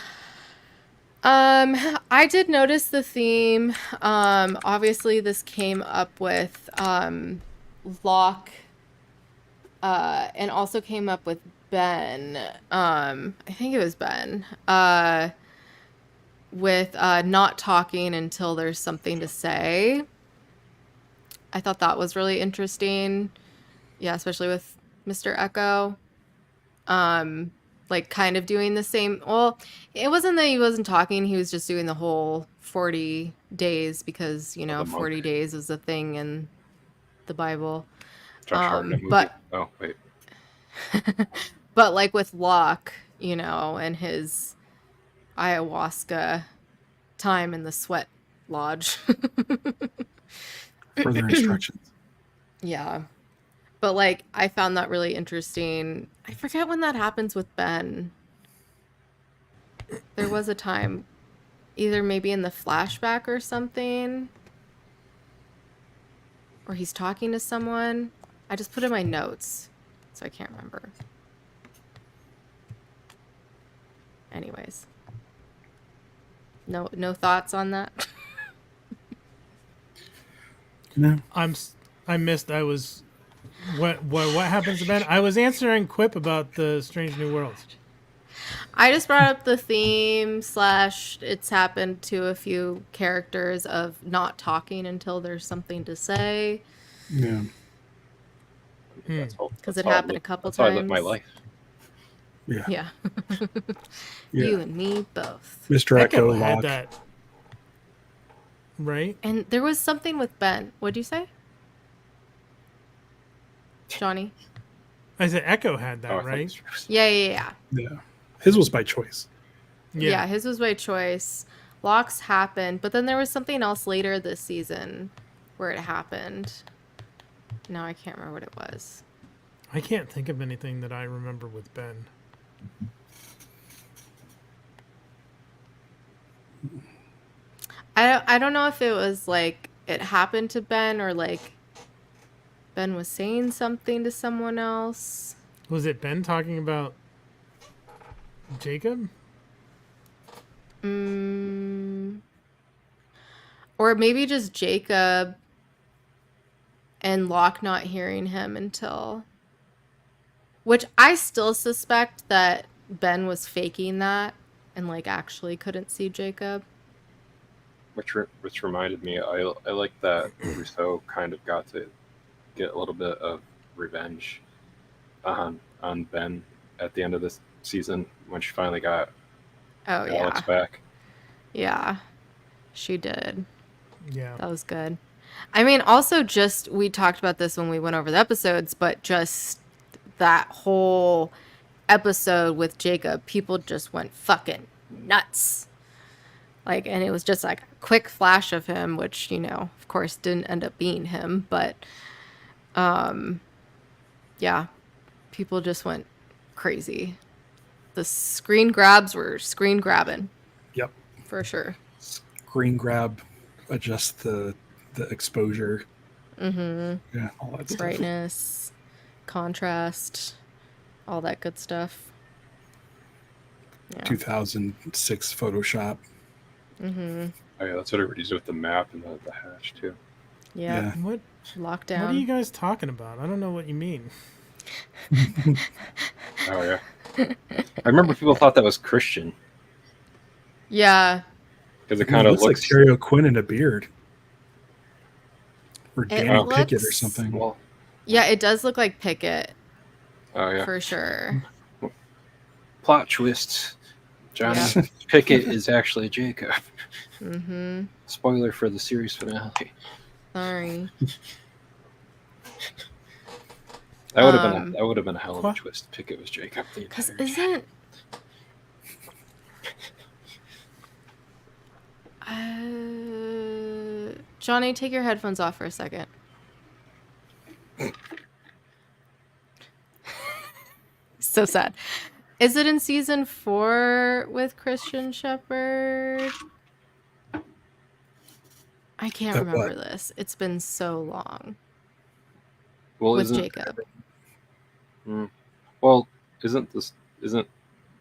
I did notice the theme. Obviously this came up with Locke and also came up with Ben. I think it was Ben. With not talking until there's something to say. I thought that was really interesting. Yeah, especially with Mr. Echo. Like kind of doing the same. Well, it wasn't that he wasn't talking. He was just doing the whole 40 days because, 40 days is a thing in the Bible. Josh Hartnett movie. But oh, wait. but like with Locke, and his ayahuasca time in the sweat lodge. Further instructions. Yeah. But like I found that really interesting. I forget when that happens with Ben. There was a time either maybe in the flashback or something. Or he's talking to someone. I just put in my notes, so I can't remember. Anyways. No thoughts on that? No. I missed. What happens to Ben? I was answering Quip about the Strange New Worlds. I just brought up the theme / it's happened to a few characters of not talking until there's something to say. Yeah. Because it happened a couple times. That's how I live my life. Yeah. Yeah. Yeah. You and me both. Mr. Echo had Locke. that. right? And there was something with Ben. What'd you say? Johnny? I said Echo had that, Oh, I thought it right? was yours. Yeah. Yeah. His was by choice. Yeah, his was by choice. Locks happened, but then there was something else later this season where it happened. Now I can't remember what it was. I can't think of anything that I remember with Ben. I don't know if it was like it happened to Ben or like Ben was saying something to someone else. Was it Ben talking about Jacob? Or maybe just Jacob and Locke not hearing him until... Which I still suspect that Ben was faking that and like actually couldn't see Jacob. Which reminded me, I like that Rousseau kind of got to get a little bit of revenge on Ben at the end of this season when she finally got Alex back. Yeah, she did. Yeah. That was good. I mean, also just, we talked about this when we went over the episodes, but just that whole episode with Jacob, people just went fucking nuts. Like, and it was just like a quick flash of him, which, you know, of course didn't end up being him, but yeah, people just went crazy. The screen grabs were screen grabbing. Yep. For sure. Screen grab, adjust the exposure. Mm-hmm. Yeah, all that stuff. Brightness, contrast, all that good stuff. Yeah. 2006 Photoshop. Mm-hmm. Oh yeah, that's what everybody's with the map and the hatch too. Yeah. What Lockdown. What are you guys talking about? I don't know what you mean. Oh yeah. I remember people thought that was Christian Yeah. because it kind of looks looks like Terry O'Quinn in a beard. Or It Danny looks- Pickett or something. well. Yeah, it does look like Pickett Oh yeah. for sure. Plot twist. Johnny Yeah. Pickett is actually Jacob. Mm-hmm. Spoiler for the series finale. Sorry. That would have been a hell of a What? twist. Pickett was Jacob. The Because entire isn't... Johnny, take your headphones off for a second. So sad. Is it in season 4 with Christian Shepherd? I can't That remember what? this. It's been so long. Well, With isn't Jacob. isn't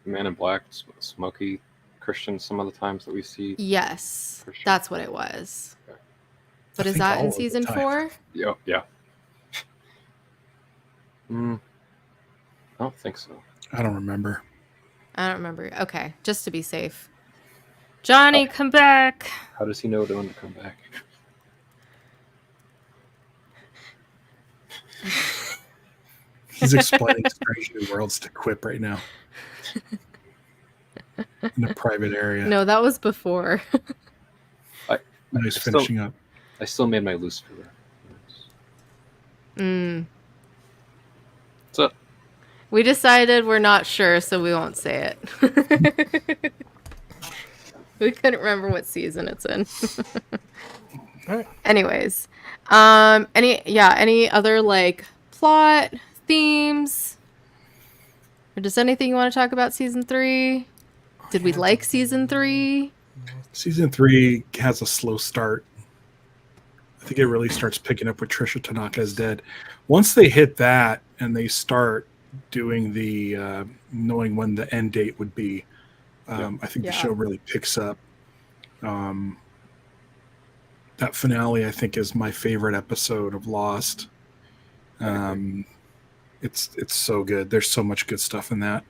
Man in Black smoky Christian some of the times that we see? Yes, Christian. that's what it was. Okay. But I is think that all in of the season time. 4? Yeah. I don't think so. I don't remember. I don't remember. Okay, just to be safe. Johnny, come back. How does he know when to come back? He's explaining Strange New Worlds to Quip right now. In a private area. No, that was before. Now he's finishing up. I still made my Lucifer reference. So We decided we're not sure, so we won't say it. We couldn't remember what season it's in. All right. Anyways, any other like plot themes? Or just anything you want to talk about season 3? Did we like season 3? Season 3 has a slow start. I think it really starts picking up with Trisha Tanaka is dead. Once they hit that and they start doing the knowing when the end date would be, I think the show really picks up. That finale, I think, is my favorite episode of Lost. It's so good. There's so much good stuff in that.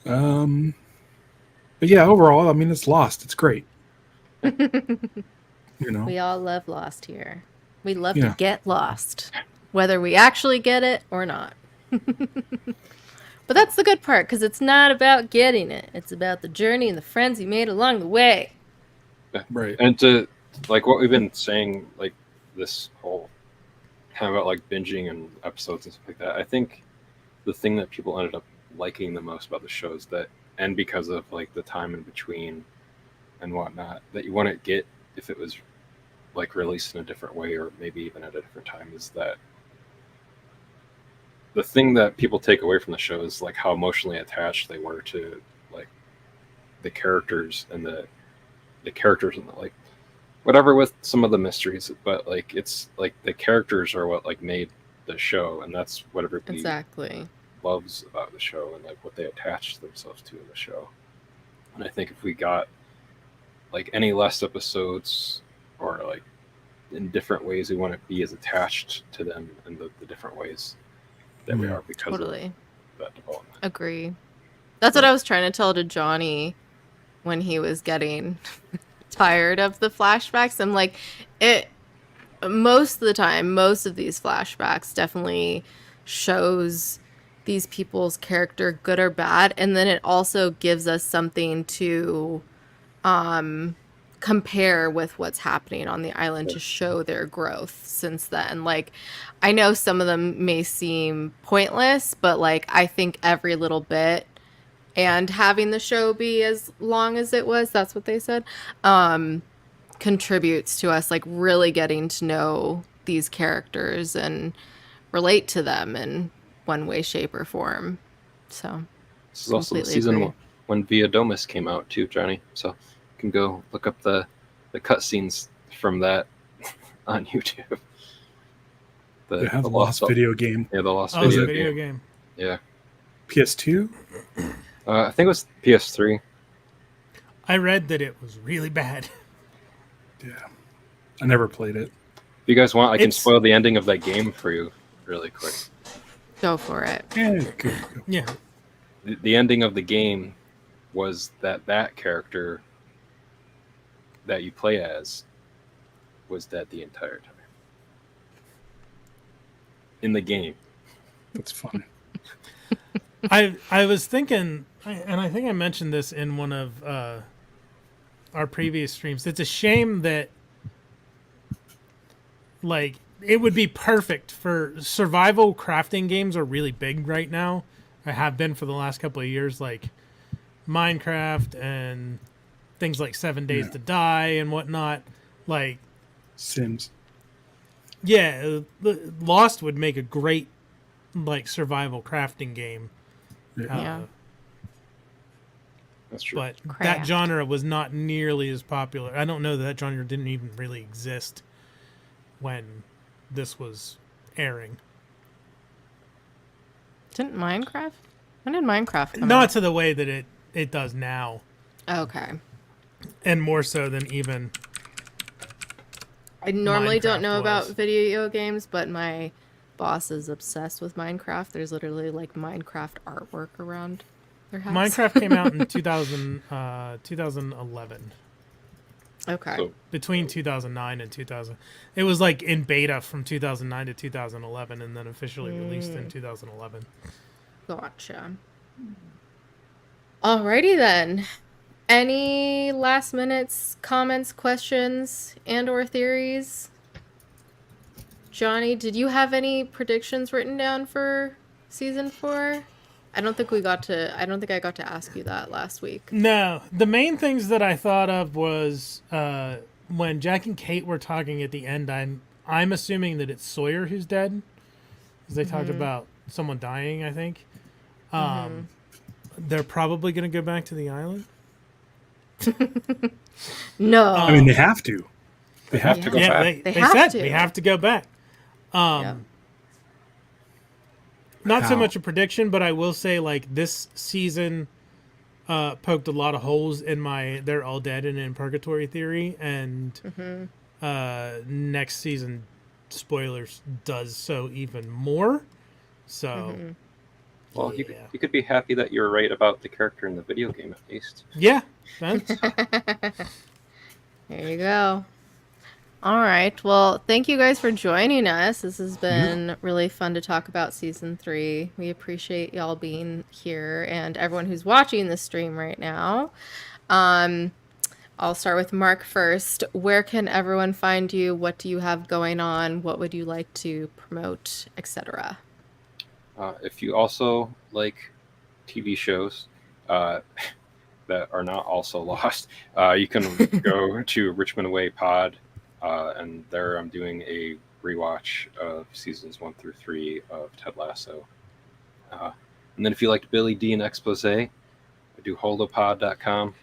But yeah, overall, I mean, it's Lost. It's great. You know, We all love Lost here. We love to get lost, whether we actually get it or not. But that's the good part, because it's not about getting it. It's about the journey and the friends you made along the way. Right. And to like what we've been saying, like this whole kind of about like binging and episodes and stuff like that. I think the thing that people ended up liking the most about the show is that, and because of like the time in between and whatnot, that you wouldn't get if it was like released in a different way or maybe even at a different time, is that the thing that people take away from the show is like how emotionally attached they were to like the characters and the characters and the like whatever with some of the mysteries, but like it's like the characters are what like made the show, and that's what everybody Exactly. loves about the show and like what they attach themselves to in the show. And I think if we got like any less episodes or like in different ways we want to be as attached to them in the different ways that we are because Totally. of that development. Agree. That's what I was trying to tell to Johnny when he was getting tired of the flashbacks. I'm like, it most of the time, most of these flashbacks definitely shows these people's character, good or bad, and then it also gives us something to compare with what's happening on the island to show their growth since then. Like, I know some of them may seem pointless, but like I think every little bit, and having the show be as long as it was, that's what they said, contributes to us like really getting to know these characters and relate to them in one way, shape, or form. So this is also the season when Via Domus came out too, Johnny. So you can go look up the cutscenes from that on YouTube. The Lost video game. Yeah, the Lost video game. Yeah. PS2? I think it was PS3. I read that it was really bad. Yeah. I never played it. If you guys want, I can spoil the ending of that game for you really quick. Go for it. Yeah, go. Yeah. The ending of the game was that character that you play as was dead the entire time. In the game. That's fun. I was thinking, and I think I mentioned this in one of our previous streams. It's a shame that, like, it would be perfect for survival crafting games are really big right now. I have been for the last couple of years, like Minecraft and things like 7 Days to Die and whatnot. Like Sims. Yeah, Lost would make a great like survival crafting game. Yeah. That's true. But that genre was not nearly as popular. I don't know that genre didn't even really exist when this was airing. Didn't Minecraft? When did Minecraft come out? Not to the way that it does now. Okay. And more so than even I normally Minecraft don't know about was. video games, but my boss is obsessed with Minecraft. There's literally like Minecraft artwork around their house. Minecraft came out in 2011. Okay. So, Between 2009 and 2000. It was like in beta from 2009 to 2011 and then officially released in 2011. Gotcha. Alrighty then. Any last minutes, comments, questions, and or theories? Johnny, did you have any predictions written down for season 4? I don't think I got to ask you that last week. No, the main things that I thought of was when Jack and Kate were talking at the end. I'm assuming that it's Sawyer who's dead, because they talked about someone dying. I think they're probably going to go back to the island. No, I mean, they have to. They have to go Yeah, back. they have said to. we have to go back. Yeah. Not so How? much a prediction, but I will say like this season poked a lot of holes in my "they're all dead and in purgatory" theory, and next season, spoilers, does so even more. So, well, you could be happy that you're right about the character in the video game, at least. yeah, that's, There you go. All right. Well, thank you guys for joining us. This has been really fun to talk about season 3. We appreciate y'all being here and everyone who's watching the stream right now. I'll start with Marc first. Where can everyone find you? What do you have going on? What would you like to promote, etc.? If you also like TV shows that are not also Lost, you can go to Richmond Way Pod, and there I'm doing a rewatch of seasons 1 through 3 of Ted Lasso. And then if you liked Billy Dean Expose, I do holopod.com.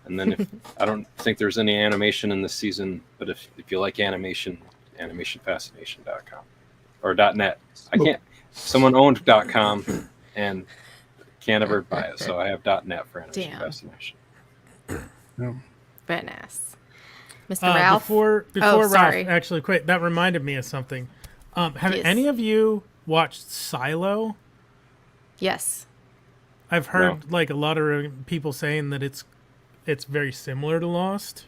And then if I don't think there's any animation in this season, but if you like animation, animationfascination.com or .net. I can't. Someone owned .com and can't ever buy it, so I have .net for Animation Fascination. No. Very nice. Mr. Ralph? Before Ralph sorry. actually quit, that reminded me of something. Have any of you watched Silo? Yes. I've heard like a lot of people saying that it's very similar to Lost.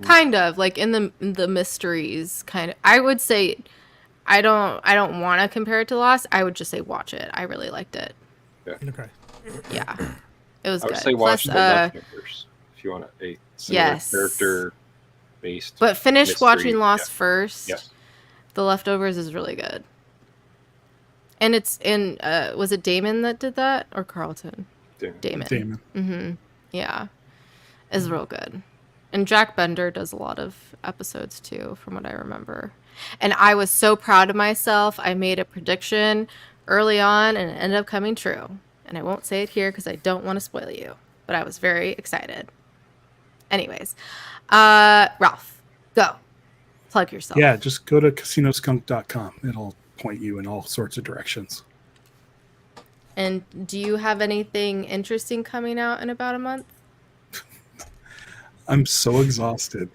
Kind of like in the mysteries kind of. I would say I don't want to compare it to Lost. I would just say watch it. I really liked it. Yeah. Okay. Yeah. It was I would good. say watch Plus, The Leftovers if you want a similar character based. But finish mystery. watching Lost first. Yes. The Leftovers is really good. And it's in was it Damon that did that or Carlton? Damon. Mm-hmm. Yeah. It's real good. And Jack Bender does a lot of episodes too, from what I remember. And I was so proud of myself. I made a prediction early on and it ended up coming true. And I won't say it here because I don't want to spoil you. But I was very excited. Anyways. Ralph, go. Plug yourself. Yeah, just go to CasinoSkunk.com. It'll point you in all sorts of directions. And do you have anything interesting coming out in about a month? I'm so exhausted.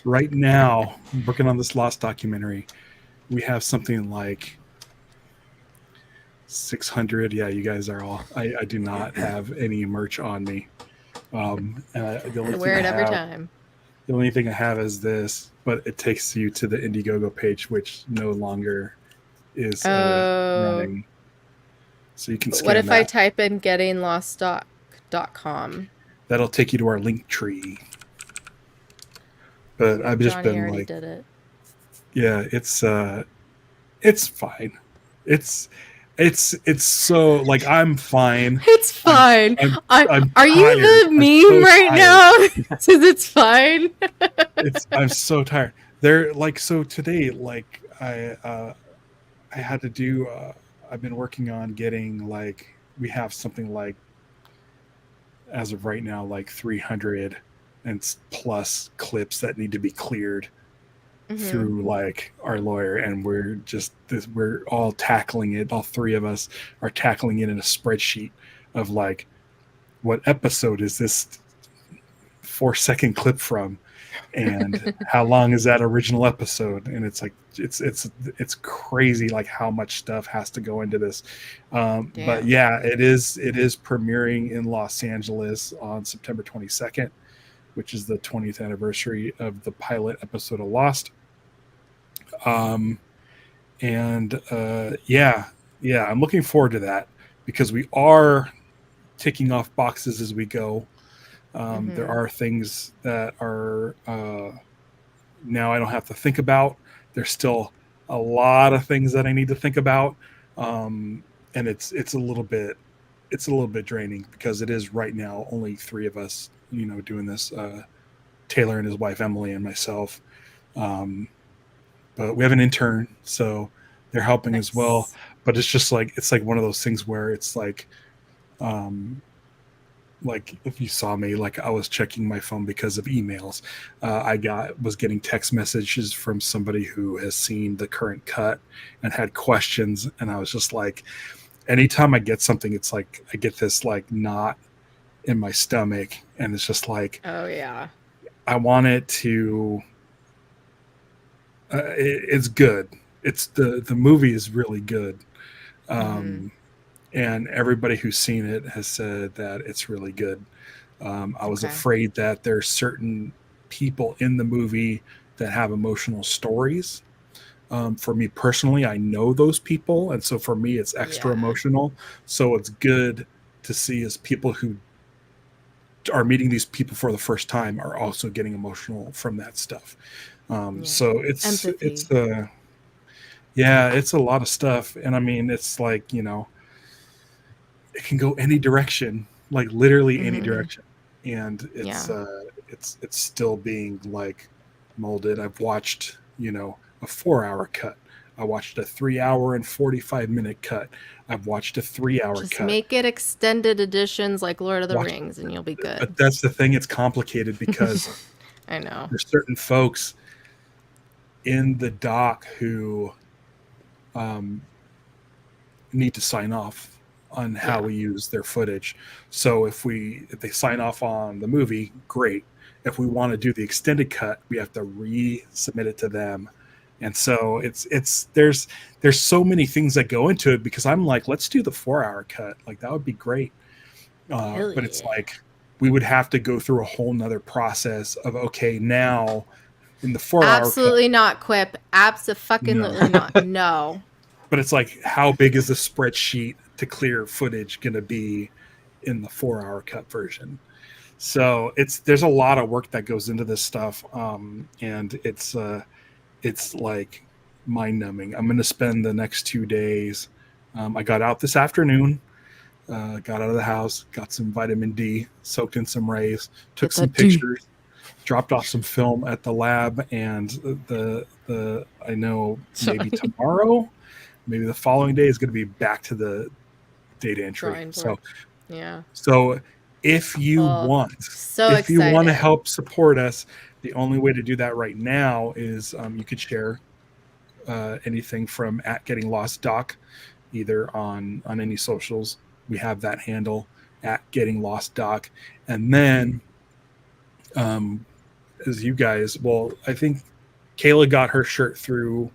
Right now, I'm working on this Lost documentary. We have something like 600. Yeah, you guys are all. I do not have any merch on me. The only I wear it every time. The only thing I have is this, but it takes you to the Indiegogo page, which no longer is running. So you can scan What if that. I type in gettinglostdoc.com? That'll take you to our link tree. But I've just Johnny been already like, did it. yeah, it's fine. It's so like I'm fine. It's fine. I'm are you tired. the meme so right tired. now? Says it's fine. I'm so tired. They're like so today. Like I had to do. I've been working on getting like we have something like as of right now like 300 and plus clips that need to be cleared through like our lawyer, and we're all tackling it. All three of us are tackling it in a spreadsheet of like, what episode is this 4-second clip from, and how long is that original episode? And it's like it's crazy like how much stuff has to go into this. But yeah, it is premiering in Los Angeles on September 22nd, which is the 20th anniversary of the pilot episode of Lost. I'm looking forward to that because we are ticking off boxes as we go. There are things that are now I don't have to think about. There's still a lot of things that I need to think about, and it's a little bit draining because it is right now only three of us, doing this. Taylor and his wife Emily and myself. But we have an intern, so they're helping as well. But it's just like one of those things where it's like if you saw me, like I was checking my phone because of emails. I was getting text messages from somebody who has seen the current cut and had questions, and I was just like, anytime I get something, it's like I get this like knot in my stomach, and it's just like, oh yeah, I want it to. It's good. It's the movie is really good, and everybody who's seen it has said that it's really good. I was afraid that there's certain people in the movie that have emotional stories. For me personally, I know those people, and so for me, it's extra emotional. So it's good to see is people who are meeting these people for the first time are also getting emotional from that stuff. So it's it's a lot of stuff. And I mean, it's like, you know, it can go any direction, like literally any direction. And it's still being like molded. I've watched, you know, a 4-hour cut. I watched a 3-hour and 45-minute cut. I've watched a 3-hour cut. Just make it extended editions like Lord of the Rings and you'll be good. But that's the thing. It's complicated because I know there's certain folks in the doc who need to sign off on how we use their footage. So if they sign off on the movie, great. If we want to do the extended cut, we have to resubmit it to them. And so there's so many things that go into it, because I'm like, let's do the 4-hour cut. Like that would be great. But it's like, we would have to go through a whole nother process of, okay, now in the 4-hour absolutely cut, not Quip. Absolutely not. No. But it's like, how big is the spreadsheet to clear footage going to be in the 4-hour cut version? So there's a lot of work that goes into this stuff. And it's like mind numbing. I'm going to spend the next 2 days. I got out this afternoon, got out of the house, got some vitamin D, soaked in some rays, took some pictures, dropped off some film at the lab. And I know maybe tomorrow, maybe the following day is going to be back to the data entry. So if you want to help support us, the only way to do that right now is you could share anything from @GettingLostDoc, either on any socials. We have that handle @GettingLostDoc. And then as you guys, I think Kayla got her shirt through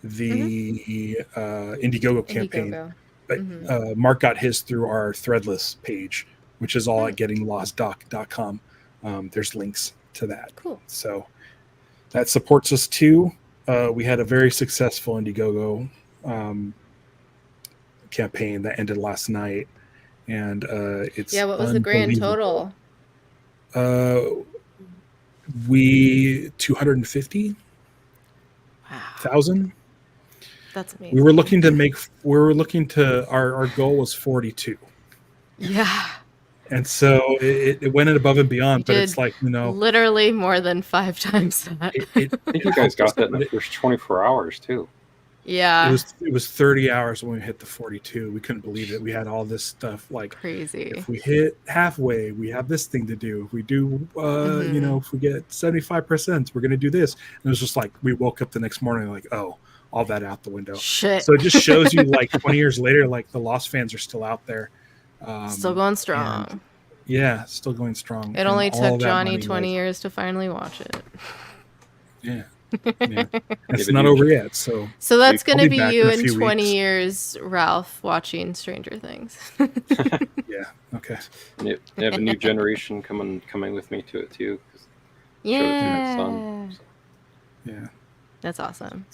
the Indiegogo campaign. But Marc got his through our Threadless page, which is all at gettinglostdoc.com. There's links to that. Cool. So that supports us too. We had a very successful Indiegogo campaign that ended last night, and it's what was the grand total? We 250,000. Wow. That's amazing. We were looking to our goal was 42. Yeah. And so it went above and beyond, but it's like, you know, literally more than 5 times that. I think you guys got that in the first 24 hours too. Yeah. It was 30 hours when we hit the 42. We couldn't believe it. We had all this stuff like crazy. If we hit halfway, we have this thing to do. If we do, you know, if we get 75%, we're going to do this. And it was just like, we woke up the next morning like, oh, all that out the window. Shit. So it just shows you like 20 years later, like the Lost fans are still out there. Still going strong. Still going strong. It only took Johnny 20 years to finally watch it. Yeah. It's not over yet. So that's going to be you in 20 years, Ralph, watching Stranger Things. Yeah. Okay. And they have a new generation coming with me to it too. Yeah. Yeah. That's awesome.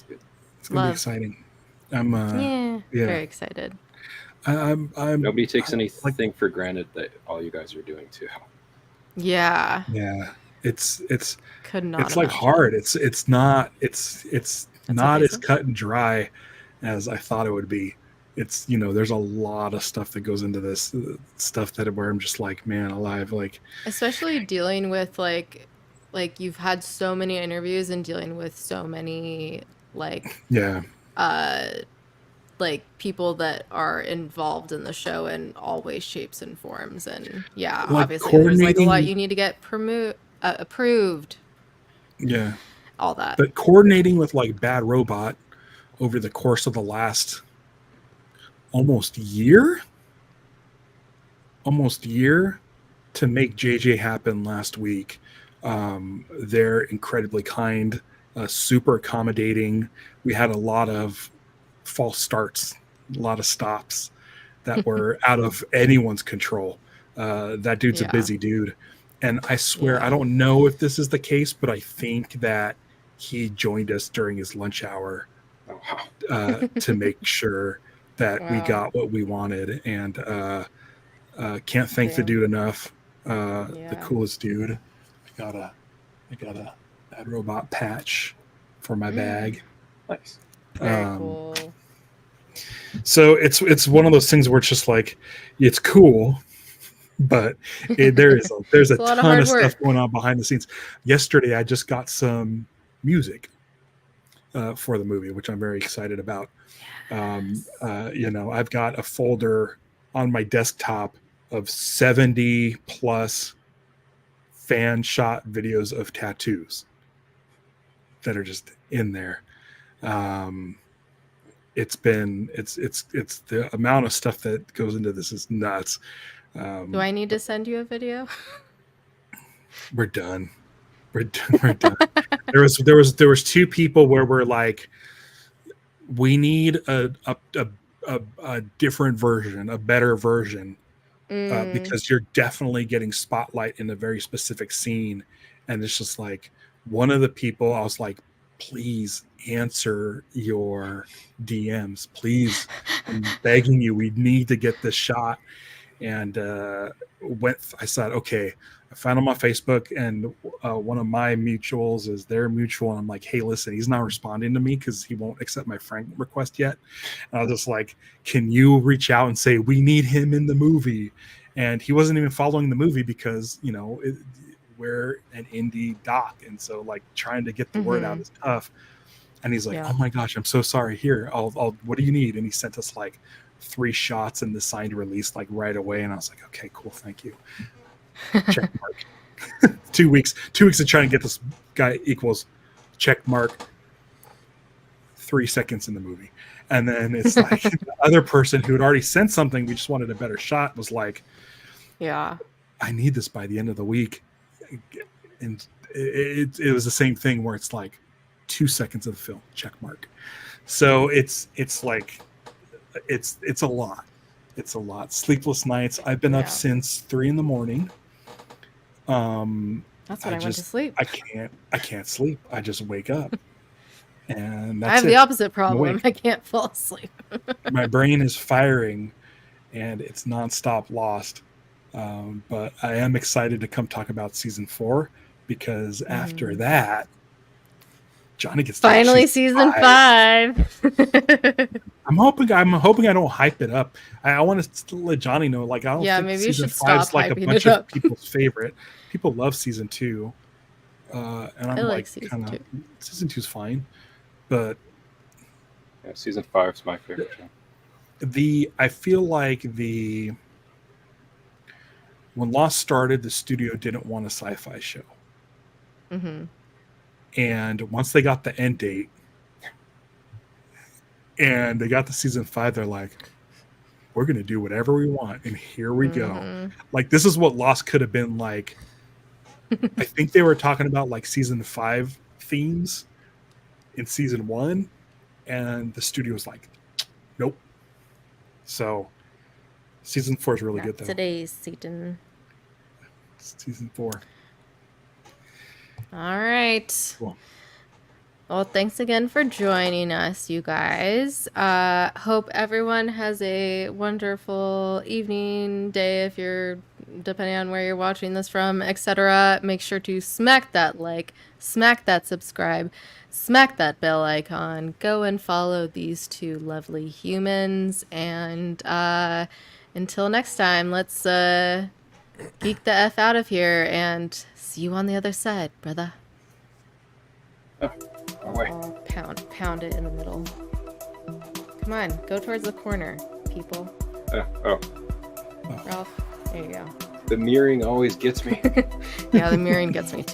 It's going to be exciting. I'm very excited. I'm Nobody takes anything for granted that all you guys are doing too. Yeah. It's Could not it's like hard. It's not as cut and dry as I thought it would be. It's, you know, there's a lot of stuff that goes into this stuff where I'm just like, man alive, like, especially dealing with like you've had so many interviews and dealing with so many like people that are involved in the show in all ways, shapes, and forms. And like obviously there's like a lot you need to get approved. Yeah. All that. But coordinating with like Bad Robot over the course of the last almost year to make JJ happen last week. They're incredibly kind, super accommodating. We had a lot of false starts, a lot of stops that were out of anyone's control. That dude's a busy dude. And I swear, I don't know if this is the case, but I think that he joined us during his lunch hour to make sure that we got what we wanted. And Can't thank the dude enough. Yeah. The coolest dude. I got a Bad Robot patch for my bag. Nice. Very cool. So it's one of those things where it's just like, it's cool, but there's a ton of stuff going on behind the scenes. Yesterday, I just got some music for the movie, which I'm very excited about. Yes. I've got a folder on my desktop of 70 plus fan shot videos of tattoos that are just in there. It's the amount of stuff that goes into this is nuts. Do I need to send you a video? We're done. We're done. There was two people where we're like, we need a different version, a better version, because you're definitely getting spotlight in a very specific scene. And it's just like, one of the people, I was like, please answer your DMs, please. I'm begging you, we need to get this shot. And I said, okay, I found him on Facebook, and one of my mutuals is their mutual. And I'm like, hey, listen, he's not responding to me because he won't accept my friend request yet. And I was just like, can you reach out and say, we need him in the movie? And he wasn't even following the movie because, we're an indie doc. And so like trying to get the word out is tough. And he's like, oh my gosh, I'm so sorry. Here, I'll what do you need? And he sent us like 3 shots in the signed release like right away. And I was like, okay, cool. Thank you. Check mark. 2 weeks of trying to get this guy equals check mark 3 seconds in the movie. And then it's like the other person who had already sent something, we just wanted a better shot, was like, I need this by the end of the week. And it was the same thing where it's like 2 seconds of the film, check mark. So it's like, it's a lot. It's a lot. Sleepless nights. I've been up since 3 a.m. That's when I went to sleep. I can't sleep. I just wake up. And I have the opposite problem. I can't fall asleep. My brain is firing and it's nonstop lost. But I am excited to come talk about season 4 because after that, Johnny gets finally season 5. I'm hoping I don't hype it up. I want to let Johnny know, like, I don't think maybe season you should 5 is stop like a hyping bunch it up. of people's favorite. People love season 2. And I'm like season 2. Season 2 is fine. But season 5 is my favorite show. I feel like when Lost started, the studio didn't want a sci-fi show. Mm-hmm. And once they got the end date and they got to season 5, they're like, we're going to do whatever we want. And here we go. Like, this is what Lost could have been like. I think they were talking about like season 5 themes in season 1. And the studio was like, nope. So season 4 is really good, though. Today's season. Season 4. All right. Cool. Well, thanks again for joining us, you guys. Hope everyone has a wonderful evening, day, if you're, depending on where you're watching this from, etc. Make sure to smack that like, smack that subscribe, smack that bell icon. Go and follow these two lovely humans. And until next time, let's geek the F out of here and see you on the other side, brother. Oh, pound it in the middle. Come on, go towards the corner, people. Ralph, there you go. The mirroring always gets me. Yeah, the mirroring gets me too.